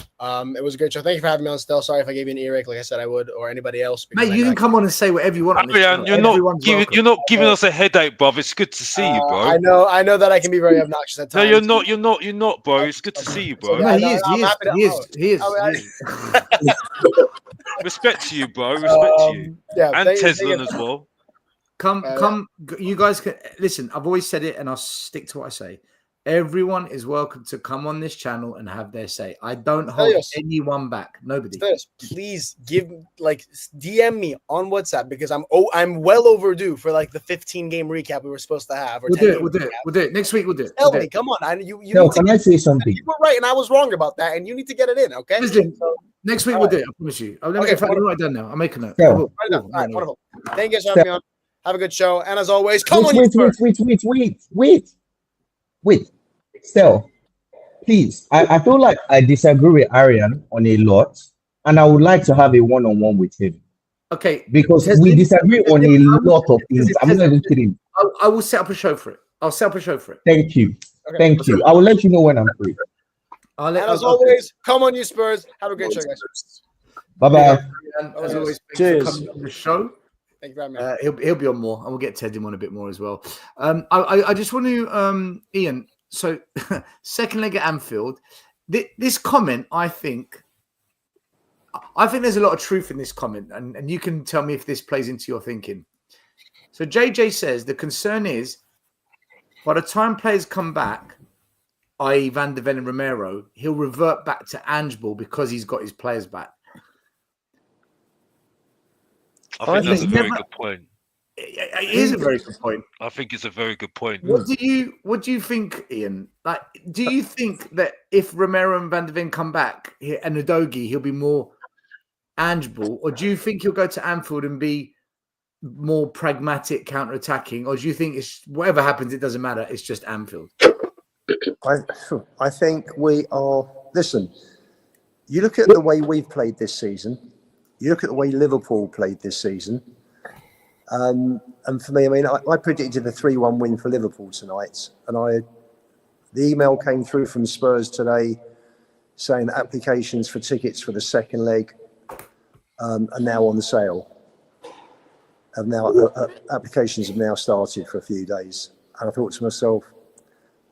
It was a great show. Thank you for having me on. Still, sorry if I gave you an earache, like I said I would, or anybody else. Mate, you can come on and say whatever you want. On this Ariane, you're not giving us a headache, bruv. It's good to see you, bro. I know that I can be very obnoxious at times. No, you're not, bro. It's good to see you, bro. No, he is. Respect to you, bro. Respect to you. Yeah, and Tesla as well. Come, you guys can listen. I've always said it, and I'll stick to what I say. Everyone is welcome to come on this channel and have their say. I don't hold anyone back. Nobody. Please DM me on WhatsApp, because I'm well overdue for like the 15-game recap we were supposed to have. We'll do it. Next week we'll do it. Tell me, come on. Can I say something? You were right and I was wrong about that, and you need to get it in, okay? Listen, next week we'll do it. I promise you. I'll write it down now. I'll make a note. All right, wonderful. Thank you guys for having me on. Have a good show, and as always, come on. Wait. Still, please, I feel like I disagree with Ariane on a lot, and I would like to have a one-on-one with him. Okay. Because we disagree on a lot of things. I'm not even kidding. I will set up a show for it. I'll set up a show for it. Thank you. Okay. Thank you. I will let you know when I'm free. As always, come on, you Spurs. Have a great show, guys. Bye-bye. As always, cheers. Thanks for coming on the show. Thank you very much. He'll be on more, and we'll get Ted on a bit more as well. I just want to, Ian. So, second leg at Anfield. This comment, I think there's a lot of truth in this comment, and you can tell me if this plays into your thinking. So, JJ says the concern is by the time players come back, i.e. Van de Ven and Romero, he'll revert back to Angeball because he's got his players back. I think that's a very good point. It is a very good point. I think it's a very good point. What do you think, Ian? Like, do you think that if Romero and Van de Ven come back and Udogie, he'll be more Angeball, or do you think he'll go to Anfield and be more pragmatic, counter-attacking, or do you think it's whatever happens, it doesn't matter? It's just Anfield. I think we are. Listen, you look at the way we've played this season. You look at the way Liverpool played this season. And for me, I mean, I predicted a 3-1 win for Liverpool tonight, and the email came through from Spurs today saying that applications for tickets for the second leg are now on sale. Applications have now started for a few days. And I thought to myself,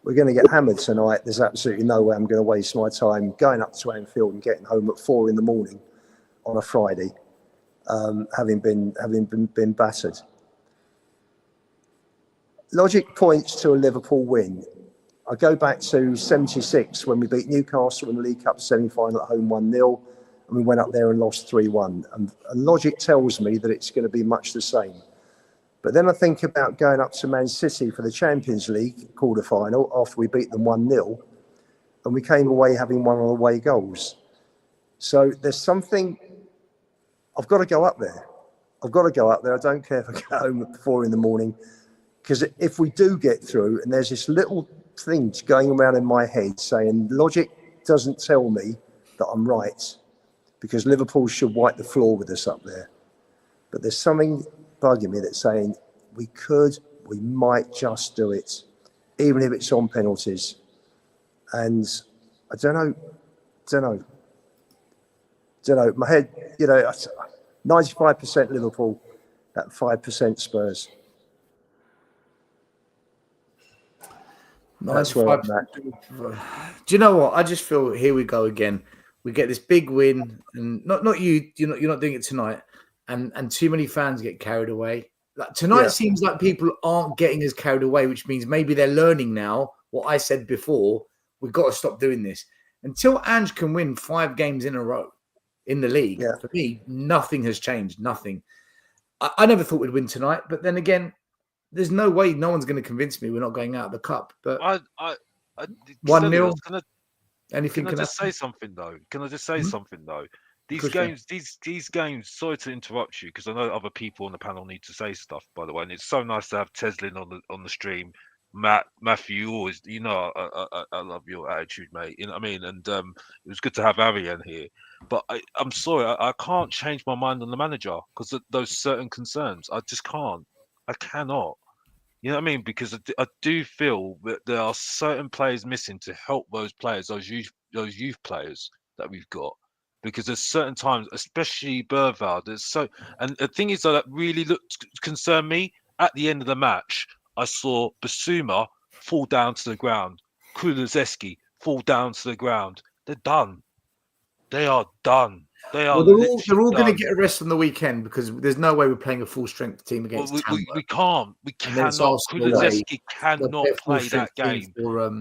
we're going to get hammered tonight. There's absolutely no way I'm going to waste my time going up to Anfield and getting home at 4 a.m. on a Friday, having been battered. Logic points to a Liverpool win. I go back to 76 when we beat Newcastle in the League Cup semi-final at home 1-0, and we went up there and lost 3-1. And logic tells me that it's going to be much the same. But then I think about going up to Man City for the Champions League quarter-final after we beat them 1-0, and we came away having won on away goals. So there's something, I've got to go up there. I don't care if I go home at 4 a.m, because if we do get through, and there's this little thing going around in my head saying logic doesn't tell me that I'm right, because Liverpool should wipe the floor with us up there. But there's something bugging me that's saying we might just do it, even if it's on penalties. And I don't know. My head, 95% Liverpool, that 5% Spurs. That's where I'm at. Do you know what? I just feel here we go again. We get this big win, and not you. You're not doing it tonight, and too many fans get carried away. Like tonight seems like people aren't getting as carried away, which means maybe they're learning now what I said before. We've got to stop doing this. Until Ange can win 5 games in a row in the league, for me, nothing has changed. Nothing. I never thought we'd win tonight, but then again, there's no way. No one's going to convince me we're not going out of the cup. But 1-0. Anything can I just say something though? These games. Sorry to interrupt you, because I know other people on the panel need to say stuff. By the way, and it's so nice to have Teslin on the stream. Matthew, you always, I love your attitude, mate. You know what I mean? And it was good to have Arian here. But I'm sorry, I can't change my mind on the manager because of those certain concerns. I just can't. I cannot. You know what I mean? Because I do feel that there are certain players missing to help those players, those youth players that we've got. Because there's certain times, especially Bergvall, and the thing is that really concerned me at the end of the match. I saw Basuma fall down to the ground, Kulusevski fall down to the ground. They're done. They are done. They are. Well, they're all going to get a rest on the weekend because there's no way we're playing a full strength team against. We can't. We cannot. Kulusevski cannot play that game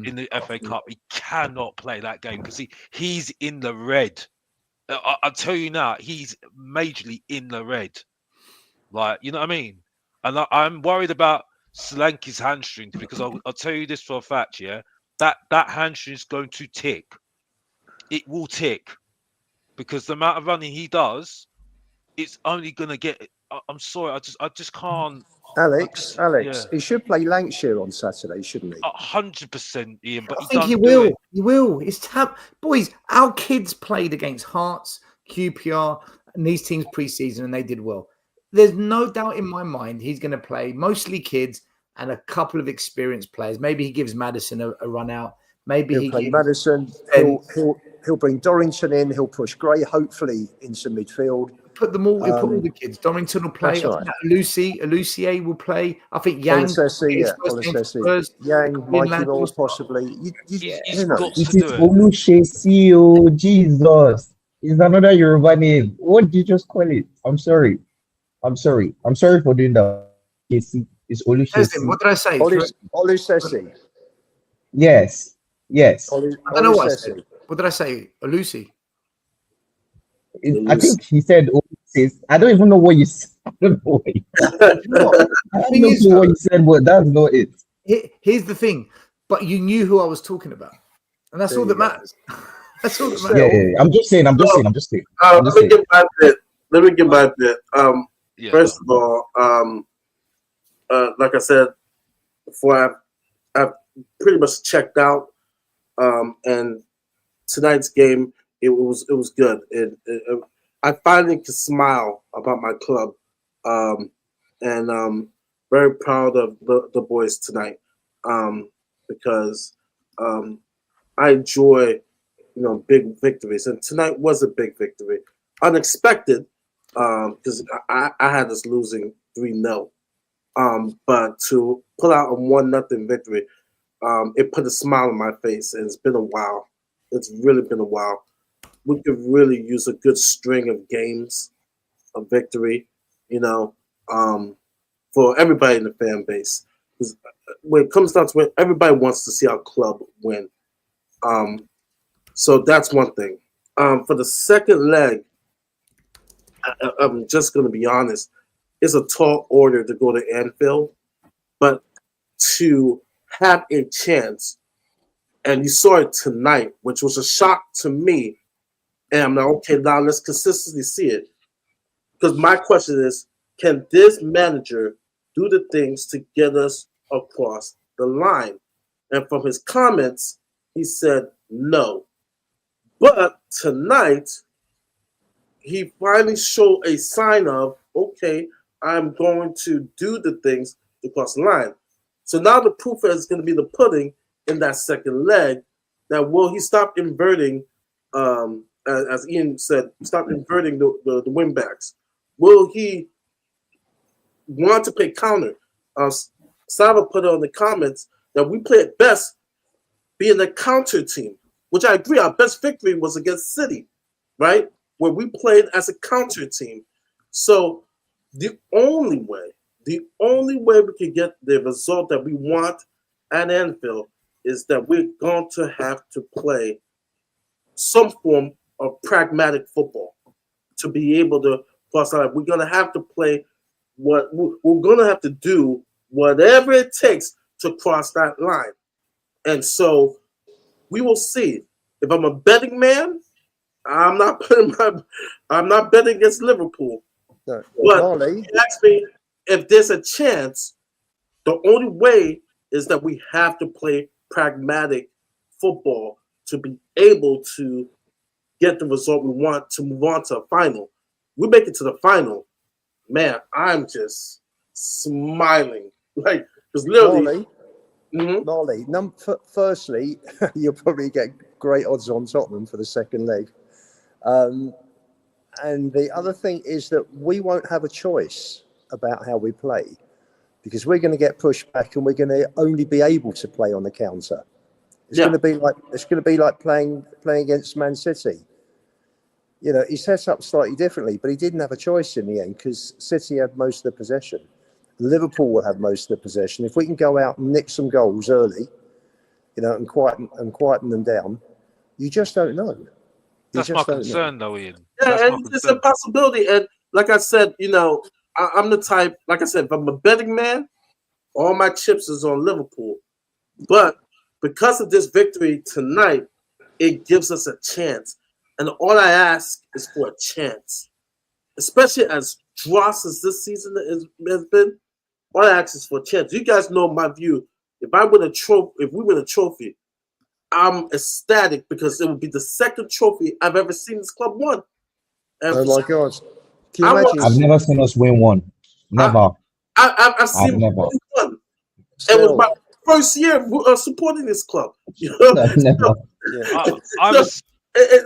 in the FA Cup. He cannot play that game because he's in the red. I'll tell you now, he's majorly in the red. Like, you know what I mean? And I'm worried about Solanke's hamstrings because I'll tell you this for a fact, yeah, that hamstring is going to tick. It will tick because the amount of running he does, it's only going to get. I'm sorry, I just can't. Alex, he should play Lancashire on Saturday, shouldn't he? 100%, Ian. But I think he will. He will. It's boys. Our kids played against Hearts, QPR, and these teams pre-season, and they did well. There's no doubt in my mind he's going to play mostly kids and a couple of experienced players. Maybe he gives Maddison a run out. Maybe he'll play Maddison. He'll bring Dorrington in. He'll push Gray hopefully into midfield. Put them all. We'll put all the kids. Dorrington will play. Right. Lucier will play. I think Yang. Yang, Mikey Rolls possibly. It is Oluchesi. Oh Jesus! It's another Yoruba name. What did you just call it? I'm sorry for doing that. It's Oluchesi. What did I say? Oluchesi. Yes. I don't know what I said. What did I say? Olusi. I think he said Oluchesi. I don't even know what you said. I don't know what you said, but that's not it. Here's the thing. But you knew who I was talking about. And that's all that matters. That's all that matters. Yeah. I'm just saying. Let me get back there. First of all, like I said before, I've pretty much checked out. And tonight's game, it was good. I finally could smile about my club, and very proud of the boys tonight, because I enjoy big victories, and tonight was a big victory, unexpected, because I had us losing 3-0, but to pull out a 1-0 victory, it put a smile on my face, and it's been a while. It's really been a while. We could really use a good string of games of victory, for everybody in the fan base. Because when it comes down to it, everybody wants to see our club win. So that's one thing. For the second leg, I'm just going to be honest. It's a tall order to go to Anfield, but to have a chance, and you saw it tonight, which was a shock to me. And I'm like, okay, now let's consistently see it. Because my question is, can this manager do the things to get us across the line? And from his comments, he said no. But tonight, he finally showed a sign of, okay, I'm going to do the things to cross the line. So now the proof is going to be the pudding in that second leg. That will he stop inverting, as Ian said, stop inverting the wing backs? Will he want to play counter? Sava put on the comments that we play at best being a counter team, which I agree. Our best victory was against City, right? Where we played as a counter team. So the only way we can get the result that we want at Anfield is that we're going to have to play some form of pragmatic football to be able to cross the line. We're going to have to play we're going to have to do whatever it takes to cross that line. And so we will see. If I'm a betting man, I'm not betting against Liverpool. No. But if you ask me if there's a chance, the only way is that we have to play pragmatic football to be able to get the result we want to move on to a final. We make it to the final, man, I'm just smiling. Like, because literally... Marley, firstly, you'll probably get great odds on Tottenham for the second leg. And the other thing is that we won't have a choice about how we play, because we're going to get pushed back and we're going to only be able to play on the counter. It's going to be like playing against Man City. He set up slightly differently, but he didn't have a choice in the end because City had most of the possession. Liverpool will have most of the possession. If we can go out and nick some goals early, and quieten them down, you just don't know. That's my concern, though, Ian. Yeah, and it's a possibility. And like I said, I'm the type. Like I said, if I'm a betting man, all my chips is on Liverpool. But because of this victory tonight, it gives us a chance. And all I ask is for a chance, especially as dross as this season has been. All I ask is for a chance. You guys know my view. If we win a trophy, I'm ecstatic because it will be the second trophy I've ever seen this club won. And oh my God! Can you imagine? I've never seen us win one. Never. I've seen one. It was my first year supporting this club. Never.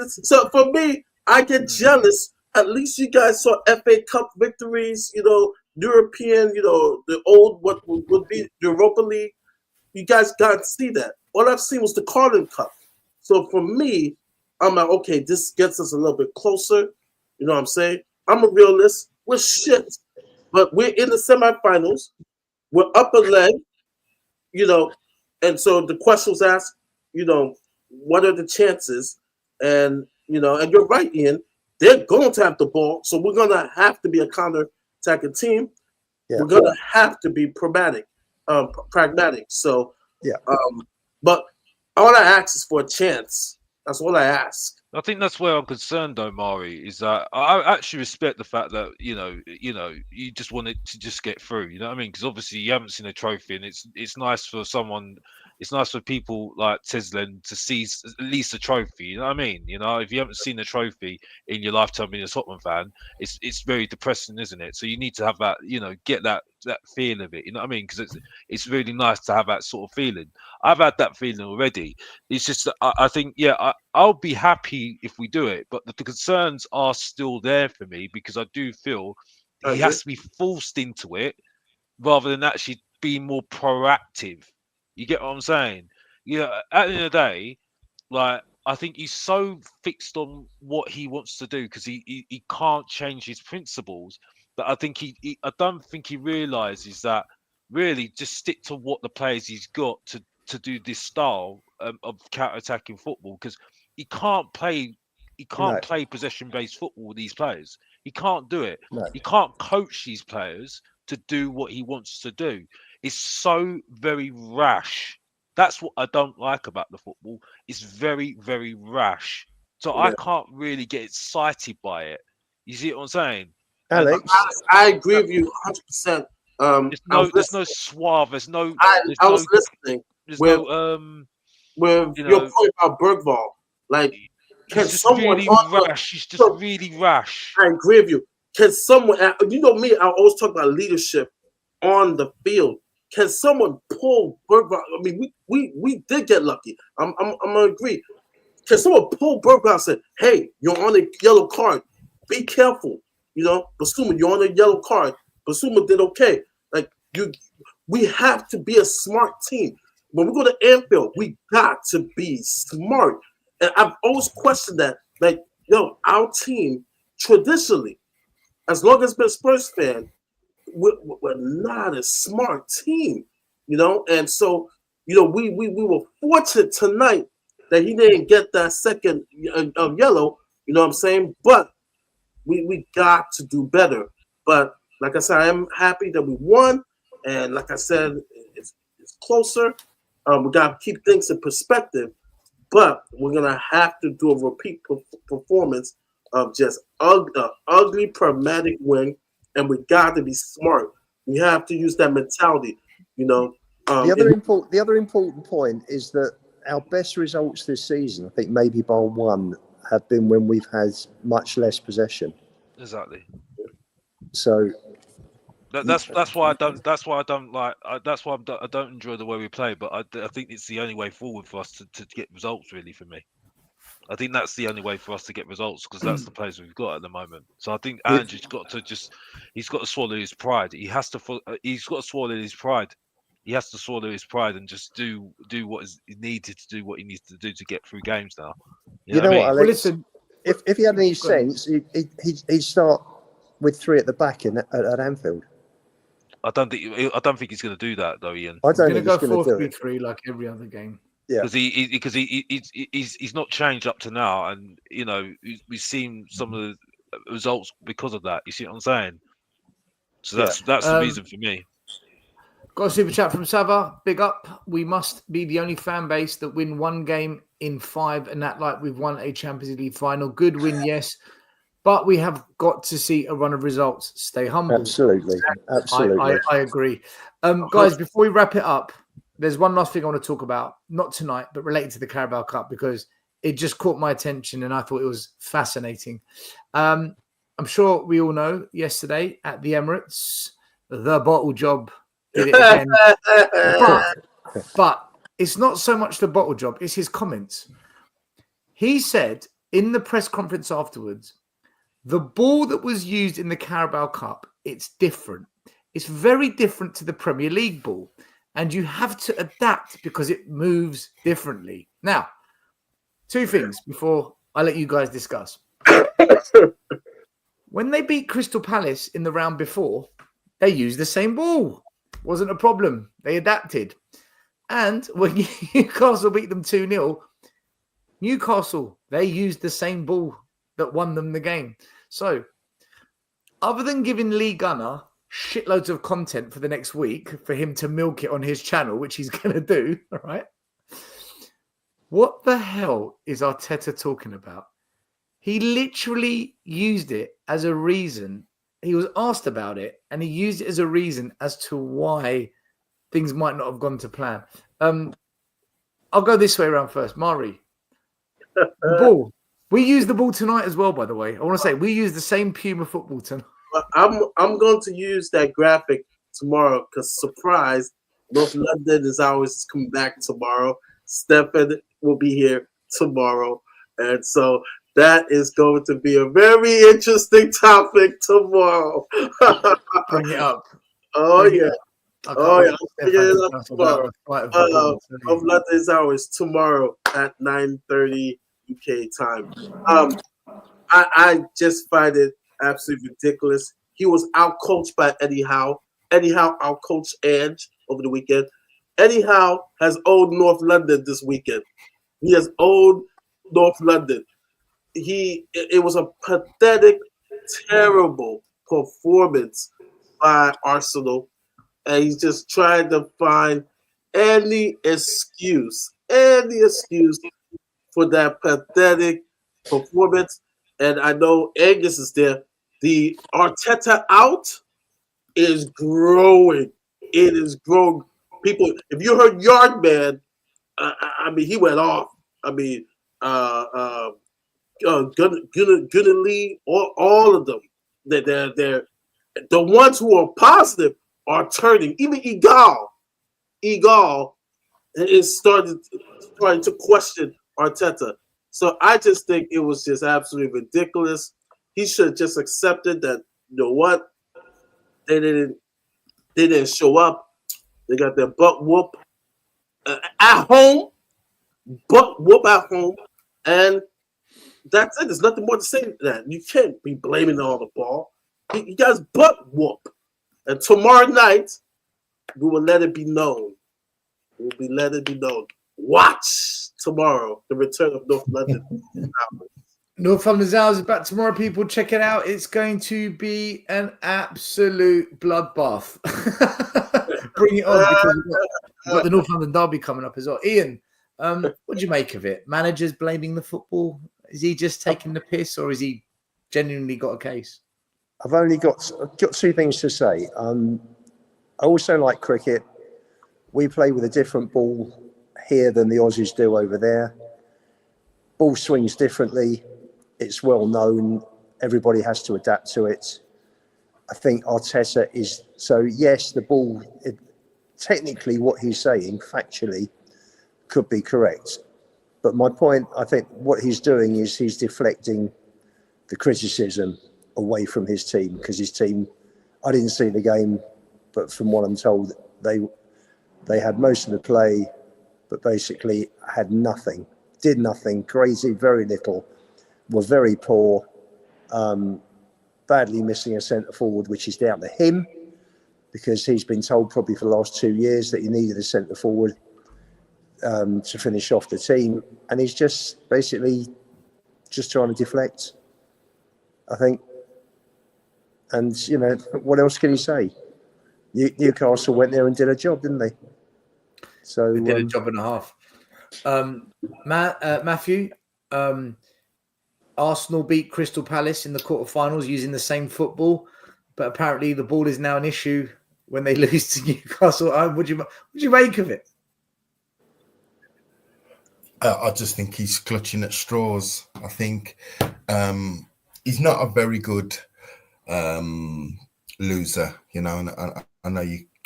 So for me, I get jealous. At least you guys saw FA Cup victories, European, the old, what would be Europa League. You guys got to see that. All I've seen was the Carling Cup. So for me, I'm like, okay, this gets us a little bit closer. You know what I'm saying? I'm a realist. We're shit. But we're in the semifinals. We're up a leg, and so the question was asked, what are the chances? And, and you're right, Ian, they're going to have the ball. So we're going to have to be a counter-attacking team. Yeah. We're going to have to be pragmatic. So, but all I ask is for a chance. That's all I ask. I think that's where I'm concerned, though, Mari, is that I actually respect the fact that you just wanted to just get through. You know what I mean? Because obviously you haven't seen a trophy, and it's nice for someone it's nice for people like Teslen to see at least a trophy. You know what I mean? You know, if you haven't seen a trophy in your lifetime being a Tottenham fan, it's very depressing, isn't it? So you need to have that, you know, get that feel of it. You know what I mean? Because it's really nice to have that sort of feeling. I've had that feeling already. It's just that I think, yeah, I'll be happy if we do it, but the concerns are still there for me because I do feel he has to be forced into it rather than actually being more proactive. You get what I'm saying? Yeah, at the end of the day, like I think he's so fixed on what he wants to do because he can't change his principles that I think I don't think he realizes that really just stick to what the players he's got to do this style of counter-attacking football because he can't play possession based football with these players. He can't do it. No. He can't coach these players to do what he wants to do. It's so very rash. That's what I don't like about the football. It's very, very rash. So I can't really get excited by it. You see what I'm saying? Alex, I agree with you 100%. There's no suave. There's no. I was listening. There's with, no with your point about Bergvall, like can it's just someone really on rash. It's just really rash. I agree with you. Can someone, you know me, I always talk about leadership on the field. Can someone pull Bergvall? I mean, we did get lucky. I'm gonna agree. Can someone pull Bergvall and say, "Hey, you're on a yellow card. Be careful." You know, Basuma, you're on a yellow card. Basuma did okay. Like we have to be a smart team. When we go to Anfield, we got to be smart. And I've always questioned that. Like, yo, our team traditionally, as long as I've been a Spurs fan, we're not a smart team, you know. And so, you know, we were fortunate tonight that he didn't get that second yellow. You know what I'm saying? But we got to do better. But like I said, I am happy that we won. And like I said, it's closer. We got to keep things in perspective. But we're going to have to do a repeat performance of just ugly, pragmatic win. And we got to be smart. We have to use that mentality, you know. The other important point is that our best results this season, I think maybe by one, have been when we've had much less possession. Exactly. So that's why I don't. That's why I don't like. That's why I don't enjoy the way we play. But I think it's the only way forward for us to get results. Really, for me, I think that's the only way for us to get results because that's the players we've got at the moment. So I think Andrew's got to he's got to swallow his pride. He's got to swallow his pride. He has to swallow his pride and just do what is needed to do what he needs to do to get through games now. You know what, Alex? Well, listen, if he had any sense, he'd start with three at the back at Anfield. I don't think he's going to do that though, Ian. I don't he's think going to go he's going to do it 4-3-3 like every other game. Yeah, because he's not changed up to now, and you know we've seen some of the results because of that. You see what I'm saying? So that's the reason for me. Got a super chat from Sava. Big up. We must be the only fan base that win one game in 5 and act like we've won a Champions League final. Good win, yes. But we have got to see a run of results. Stay humble. absolutely. I agree. Guys, before we wrap it up, there's one last thing I want to talk about. Not tonight, but related to the Carabao Cup because it just caught my attention and I thought it was fascinating. I'm sure we all know yesterday at the Emirates, the bottle job did it again. but it's not so much the bottle job, it's his comments. He said in the press conference afterwards, the ball that was used in the Carabao Cup, it's different. It's very different to the Premier League ball. And you have to adapt because it moves differently. Now, 2 things before I let you guys discuss. When they beat Crystal Palace in the round before, they used the same ball. Wasn't a problem. They adapted. And when Newcastle beat them 2-0, Newcastle, they used the same ball that won them the game. So, other than giving Lee Gunner shitloads of content for the next week for him to milk it on his channel, which he's going to do, all right? What the hell is Arteta talking about? He literally used it as a reason. He was asked about it, and he used it as a reason as to why things might not have gone to plan. I'll go this way around first. Mari, the ball. We used the ball tonight as well, by the way. I want to say we used the same Puma football tonight. I'm going to use that graphic tomorrow because surprise, North London is always coming back tomorrow. Stefan will be here tomorrow, and so that is going to be a very interesting topic tomorrow. Bring it up. Oh yeah. Oh yeah, I'll figure it up tomorrow. Of London's hours tomorrow at 9:30 UK time. I just find it absolutely ridiculous. He was outcoached by Eddie Howe. Eddie Howe outcoached Ange over the weekend. Eddie Howe has owned North London this weekend. He has owned North London. It was a pathetic, terrible performance by Arsenal. And he's just trying to find any excuse for that pathetic performance. And I know Angus is there. The Arteta out is growing. It is growing. People, if you heard Yardman, I mean, he went off. I mean, Gunnerly, all of them. They're the ones who are positive are turning. Even Egal is starting to question Arteta. So I just think it was just absolutely ridiculous. He should have just accepted that, you know what? They didn't show up. They got their butt whoop at home. Butt whoop at home. And that's it. There's nothing more to say to that. You can't be blaming it on the ball. You guys butt whoop. And tomorrow night, we will let it be known. We'll be let it be known. Watch tomorrow the return of North London. North London's hours is back tomorrow, people. Check it out. It's going to be an absolute bloodbath. Bring it on because we've got the North London derby coming up as well. Ian, what do you make of it? Managers blaming the football? Is he just taking the piss or is he genuinely got a case? I've only got two things to say. I also like cricket. We play with a different ball here than the Aussies do over there. Ball swings differently. It's well known. Everybody has to adapt to it. I think Arteta is... So, yes, the ball... technically, what he's saying, factually, could be correct. But my point, I think what he's doing is he's deflecting the criticism away from his team because his team... I didn't see the game, but from what I'm told, they had most of the play, but basically had nothing. Did nothing, crazy, very little, were very poor, badly missing a centre forward, which is down to him because he's been told probably for the last 2 years that he needed a centre forward to finish off the team. And he's just basically just trying to deflect, I think. And, you know, what else can he say? Newcastle went there and did a job, didn't they? So they did a job and a half. Matthew, Arsenal beat Crystal Palace in the quarterfinals using the same football, but apparently the ball is now an issue when they lose to Newcastle. What do you make of it? I just think he's clutching at straws. I think he's not a very good loser, you know. And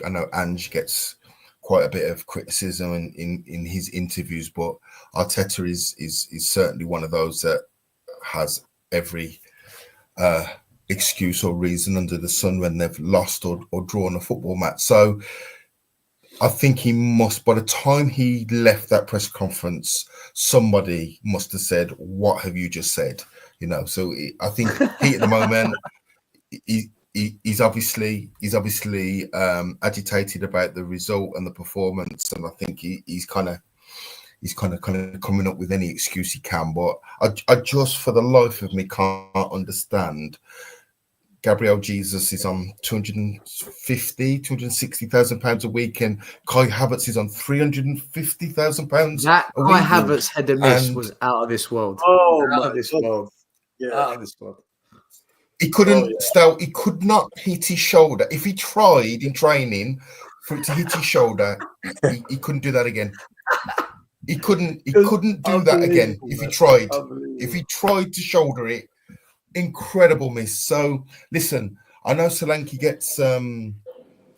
I know Ange gets quite a bit of criticism in his interviews, but Arteta is certainly one of those that has every excuse or reason under the sun when they've lost or drawn a football match. So I think he must, by the time he left that press conference, somebody must have said, "What have you just said?" You know. So I think he at the moment he's obviously agitated about the result and the performance, and I think he's kind of coming up with any excuse he can. But I just, for the life of me, can't understand. Gabriel Jesus is on 260,000 pounds a week, and Kai Havertz is on 350,000 pounds. That Kai Havertz header miss was out of this world. Oh, out of this world. Yeah, out of this world. He couldn't he could not hit his shoulder. If he tried in training for it to hit his shoulder, he couldn't do that again. He couldn't do that again if he tried. If he tried to shoulder it, incredible miss. So listen, I know Solanke gets a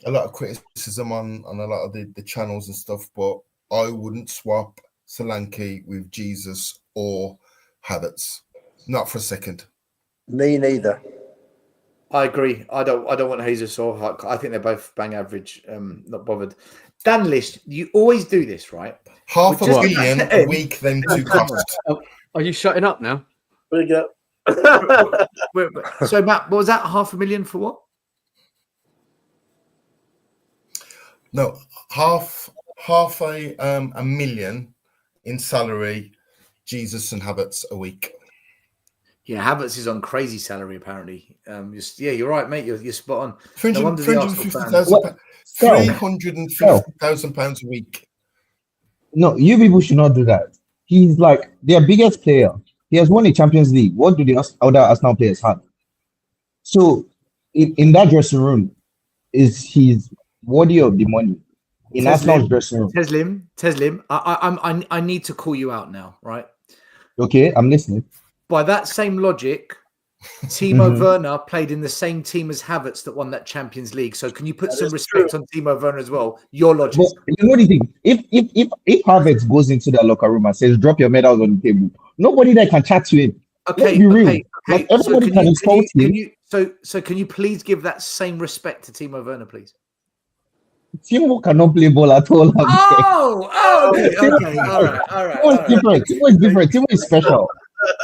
lot of criticism on a lot of the channels and stuff, but I wouldn't swap Solanke with Jesus or Havertz. Not for a second. Me neither. I agree. I don't want Jesus or Huck. I think they're both bang average. Not bothered. Dan List, you always do this, right? Half a billion a week, them two cost. Are you shutting up now? There you go. So Matt, what was that? 500,000 for what? No, half a million in salary, Jesus and Havertz a week. Yeah, Havertz is on crazy salary apparently. You're right, mate. You're spot on. £350,000 a week. No, you people should not do that. He's like their biggest player. He has won a Champions League. What do the other Arsenal players have? So in that dressing room, he's worthy of the money. In Arsenal's dressing room. Teslim, I need to call you out now, right? Okay, I'm listening. By that same logic, Timo Werner played in the same team as Havertz that won that Champions League. So can you put some respect on Timo Werner as well? Your logic. But you know the thing? If Havertz goes into the locker room and says, "Drop your medals on the table," nobody there can chat to him. Okay, be real. Okay. Like, everybody can insult him. So can you please give that same respect to Timo Werner, please? Timo cannot play ball at all. Okay. All right. Timo is different. Timo is different. Timo is special.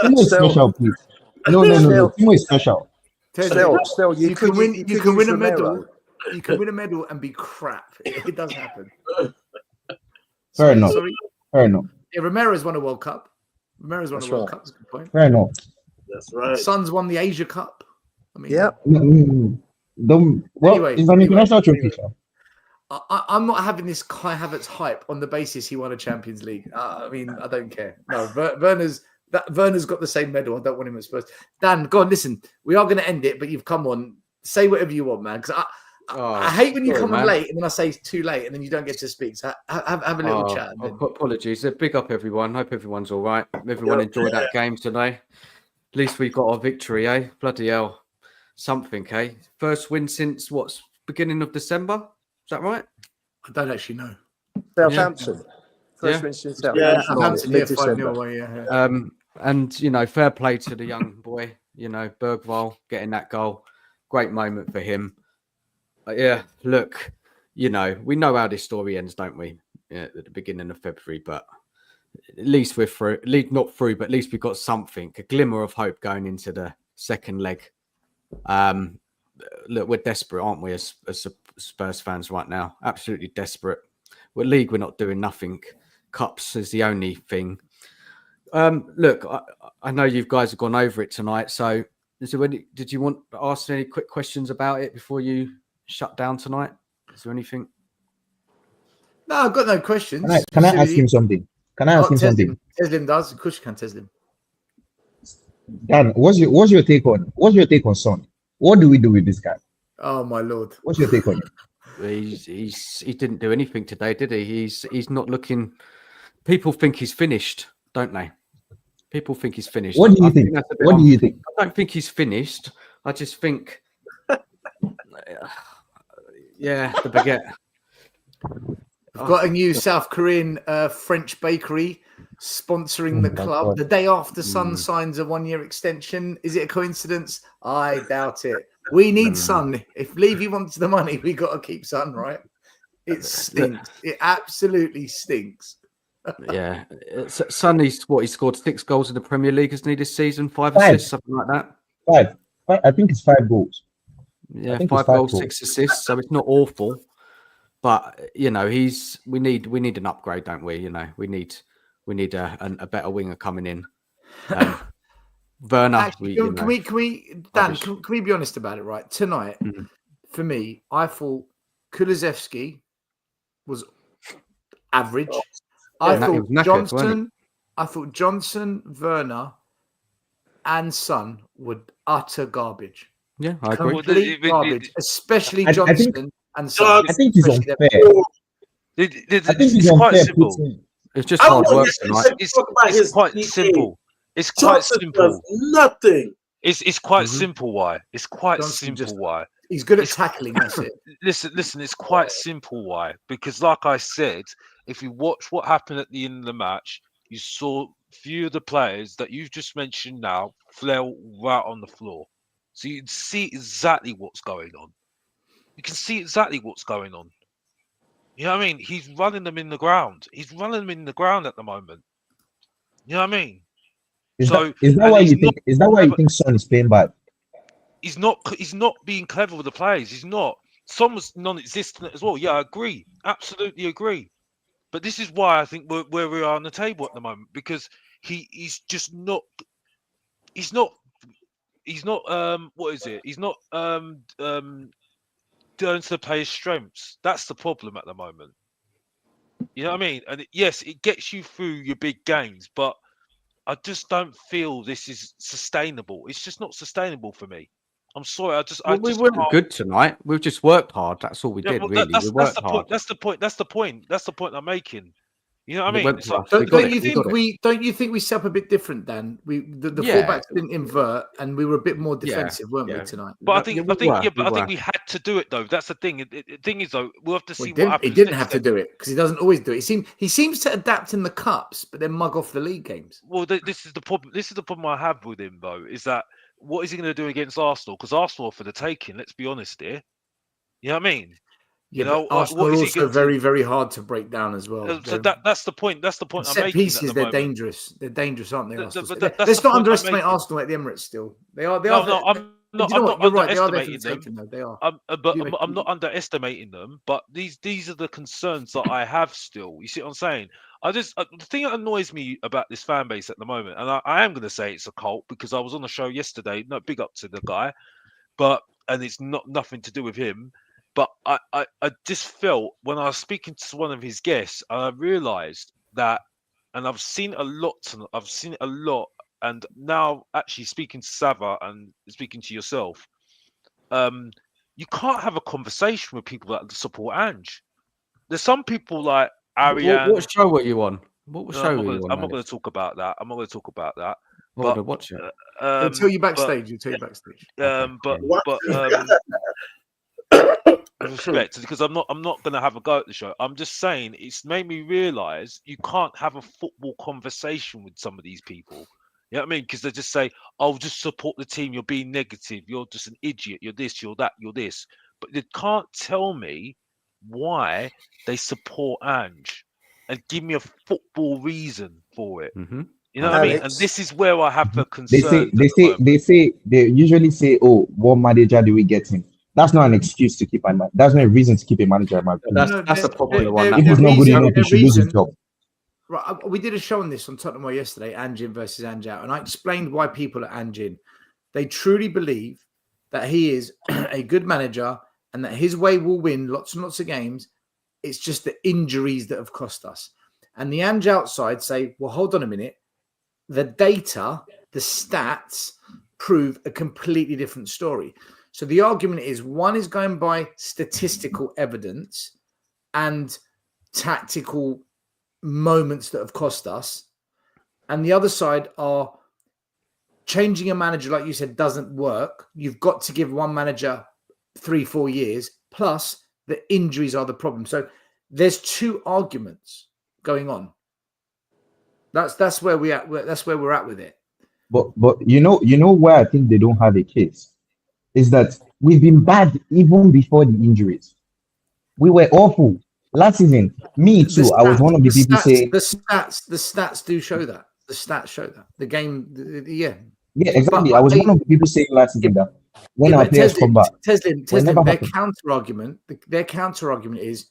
Timo is special, please. No. Timo is special. Still, you can win a medal. You can win a medal and be crap. It does happen. Fair enough. Yeah, Romero's won a World Cup. That's a good point. Fair enough. That's right. Son's won the Asia Cup. I mean, it's an international trophy. I'm not having this Kai Havertz hype on the basis he won a Champions League. I mean, I don't care. No, Werner's got the same medal. I don't want him at Spurs. Dan, go on. Listen, we are going to end it, but you've come on. Say whatever you want, man. Because I hate when you come on late and then I say it's too late and then you don't get to speak. So have a little chat. Apologies. Big up everyone. Hope everyone's all right. Everyone enjoyed that game today. At least we got our victory, eh? Bloody hell. Something, eh? First win since beginning of December? Is that right? I don't actually know. Southampton. First win since Southampton. Southampton, 5-0 away, yeah. And, you know, fair play to the young boy, you know, Bergvall getting that goal. Great moment for him. Look, you know, we know how this story ends, don't we? Yeah, at the beginning of February, but at least we're through. Not through, but at least we've got something, a glimmer of hope going into the second leg. Look, we're desperate, aren't we, as Spurs fans right now? Absolutely desperate. With league, we're not doing nothing. Cups is the only thing. Look, I know you guys have gone over it tonight. So, did you want to ask any quick questions about it before you shut down tonight? Is there anything? No, I've got no questions. Can I ask him something? Something? Teslim does. Of course you can, Teslim. Dan, what's your take on Son? What do we do with this guy? Oh my lord! What's your take on it? He didn't do anything today, did he? He's not looking. People think he's finished, don't they? People think he's finished. What do you think? What do you think? I don't think he's finished. I just think, the baguette. I've got a new South Korean French bakery sponsoring the club. The day after Son signs a 1-year extension. Is it a coincidence? I doubt it. We need Son. If Levy wants the money, we got to keep Son, right? It stinks. It absolutely stinks. Yeah. Son, he scored 6 goals in the Premier League, hasn't he, this season? 5 assists, something like that. 5. I think it's 5 goals. Yeah, 5 goals, 6 assists. So it's not awful. But, you know, we need an upgrade, don't we? You know, we need a better winger coming in. Werner. Actually, can we be honest about it, right? Tonight, for me, I thought Kulusevski was average. I thought Johnson, Werner, and Son were utter garbage. Yeah, I agree. Complete garbage, especially Johnson and Son. I think he's unfair. It's quite simple. It's just I hard want work to tonight. talk about his quite DA. simple. It's quite Johnson does simple. nothing. It's quite Mhm. simple. Why? It's quite Johnson simple. just- Why? He's good at It's- tackling. That's it. Listen. It's quite simple. Why? Because, like I said, if you watch what happened at the end of the match, you saw few of the players that you've just mentioned now fell right on the floor. So you can see exactly what's going on. You can see exactly what's going on. You know what I mean? He's running them in the ground. He's running them in the ground at the moment. You know what I mean? Is So that and why he's you think? Is that why you think Son is playing bad? he's not being clever with the players. He's not. Son was non-existent as well. Yeah, I agree. Absolutely agree. But this is why I think we're where we are on the table at the moment, because he's just not. He's not. He's not. What is it? He's not. Doing to the players' strengths. That's the problem at the moment. You know what I mean? And yes, it gets you through your big games, but I just don't feel this is sustainable. It's just not sustainable for me. I'm sorry. Well, we weren't good tonight. We've just worked hard. That's all we did, well, really. We worked hard. That's the point. That's the point I'm making. You know what I It mean? went So, for us. We got it. Don't you think we set up a bit different, Dan? The Yeah. fullbacks didn't invert, and we were a bit more defensive, weren't we tonight? but I think were. we had to do it though. That's the thing. The thing is though, we'll have to see He what happens. didn't next have to game. do it because he doesn't always do it. He seems to adapt in the cups, but then mug off the league games. Well, this is the problem. This is the problem I have with him though. Is that what is he going to do against Arsenal? Because Arsenal are for the taking. Let's be honest here. You know what I mean? Yeah, You know, but Arsenal what are is he also going to very, very hard to break down as well. So that's the point. That's the point I'm set making. pieces, at the they're moment. dangerous. They're dangerous, aren't they? Arsenal? but that's Let's the not point I'm underestimate making. Arsenal at the Emirates. Still, they are. They No, are. no, I'm not. You know I'm what? not You're right. They are there for underestimating the them. taking, though. They are. But I'm not underestimating them. But these are the concerns that I have still. You see what I'm saying? The thing that annoys me about this fan base at the moment, and I am going to say it's a cult because I was on the show yesterday. No, big up to the guy, and it's nothing to do with him. But I just felt when I was speaking to one of his guests, I realised that, and I've seen a lot. And now actually speaking to Sava and speaking to yourself, you can't have a conversation with people that support Ange. There's some people like Ariane. What show were you on? What show were you on? I'm not going to talk about that. I'm not going to talk about that. Well, to watch it. They'll tell you backstage. They'll tell you backstage. With respect, because I'm not going to have a go at the show. I'm just saying it's made me realise you can't have a football conversation with some of these people. You know what I mean? Because they just say, "Oh, just support the team. You're being negative. You're just an idiot. You're this. You're that. You're this." But they can't tell me why they support Ange and give me a football reason for it. Mm-hmm. You know what I mean? And this is where I have the concern. They usually say, "Oh, what manager do we get in?" That's not an excuse to keep a man. That's not a reason to keep a manager. That's a popular one. If he's not good enough, he should lose his job. Right, we did a show on this on Tottenham yesterday, Ange in versus Ange out, and I explained why people are Ange in. They truly believe that he is a good manager and that his way will win lots and lots of games. It's just the injuries that have cost us. And the Ange outside say, well, hold on a minute. The data, the stats prove a completely different story. So the argument is one is going by statistical evidence and tactical moments that have cost us. And the other side are changing a manager, like you said, doesn't work. You've got to give one manager 3-4 years, plus the injuries are the problem. So there's two arguments going on. That's where we at. That's where we're at with it. But you know where I think they don't have a case is that we've been bad even before the injuries. We were awful last season. Me too. I was one of the people saying the stats do show that. The stats show that the game. Yeah, exactly. I was one of the people saying last season that when our players come back, Teslim, their counter argument is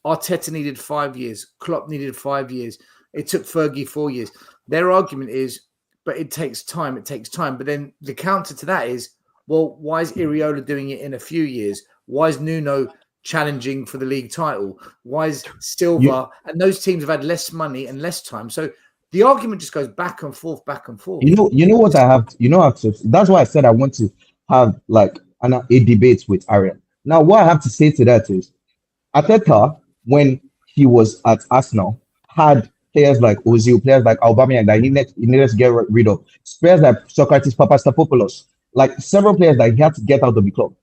Arteta needed 5 years, Klopp needed 5 years. It took Fergie 4 years. Their argument is, but it takes time. It takes time. But then the counter to that is, well, why is Iriola doing it in a few years? Why is Nuno challenging for the league title? Why is Silva? And those teams have had less money and less time. So the argument just goes back and forth, back and forth. You know what I have. That's why I said I want to have like a debate with Arian. Now, what I have to say to that is, Arteta, when he was at Arsenal, had players like Ozil, players like Aubameyang that he needed to get rid of, players like Socrates Papastapopoulos, like several players that he had to get out of the club.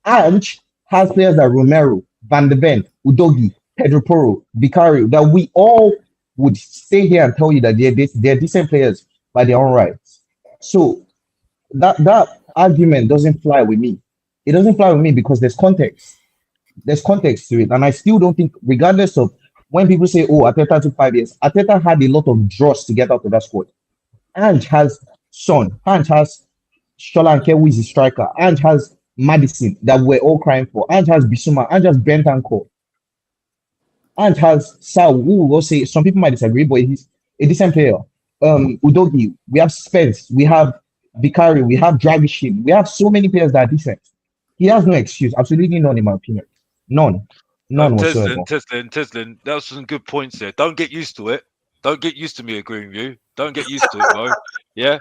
Ange has players like Romero, Van de Ven, Udogi, Pedro Porro, Vicario, that we all would stay here and tell you that they're decent players by their own rights. So that argument doesn't fly with me. It doesn't fly with me because there's context. There's context to it. And I still don't think, regardless of when people say, oh, Arteta took 5 years, Arteta had a lot of dross to get out of that squad. Ange has Son. Ange has Sholanke, who is a striker. Ange has Madison, that we're all crying for. Ange has Bissouma. Ange has Bentancur. Ange has Sal, who will say, some people might disagree, but he's a decent player. Udogi, we have Spence, we have Vicario, we have Dragishin. We have so many players that are decent. He has no excuse. Absolutely none, in my opinion. None whatsoever. Teslin, that was some good points there. Don't get used to it. Don't get used to me agreeing with you. Don't get used to it, bro. Yeah.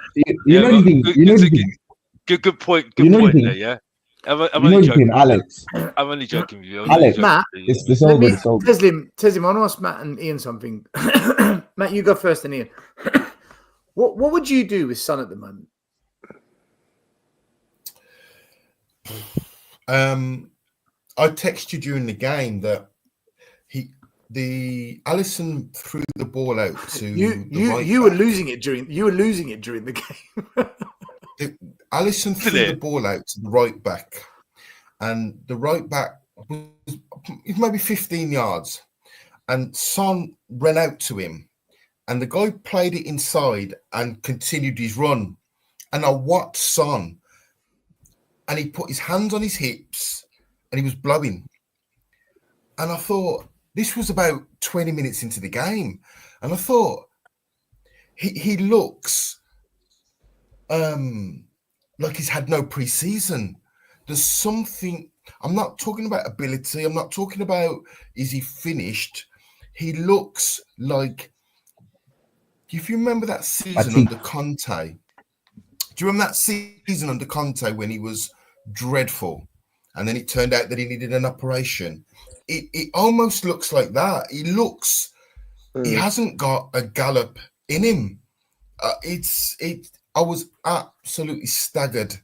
Good point. Good point there. Yeah. I'm only joking, Alex. I'm only joking with you. Alex, Matt, it's all good. Teslim, I want to ask Matt and Ian something. Matt, you go first, and Ian. What would you do with Son at the moment? I texted you during the game that Alisson threw the ball out to you were losing it during the game. Alisson threw the ball out to the right back, and the right back was maybe 15 yards, and Son ran out to him, and the guy played it inside and continued his run. And I watched Son, and he put his hands on his hips, and he was blowing. And I thought, this was about 20 minutes into the game, and I thought, he looks like he's had no pre-season. There's something. I'm not talking about ability. I'm not talking about is he finished. He looks like. If you remember that season under Conte, do you remember that season under Conte when he was dreadful, and then it turned out that he needed an operation? It almost looks like that. He looks. He hasn't got a gallop in him. I was absolutely staggered.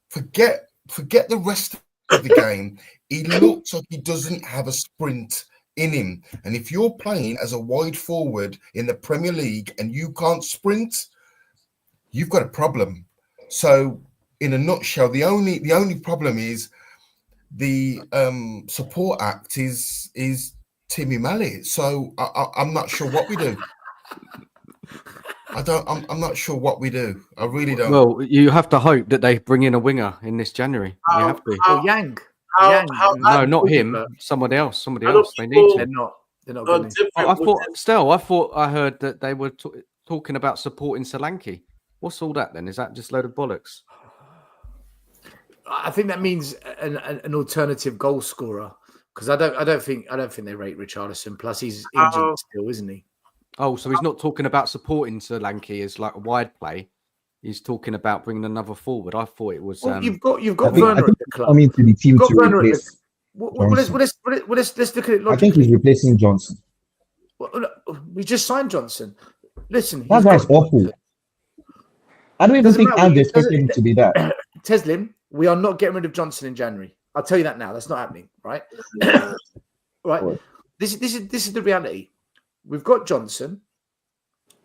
Forget the rest of the game. He looks like he doesn't have a sprint in him. And if you're playing as a wide forward in the Premier League and you can't sprint, you've got a problem. So, in a nutshell, the only problem is the support act is Timmy Mallet. So I'm not sure what we do. I'm not sure what we do. I really don't. Well, you have to hope that they bring in a winger in this January. You have to. Yang. No, not him. Somebody else. Somebody else. They need to. They're not going to. I thought I heard that they were talking about supporting Solanke. What's all that then? Is that just a load of bollocks? I think that means an alternative goal scorer, because I don't think they rate Richarlison. Plus, he's injured still, isn't he? Oh, so he's not talking about supporting Solanke as like a wide play. He's talking about bringing another forward. I thought it was. Well, you've got Werner at the club. Coming to the team to replace. Let's look at it logically. I think he's replacing Johnson. Well, we just signed Johnson. Listen, that guy's awful. I don't even think Ange expected him to be that. Teslim, we are not getting rid of Johnson in January. I'll tell you that now. That's not happening, right? Right. This is the reality. We've got Johnson.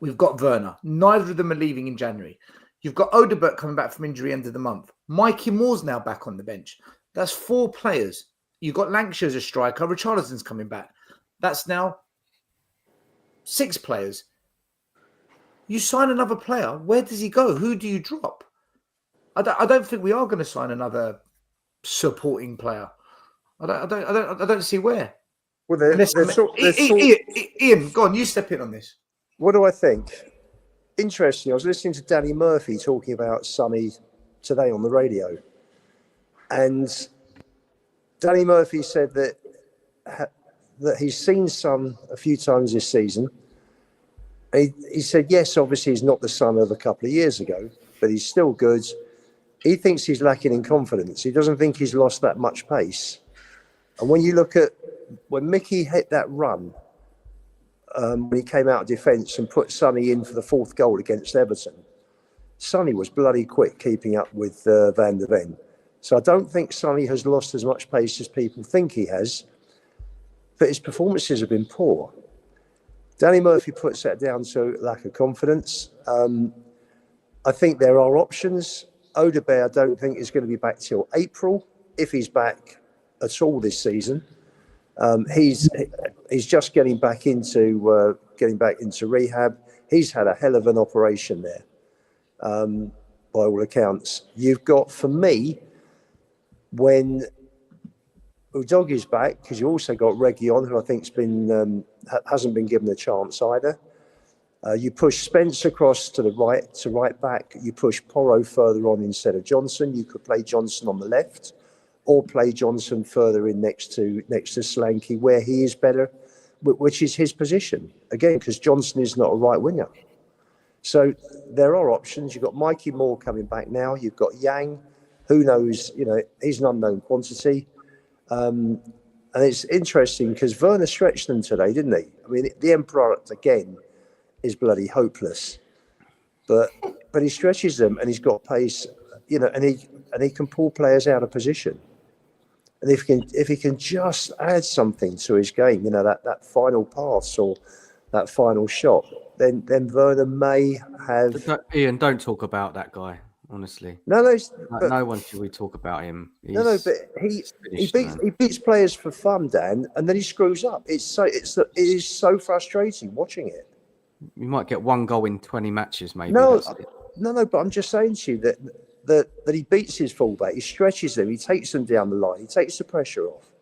We've got Werner. Neither of them are leaving in January. You've got Odebert coming back from injury end of the month. Mikey Moore's now back on the bench. That's 4 players. You've got Lancashire as a striker. Richarlison's coming back. That's now 6 players. You sign another player. Where does he go? Who do you drop? I don't think we are going to sign another supporting player. I don't see where. Well, Ian, go on. You step in on this. What do I think? Interesting. I was listening to Danny Murphy talking about Sonny today on the radio, and Danny Murphy said that he's seen Son a few times this season. He said, yes, obviously he's not the Son of a couple of years ago, but he's still good. He thinks he's lacking in confidence. He doesn't think he's lost that much pace. And when you look at when Mickey hit that run, when he came out of defence and put Sonny in for the 4th goal against Everton. Sonny was bloody quick keeping up with Van der Ven. So I don't think Sonny has lost as much pace as people think he has, but his performances have been poor. Danny Murphy puts that down to lack of confidence. I think there are options. Odegaard, I don't think is going to be back till April, if he's back at all this season. He's just getting back into rehab. He's had a hell of an operation there, by all accounts. You've got, for me, when Udogi's back, because you also got Reguilon, who I think's been hasn't been given a chance either. You push Spence across to the right back. You push Porro further on instead of Johnson. You could play Johnson on the left, or play Johnson further in next to Solanke, where he is better, which is his position again, because Johnson is not a right winger. So there are options. You've got Mikey Moore coming back now. You've got Yang. Who knows? He's an unknown quantity. And it's interesting because Werner stretched them today, didn't he? I mean, the end product again is bloody hopeless, but he stretches them and he's got pace, and he can pull players out of position. And if he can just add something to his game, that final pass or that final shot, then Werner may have. Ian, don't talk about that guy. Honestly, no one should we talk about him. But he beats players for fun, Dan, and then he screws up. It is so frustrating watching it. You might get 1 goal in 20 matches, maybe. No, but I'm just saying to you that he beats his fullback, he stretches them, he takes them down the line, he takes the pressure off,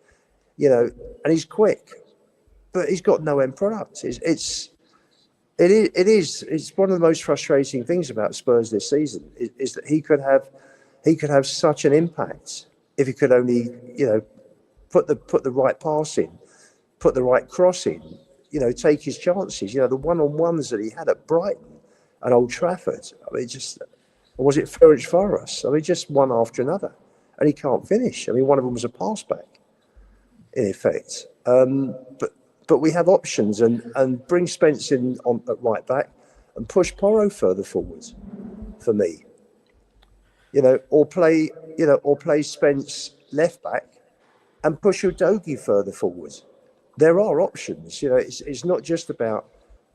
and he's quick, but he's got no end product. It's one of the most frustrating things about Spurs this season is that he could have such an impact if he could only put the right pass in, put the right cross in, take his chances. The one-on-ones that he had at Brighton and Old Trafford. I mean, or was it Ferenc Varos? I mean, just one after another, and he can't finish. I mean, one of them was a pass back, in effect. But we have options, and bring Spence in at right back and push Porro further forward for me. Or play Spence left back and push Udogie further forward. There are options. It's not just about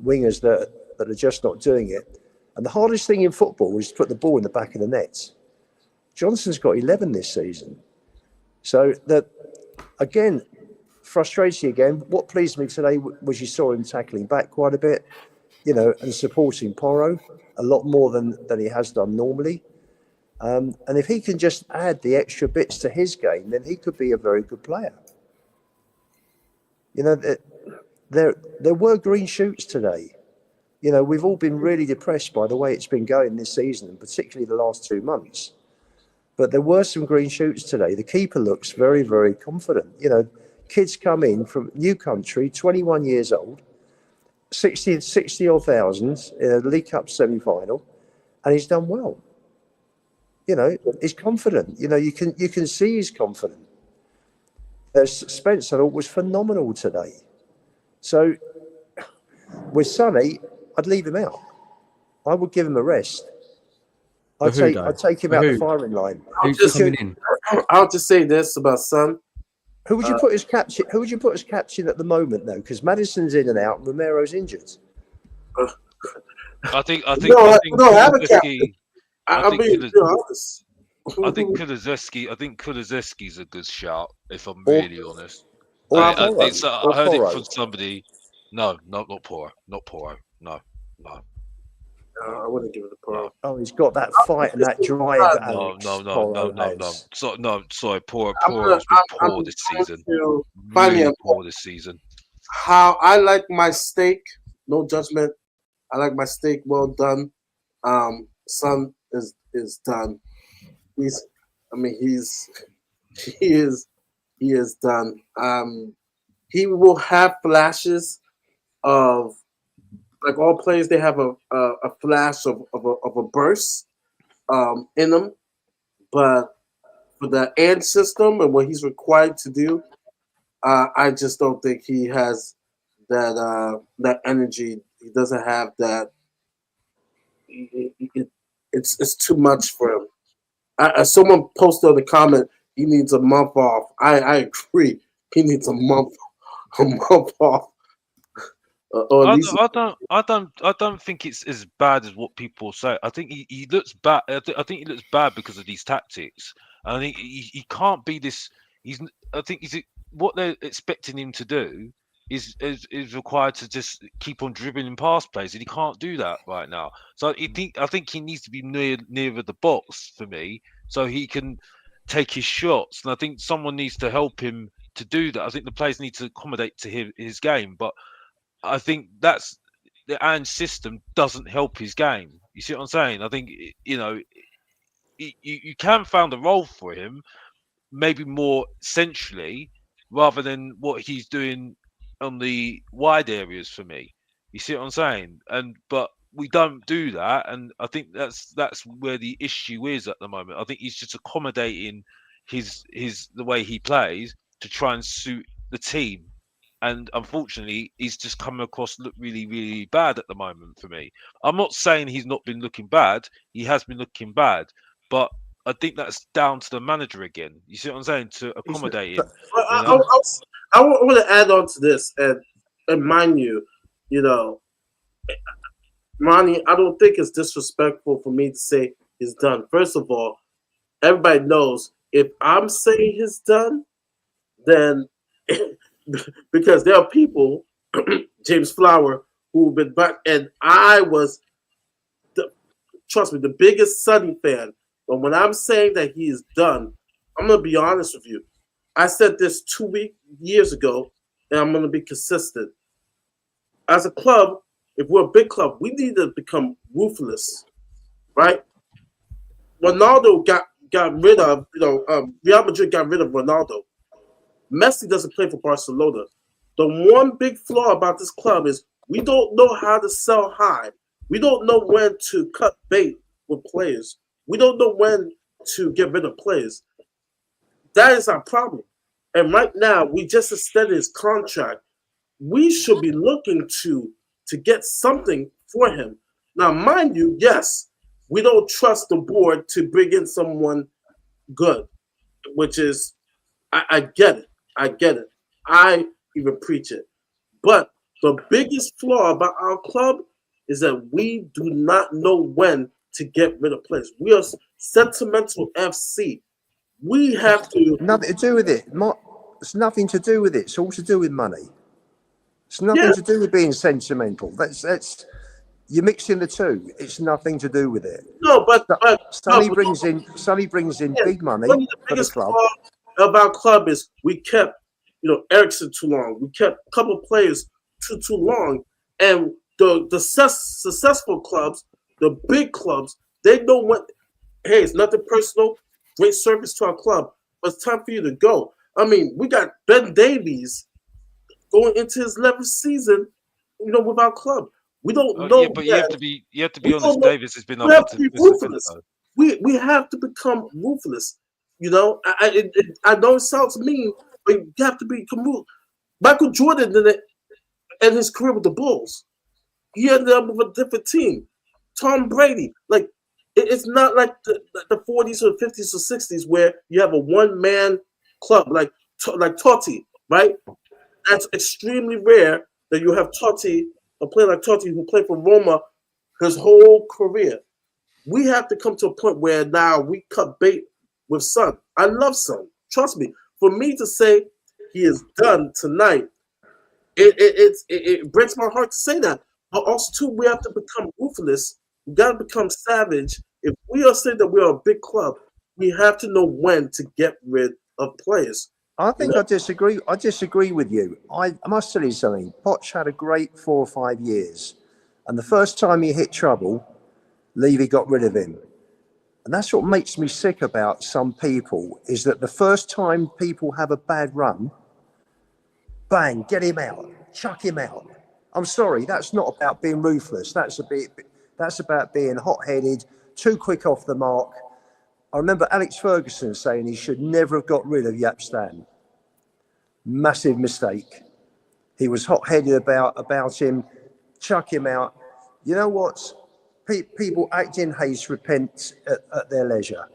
wingers that are just not doing it. And the hardest thing in football is to put the ball in the back of the net. Johnson's got 11 this season. So again, frustrating again. What pleased me today was you saw him tackling back quite a bit, and supporting Porro a lot more than he has done normally. And if he can just add the extra bits to his game, then he could be a very good player. There were green shoots today. We've all been really depressed by the way it's been going this season, and particularly the last 2 months. But there were some green shoots today. The keeper looks very, very confident. Kids come in from new country, 21 years old, 60 odd thousand in a League Cup semi-final, and he's done well. He's confident. You can see he's confident. Spence, I thought, was phenomenal today. So with Sonny, I'd leave him out. I would give him a rest. I'd take him out the firing line. I'll just say this about Son. Who would you put as captain? Who would you put as captain at the moment, though? Because Maddison's in and out, and Romero's injured. I think have a captain. I think Kulusevski's a good shout, if I'm really honest. I heard it from somebody. No, not Porro. Not Porro. No. I wouldn't give it to Porro. Oh, he's got that fight and that drive. No. Sorry, Porro has been poor this season. Really poor this season. How I like my steak, no judgment. I like my steak well done. Son is done. He is done. He will have flashes of, like all players, they have a flash of a burst in them, but for the end system and what he's required to do, I just don't think he has that energy. He doesn't have that. It's too much for him. Someone posted on the comment he needs a month off. I agree. He needs a month off. Or at least I don't think it's as bad as what people say. I think he looks bad. I think he looks bad because of these tactics. And I think he can't be this. I think what they're expecting him to do is required to just keep on dribbling past plays, and he can't do that right now. So I think he needs to be nearer the box for me, so he can take his shots. And I think someone needs to help him to do that. I think the players need to accommodate to his game, but I think that's the Ange system doesn't help his game. You see what I'm saying? I think you can find a role for him, maybe more centrally, rather than what he's doing on the wide areas for me. You see what I'm saying? But we don't do that, and I think that's where the issue is at the moment. I think he's just accommodating the way he plays to try and suit the team. And unfortunately, he's just come across look really, really bad at the moment for me. I'm not saying he's not been looking bad. He has been looking bad, but I think that's down to the manager again. You see what I'm saying? To accommodate him. I want to add on to this, and mind you, Ronnie, I don't think it's disrespectful for me to say he's done. First of all, everybody knows if I'm saying he's done, then because there are people, James Flower, who've been back, and I was, trust me, the biggest Sonny fan. But when I'm saying that he is done, I'm gonna be honest with you. I said this 2 years ago, and I'm gonna be consistent. As a club, if we're a big club, we need to become ruthless, right? Ronaldo got rid of, Real Madrid got rid of Ronaldo. Messi doesn't play for Barcelona. The one big flaw about this club is we don't know how to sell high. We don't know when to cut bait with players. We don't know when to get rid of players. That is our problem. And right now, we just extended his contract. We should be looking to get something for him. Now, mind you, yes, we don't trust the board to bring in someone good, which is, I get it. I even preach it. But the biggest flaw about our club is that we do not know when to get rid of players. We are sentimental FC. We have to. Nothing to do with it. It's nothing to do with it. It's all to do with money. It's nothing to do with being sentimental. That's you're mixing the two. It's nothing to do with it. No, but Sonny brings in big money one of the for the biggest club. flaw of our club is we kept Ericsson too long. We kept a couple of players too long, and the successful clubs, the big clubs, they know what. Hey, it's nothing personal. Great service to our club, but it's time for you to go. I mean, we got Ben Davies going into his 11th season, with our club. We don't know. Yeah, but you have to be honest. Davis has been we have to be ruthless. We have to become ruthless. I know it sounds mean, but you have to become ruthless. Michael Jordan did it in his career with the Bulls. He ended up with a different team. Tom Brady, it's not like the 40s or 50s or 60s where you have a one-man club like Totti, right? That's extremely rare that you have Totti, a player like Totti who played for Roma his whole career. We have to come to a point where now we cut bait with Son. I love Son. Trust me. For me to say he is done tonight, it breaks my heart to say that. But also, too, we have to become ruthless. We got to become savage. If we are saying that we are a big club, we have to know when to get rid of players. I think I disagree. I disagree with you. I must tell you something. Poch had a great 4 or 5 years. And the first time he hit trouble, Levy got rid of him. And that's what makes me sick about some people, is that the first time people have a bad run, bang, get him out, chuck him out. I'm sorry, that's not about being ruthless. That's about being hot-headed, too quick off the mark. I remember Alex Ferguson saying he should never have got rid of Jaap Stam. Massive mistake. He was hot-headed about him, chuck him out. You know what? People act in haste, repent at their leisure.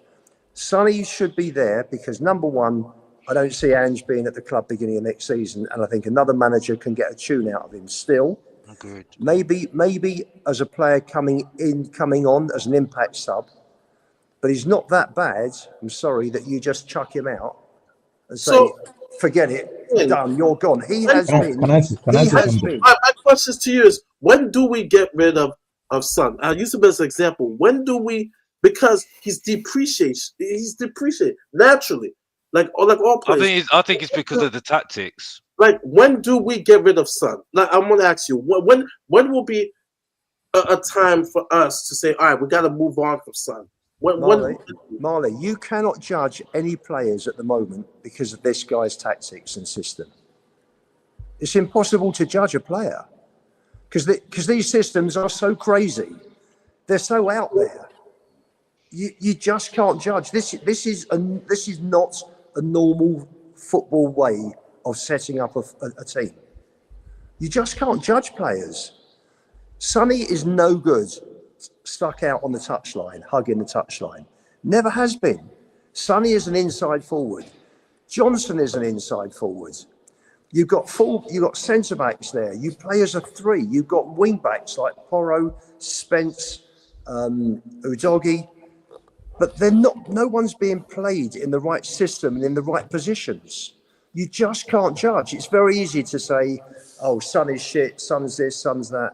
Sonny should be there because, number one, I don't see Ange being at the club beginning of next season, and I think another manager can get a tune out of him still. Good. Maybe as a player coming on as an impact sub, but he's not that bad. I'm sorry that you just chuck him out and say, forget it, done, you're gone. He has been. Can I say something? My question to you is, when do we get rid of Son? I'll use him as an example. When do we? Because he's depreciated naturally, like all players. I think it's because of the tactics. Like, when do we get rid of Son? Like, I'm going to ask you, when will be a time for us to say, all right, we got to move on from Son? Marley, you cannot judge any players at the moment because of this guy's tactics and system. It's impossible to judge a player because these systems are so crazy. They're so out there. You just can't judge. This is not a normal football way of setting up a team. You just can't judge players. Sonny is no good stuck out on the touchline, hugging the touchline. Never has been. Sonny is an inside forward. Johnson is an inside forward. You've got centre backs there. You play as a three. You've got wing backs like Porro, Spence, Udogie. But they're not. No one's being played in the right system and in the right positions. You just can't judge. It's very easy to say, "Oh, Son is shit. Son's this. Son's that."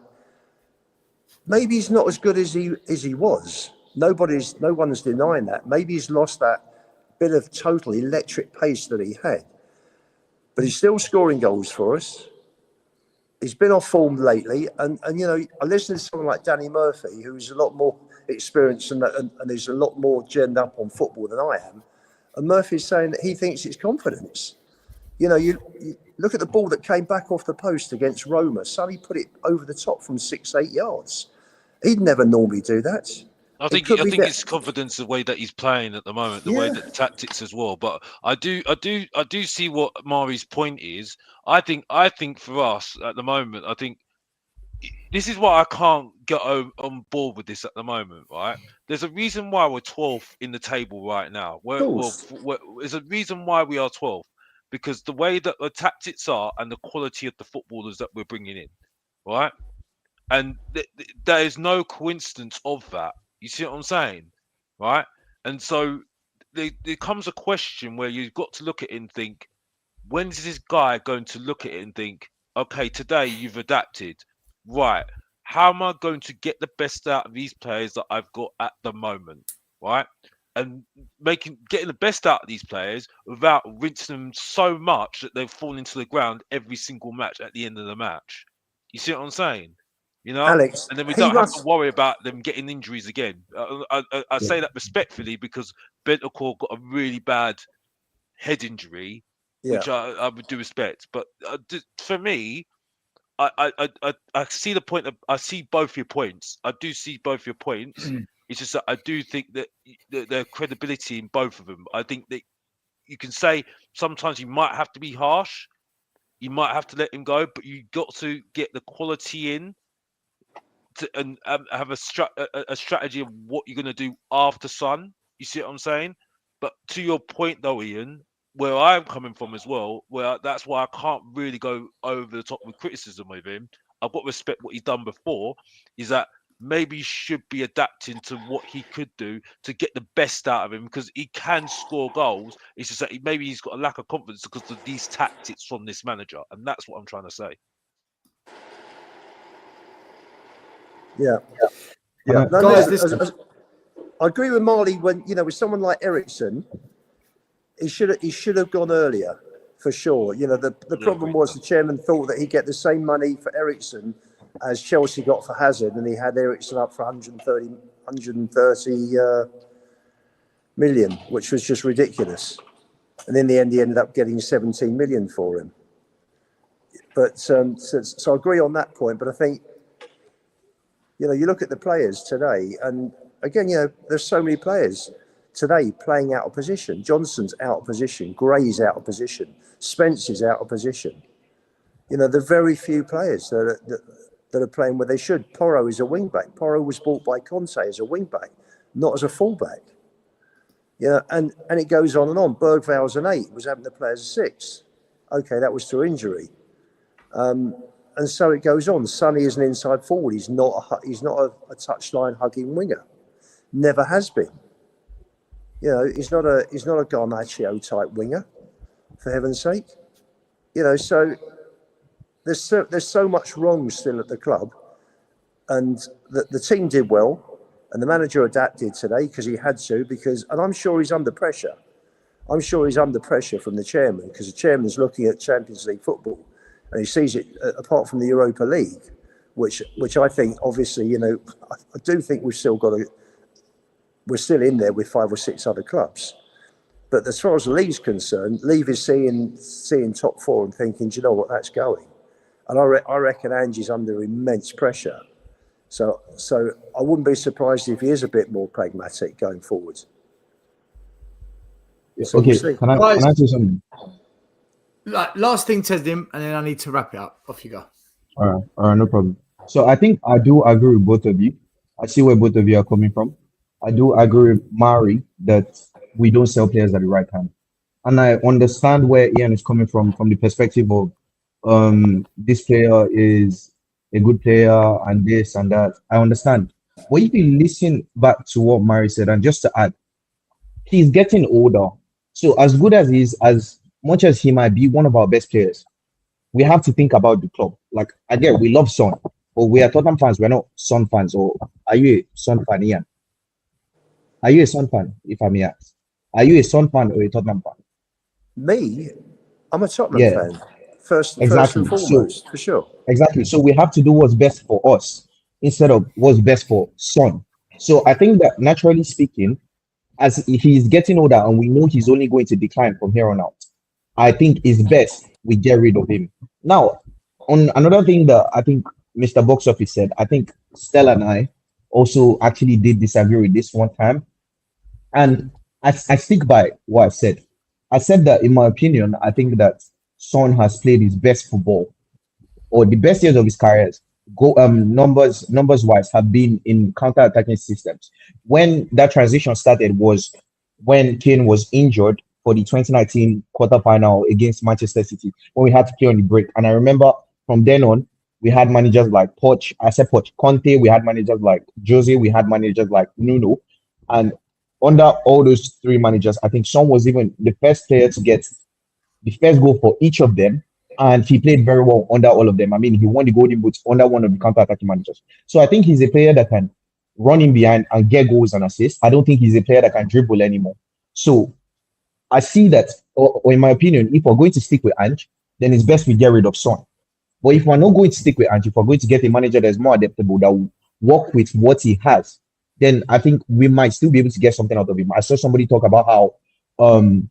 Maybe he's not as good as he was. No one's denying that. Maybe he's lost that bit of total electric pace that he had. But he's still scoring goals for us. He's been off form lately, and you know, I listen to someone like Danny Murphy, who's a lot more experienced and is a lot more genned up on football than I am. And Murphy's saying that he thinks it's confidence. You know, you look at the ball that came back off the post against Roma. Sonny put it over the top from 6-8 yards. He'd never normally do that. I think it's confidence the way that he's playing at the moment, the way that the tactics as well. But I do see what Mari's point is. I think for us at the moment, I think this is why I can't get on board with this at the moment, right? There's a reason why we're 12th in the table right now. There's a reason why we are 12th, because the way that the tactics are and the quality of the footballers that we're bringing in, right? And there is no coincidence of that. You see what I'm saying, right? And so there comes a question where you've got to look at it and think, when is this guy going to look at it and think, okay, today you've adapted, right? How am I going to get the best out of these players that I've got at the moment, right? And getting the best out of these players without rinsing them so much that they fall into the ground every single match at the end of the match. You see what I'm saying? You know, Alex, and then we don't have to worry about them getting injuries again. I say that respectfully because Bentancur got a really bad head injury, which I would do respect. But for me, I see the point. I see both your points. I do see both your points. It's just that I do think that the credibility in both of them. I think that you can say sometimes you might have to be harsh. You might have to let him go, but you got to get the quality in. And have a strategy of what you're going to do after Son. You see what I'm saying? But to your point, though, Ian, where I'm coming from as well, where that's why I can't really go over the top with criticism with him. I've got to respect what he's done before. Is that maybe he should be adapting to what he could do to get the best out of him, because he can score goals. It's just that maybe he's got a lack of confidence because of these tactics from this manager, and that's what I'm trying to say. Yeah. No, guys, I agree with Marley when, you know, with someone like Ericsson, he should have gone earlier for sure. You know, the problem was the chairman thought that he'd get the same money for Ericsson as Chelsea got for Hazard, and he had Ericsson up for 130 million, which was just ridiculous. And in the end, he ended up getting 17 million for him. But so I agree on that point. But I think, you know, you look at the players today, and again, you know, there's so many players today playing out of position. Johnson's out of position. Gray's out of position. Spence is out of position. You know, the very few players that are playing where they should. Porro is a wing back. Porro was bought by Conte as a wing back, not as a fullback. Yeah, and it goes on and on. Bergvall's an 8, was having to play as a 6. Okay, that was through injury. And so it goes on. Sonny is an inside forward. He's not a touchline hugging winger. Never has been. You know, he's not a Garnacho type winger, for heaven's sake. You know, so there's so much wrong still at the club, and the team did well. And the manager adapted today because he had to, and I'm sure he's under pressure. I'm sure he's under pressure from the chairman, because the chairman's looking at Champions League football and he sees it apart from the Europa League, which I think, obviously, you know, I do think we're still in there with 5 or 6 other clubs. But as far as the league's concerned, Leave is seeing top 4 and thinking, do you know what, that's going. And I reckon Angie's under immense pressure. So I wouldn't be surprised if he is a bit more pragmatic going forward. So Okay, we'll can I say something? Last thing, Tedim, and then I need to wrap it up. Off you go. All right, no problem. So I think I do agree with both of you. I see where both of you are coming from. I do agree with Mari that we don't sell players at the right time. And I understand where Ian is coming from the perspective of this player is a good player and this and that. I understand. But if you listen back to what Mari said, and just to add, he's getting older. So as good as he is, as much as he might be one of our best players, we have to think about the club. Like, again, we love Son, but we are Tottenham fans. We're not Son fans. Or are you a Son fan, Ian? Are you a Son fan, if I may ask? Are you a Son fan or a Tottenham fan? Me? I'm a Tottenham fan. First and foremost, for sure. Exactly. So we have to do what's best for us instead of what's best for Son. So I think that, naturally speaking, as he's getting older and we know he's only going to decline from here on out, I think it's best we get rid of him. Now, on another thing that I think Mr. Box Office said, I think Stella and I also actually did disagree with this one time. And I stick by what I said. I said that, in my opinion, I think that Son has played his best football, or the best years of his careers, numbers wise, have been in counter-attacking systems. When that transition started was when Kane was injured for the 2019 quarterfinal against Manchester City, when we had to play on the break. And I remember from then on, we had managers like Conte, we had managers like Jose, we had managers like Nuno. And under all those 3 managers, I think Son was even the first player to get the first goal for each of them. And he played very well under all of them. I mean, he won the Golden Boot under one of the counter-attacking managers. So I think he's a player that can run in behind and get goals and assists. I don't think he's a player that can dribble anymore. So I see that, or in my opinion, if we're going to stick with Ange, then it's best we get rid of Son. But if we're not going to stick with Ange, if we're going to get a manager that's more adaptable, that will work with what he has, then I think we might still be able to get something out of him. I saw somebody talk about how Son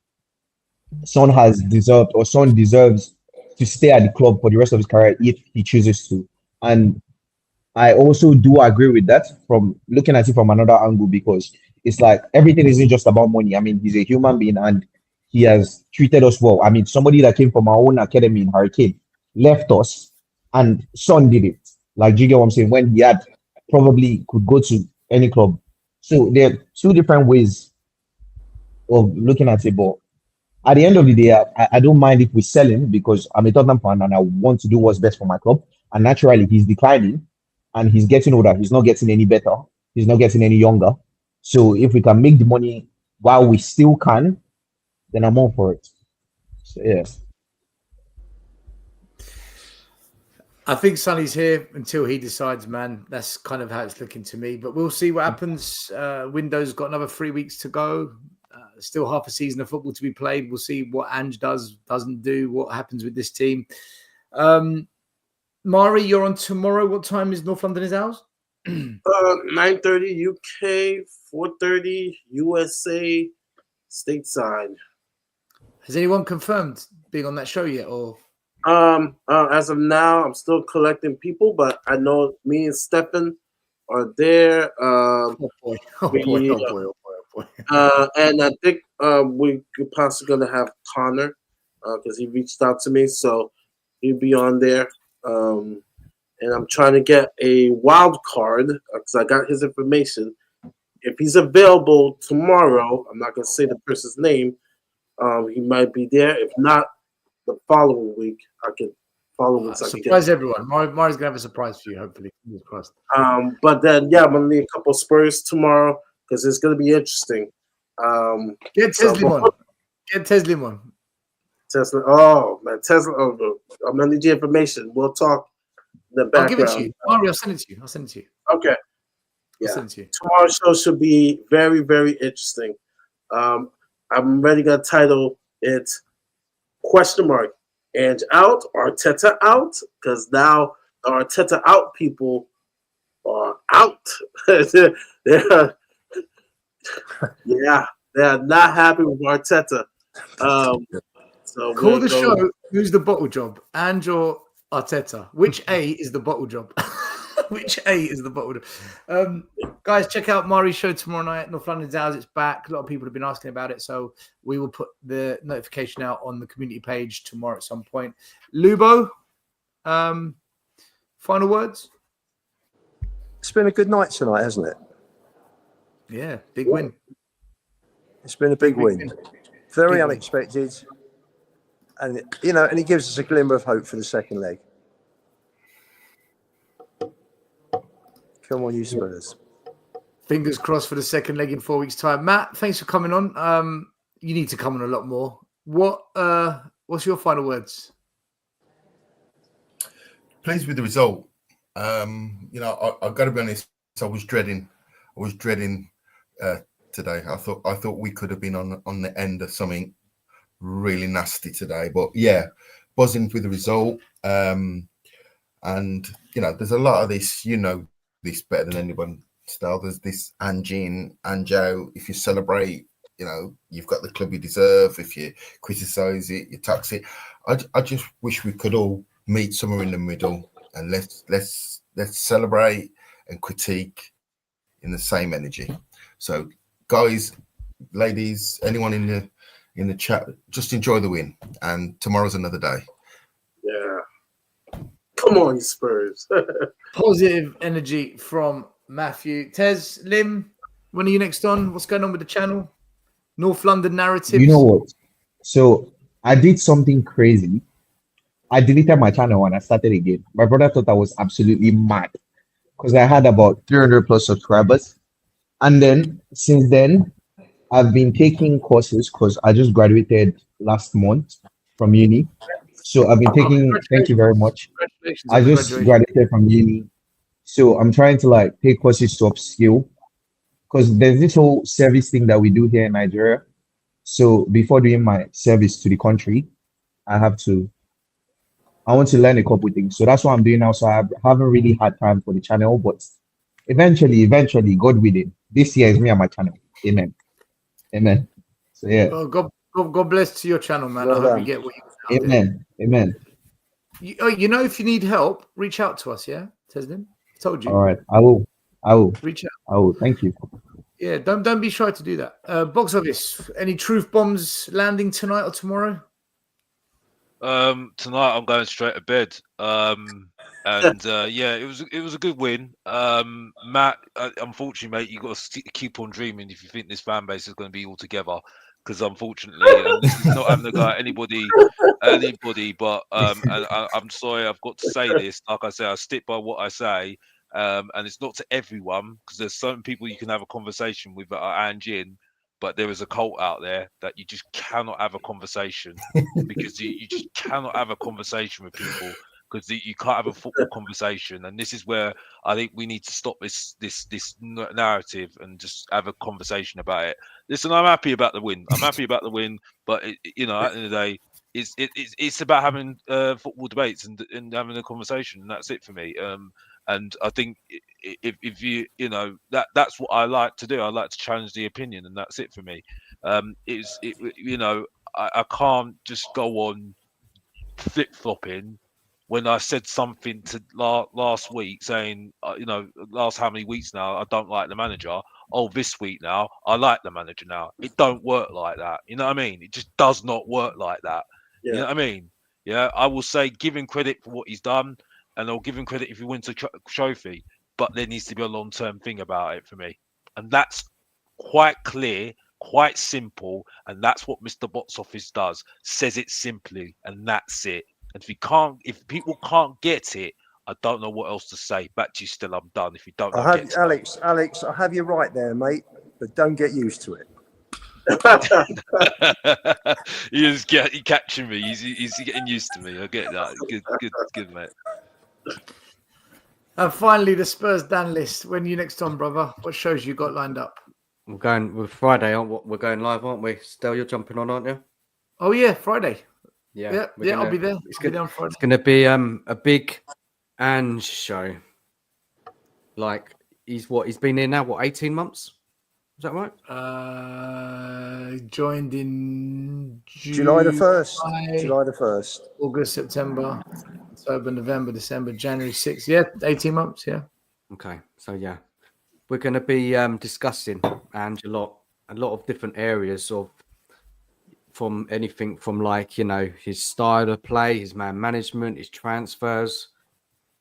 deserves to stay at the club for the rest of his career if he chooses to. And I also do agree with that, from looking at it from another angle, because it's like everything isn't just about money. I mean, he's a human being and he has treated us well. I mean, somebody that came from our own academy in Hurricane left us, and Son did it. Like, do you get what I'm saying? When he had probably could go to any club. So there are 2 different ways of looking at it. But at the end of the day, I don't mind if we sell him, because I'm a Tottenham fan and I want to do what's best for my club. And naturally, he's declining and he's getting older. He's not getting any better. He's not getting any younger. So if we can make the money while we still can, then I'm all for it. So, yeah. I think Sonny's here until he decides, man. That's kind of how it's looking to me. But we'll see what happens. Window's got another 3 weeks to go. Still half a season of football to be played. We'll see what Ange doesn't do, what happens with this team. Mari, you're on tomorrow. What time is North London is ours? 9:30 UK, 4:30 USA, stateside. Has anyone confirmed being on that show yet? Or as of now, I'm still collecting people, but I know me and Stefan are there. Oh boy. And I think we could possibly gonna have Connor because he reached out to me. So He'll be on there. And I'm trying to get a wild card because I got his information. If he's available tomorrow, I'm not going to say the person's name. He might be there. If not, the following week, I can follow him. Surprise everyone. Mari's going to have a surprise for you, hopefully. Fingers crossed. But then, yeah, I'm going to need a couple of Spurs tomorrow because it's going to be interesting. Get Teslim on. Get Teslim on. Tesla. Oh, man. Tesla. Oh, I'm going to need your information. We'll talk in the background. I'll give it to you. Mari, I'll send it to you. I'll send it to you. Okay. Yeah. I'll send it to you. Tomorrow's show should be very, very interesting. I'm already going to title it question mark. Ange out, Arteta out, because now the Arteta out people are out. they're not happy with Arteta. So call the show. Who's the bottle job? Ange or Arteta? Which A is the bottle job? Which A is the bottle job? Guys, check out Mari's show tomorrow night. North London's Hours. It's back. A lot of people have been asking about it, so we will put the notification out on the community page tomorrow at some point. Lubo, final words? It's been a good night tonight, hasn't it? Yeah, big win. It's been a big win. Very unexpected. And, and it gives us a glimmer of hope for the second leg. Come on, you Spurs. Fingers crossed for the second leg in 4 weeks' time. Matt, thanks for coming on. You need to come on a lot more. What's your final words? Pleased with the result. I've got to be honest. I was dreading today. I thought we could have been on the end of something really nasty today. But yeah, buzzing with the result. And there's a lot of this. This better than anyone. Still, there's this Anjo. If you celebrate, you've got the club you deserve. If you criticize it, you tax it. I just wish we could all meet somewhere in the middle and let's celebrate and critique in the same energy. So, guys, ladies, anyone in the chat, just enjoy the win. And tomorrow's another day. Yeah. Come on, you Spurs. Positive energy from Matthew. Tez, Lim, when are you next on? What's going on with the channel? North London Narratives. You know what? So I did something crazy. I deleted my channel and I started again. My brother thought I was absolutely mad because I had about 300 plus subscribers. And then since then, I've been taking courses because I just graduated last month from uni. So I've been taking, thank you very much. I just graduated from uni. So I'm trying to take courses to upskill because there's this whole service thing that we do here in Nigeria. So before doing my service to the country, I want to learn a couple things. So that's what I'm doing now. So I haven't really had time for the channel, but eventually, God willing, this year is me and my channel. Amen. So yeah. Well, God bless to your channel, man. I hope you get what you Amen. If you need help, reach out to us, yeah? Teslim? Told you. All right. I will. Reach out. I will. Thank you. Yeah, don't be shy to do that. Box office, any truth bombs landing tonight or tomorrow? Tonight I'm going straight to bed. It was a good win. Matt, unfortunately, mate, you got to keep on dreaming if you think this fan base is going to be all together. Because unfortunately, and this is not having to go at anybody, but and I'm sorry, I've got to say this. Like I say, I stick by what I say, and it's not to everyone because there's certain people you can have a conversation with that are Anjin, but there is a cult out there that you just cannot have a conversation because you just cannot have a conversation with people because you can't have a football conversation, and this is where I think we need to stop this narrative and just have a conversation about it. Listen, I'm happy about the win. But at the end of the day, it's about having football debates and having a conversation, and that's it for me. And I think if you that's what I like to do. I like to challenge the opinion, and that's it for me. I can't just go on flip flopping. When I said something to last week, saying, last how many weeks now, I don't like the manager. Oh, this week now, I like the manager now. It don't work like that. You know what I mean? It just does not work like that. Yeah. You know what I mean? Yeah, I will say give him credit for what he's done, and I'll give him credit if he wins a trophy. But there needs to be a long-term thing about it for me, and that's quite clear, quite simple, and that's what Mr. Box Office does. Says it simply, and that's it. And if people can't get it, I don't know what else to say. Back to you, still, I'm done. If you don't know, Alex, I have you right there, mate, but don't get used to it. He's catching me. He's getting used to me. I get that. Good, mate. And finally, the Spurs Dan list. When you next on, brother? What shows you got lined up? We're going with Friday, we're going live, aren't we? Stell, you're jumping on, aren't you? Oh yeah, Friday. Yeah, I'll be there. It's going to be a big Ange show. Like he's been here now, 18 months? Is that right? Joined in July the 1st. August, September, October, November, December, January 6th. Yeah, 18 months, yeah. Okay, so yeah. We're going to be discussing Ange a lot of different areas from anything from his style of play, his man management, his transfers,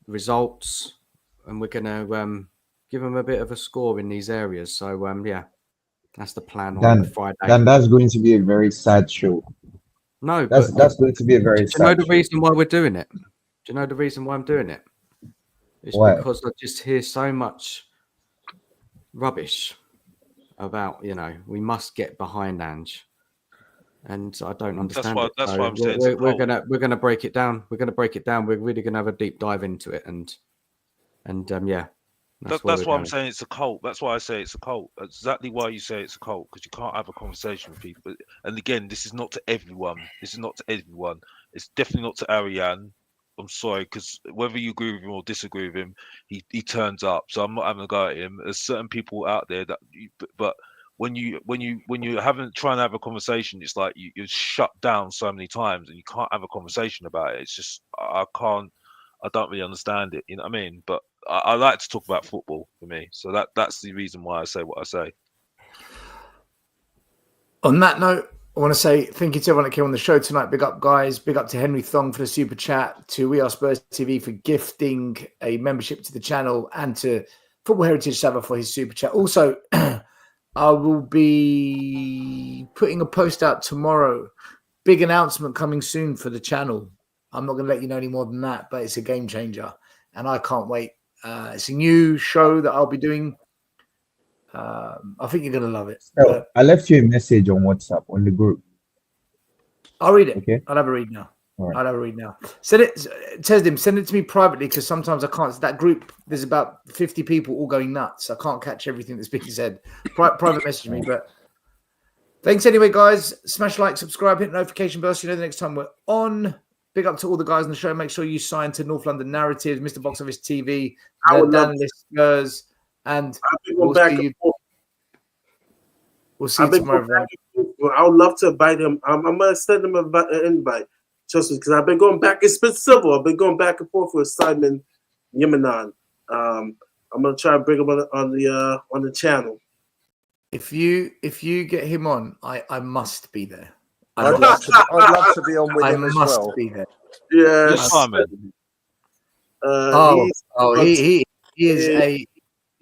results, and we're going to give him a bit of a score in these areas. So yeah, that's the plan on Friday. Dan, that's going to be a very sad show. No, that's going to be a very sad show. Do you know the reason why we're doing it? Do you know the reason why I'm doing it? It's because I just hear so much rubbish about, we must get behind Ange, and I don't understand. That's why I'm saying we're gonna break it down. We're gonna break it down. We're really gonna have a deep dive into it, and yeah. That's why I'm saying it's a cult. That's why I say it's a cult. That's exactly why you say it's a cult, because you can't have a conversation with people. And again, this is not to everyone. It's definitely not to Ariane. I'm sorry, because whether you agree with him or disagree with him, he turns up. So I'm not having a go at him. There's certain people out there but when you trying to have a conversation, it's like you're shut down so many times, and you can't have a conversation about it. It's just I don't really understand it. You know what I mean? But I like to talk about football for me, so that's the reason why I say what I say. On that note, I want to say thank you to everyone that came on the show tonight. Big up, guys. Big up to Henry Thong for the super chat, to We Are Spurs TV for gifting a membership to the channel, and to Football Heritage Sava for his super chat. Also, I will be putting a post out tomorrow. Big announcement coming soon for the channel. I'm not going to let you know any more than that, but it's a game changer, and I can't wait. It's a new show that I'll be doing. I think you're going to love it. So, I left you a message on WhatsApp on the group. I'll read it. Okay. I'll have a read now. Right. I'll have a read now. Send it to me privately, because sometimes I can't. That group, there's about 50 people all going nuts. I can't catch everything that's being said. Private message me. But thanks anyway, guys. Smash like, subscribe, hit notification bell so you know the next time we're on. Big up to all the guys on the show. Make sure you sign to North London Narratives, Mr. Box Office TV, Dan Spurs, and we'll see you tomorrow. I would love to invite him. I'm going to send him an invite, just because I've been going back. It's been civil. I've been going back and forth with Simon Yemanan. I'm going to try and bring him on the channel. If you get him on, I must be there. I'd love to be on with him as well. I must be there. Yes.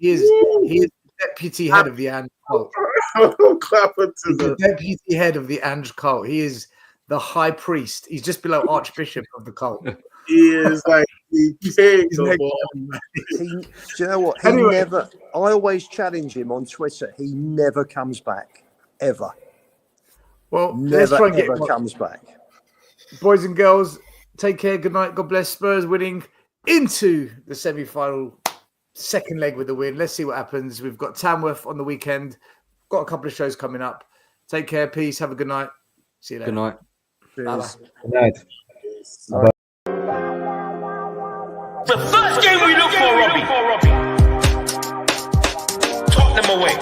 He is deputy head of the Ange cult. The deputy head of the Ange cult. He is the high priest. He's just below Archbishop of the cult. He is like the king. Do you know what? I always challenge him on Twitter. He never comes back, ever. Well, never comes back. Boys and girls, take care. Good night. God bless. Spurs winning into the semi-final, second leg with the win. Let's see what happens. We've got Tamworth on the weekend. Got a couple of shows coming up. Take care. Peace. Have a good night. See you later. Good night. Bye-bye. Good night. The first game we look for, Robbie. Tottenham away.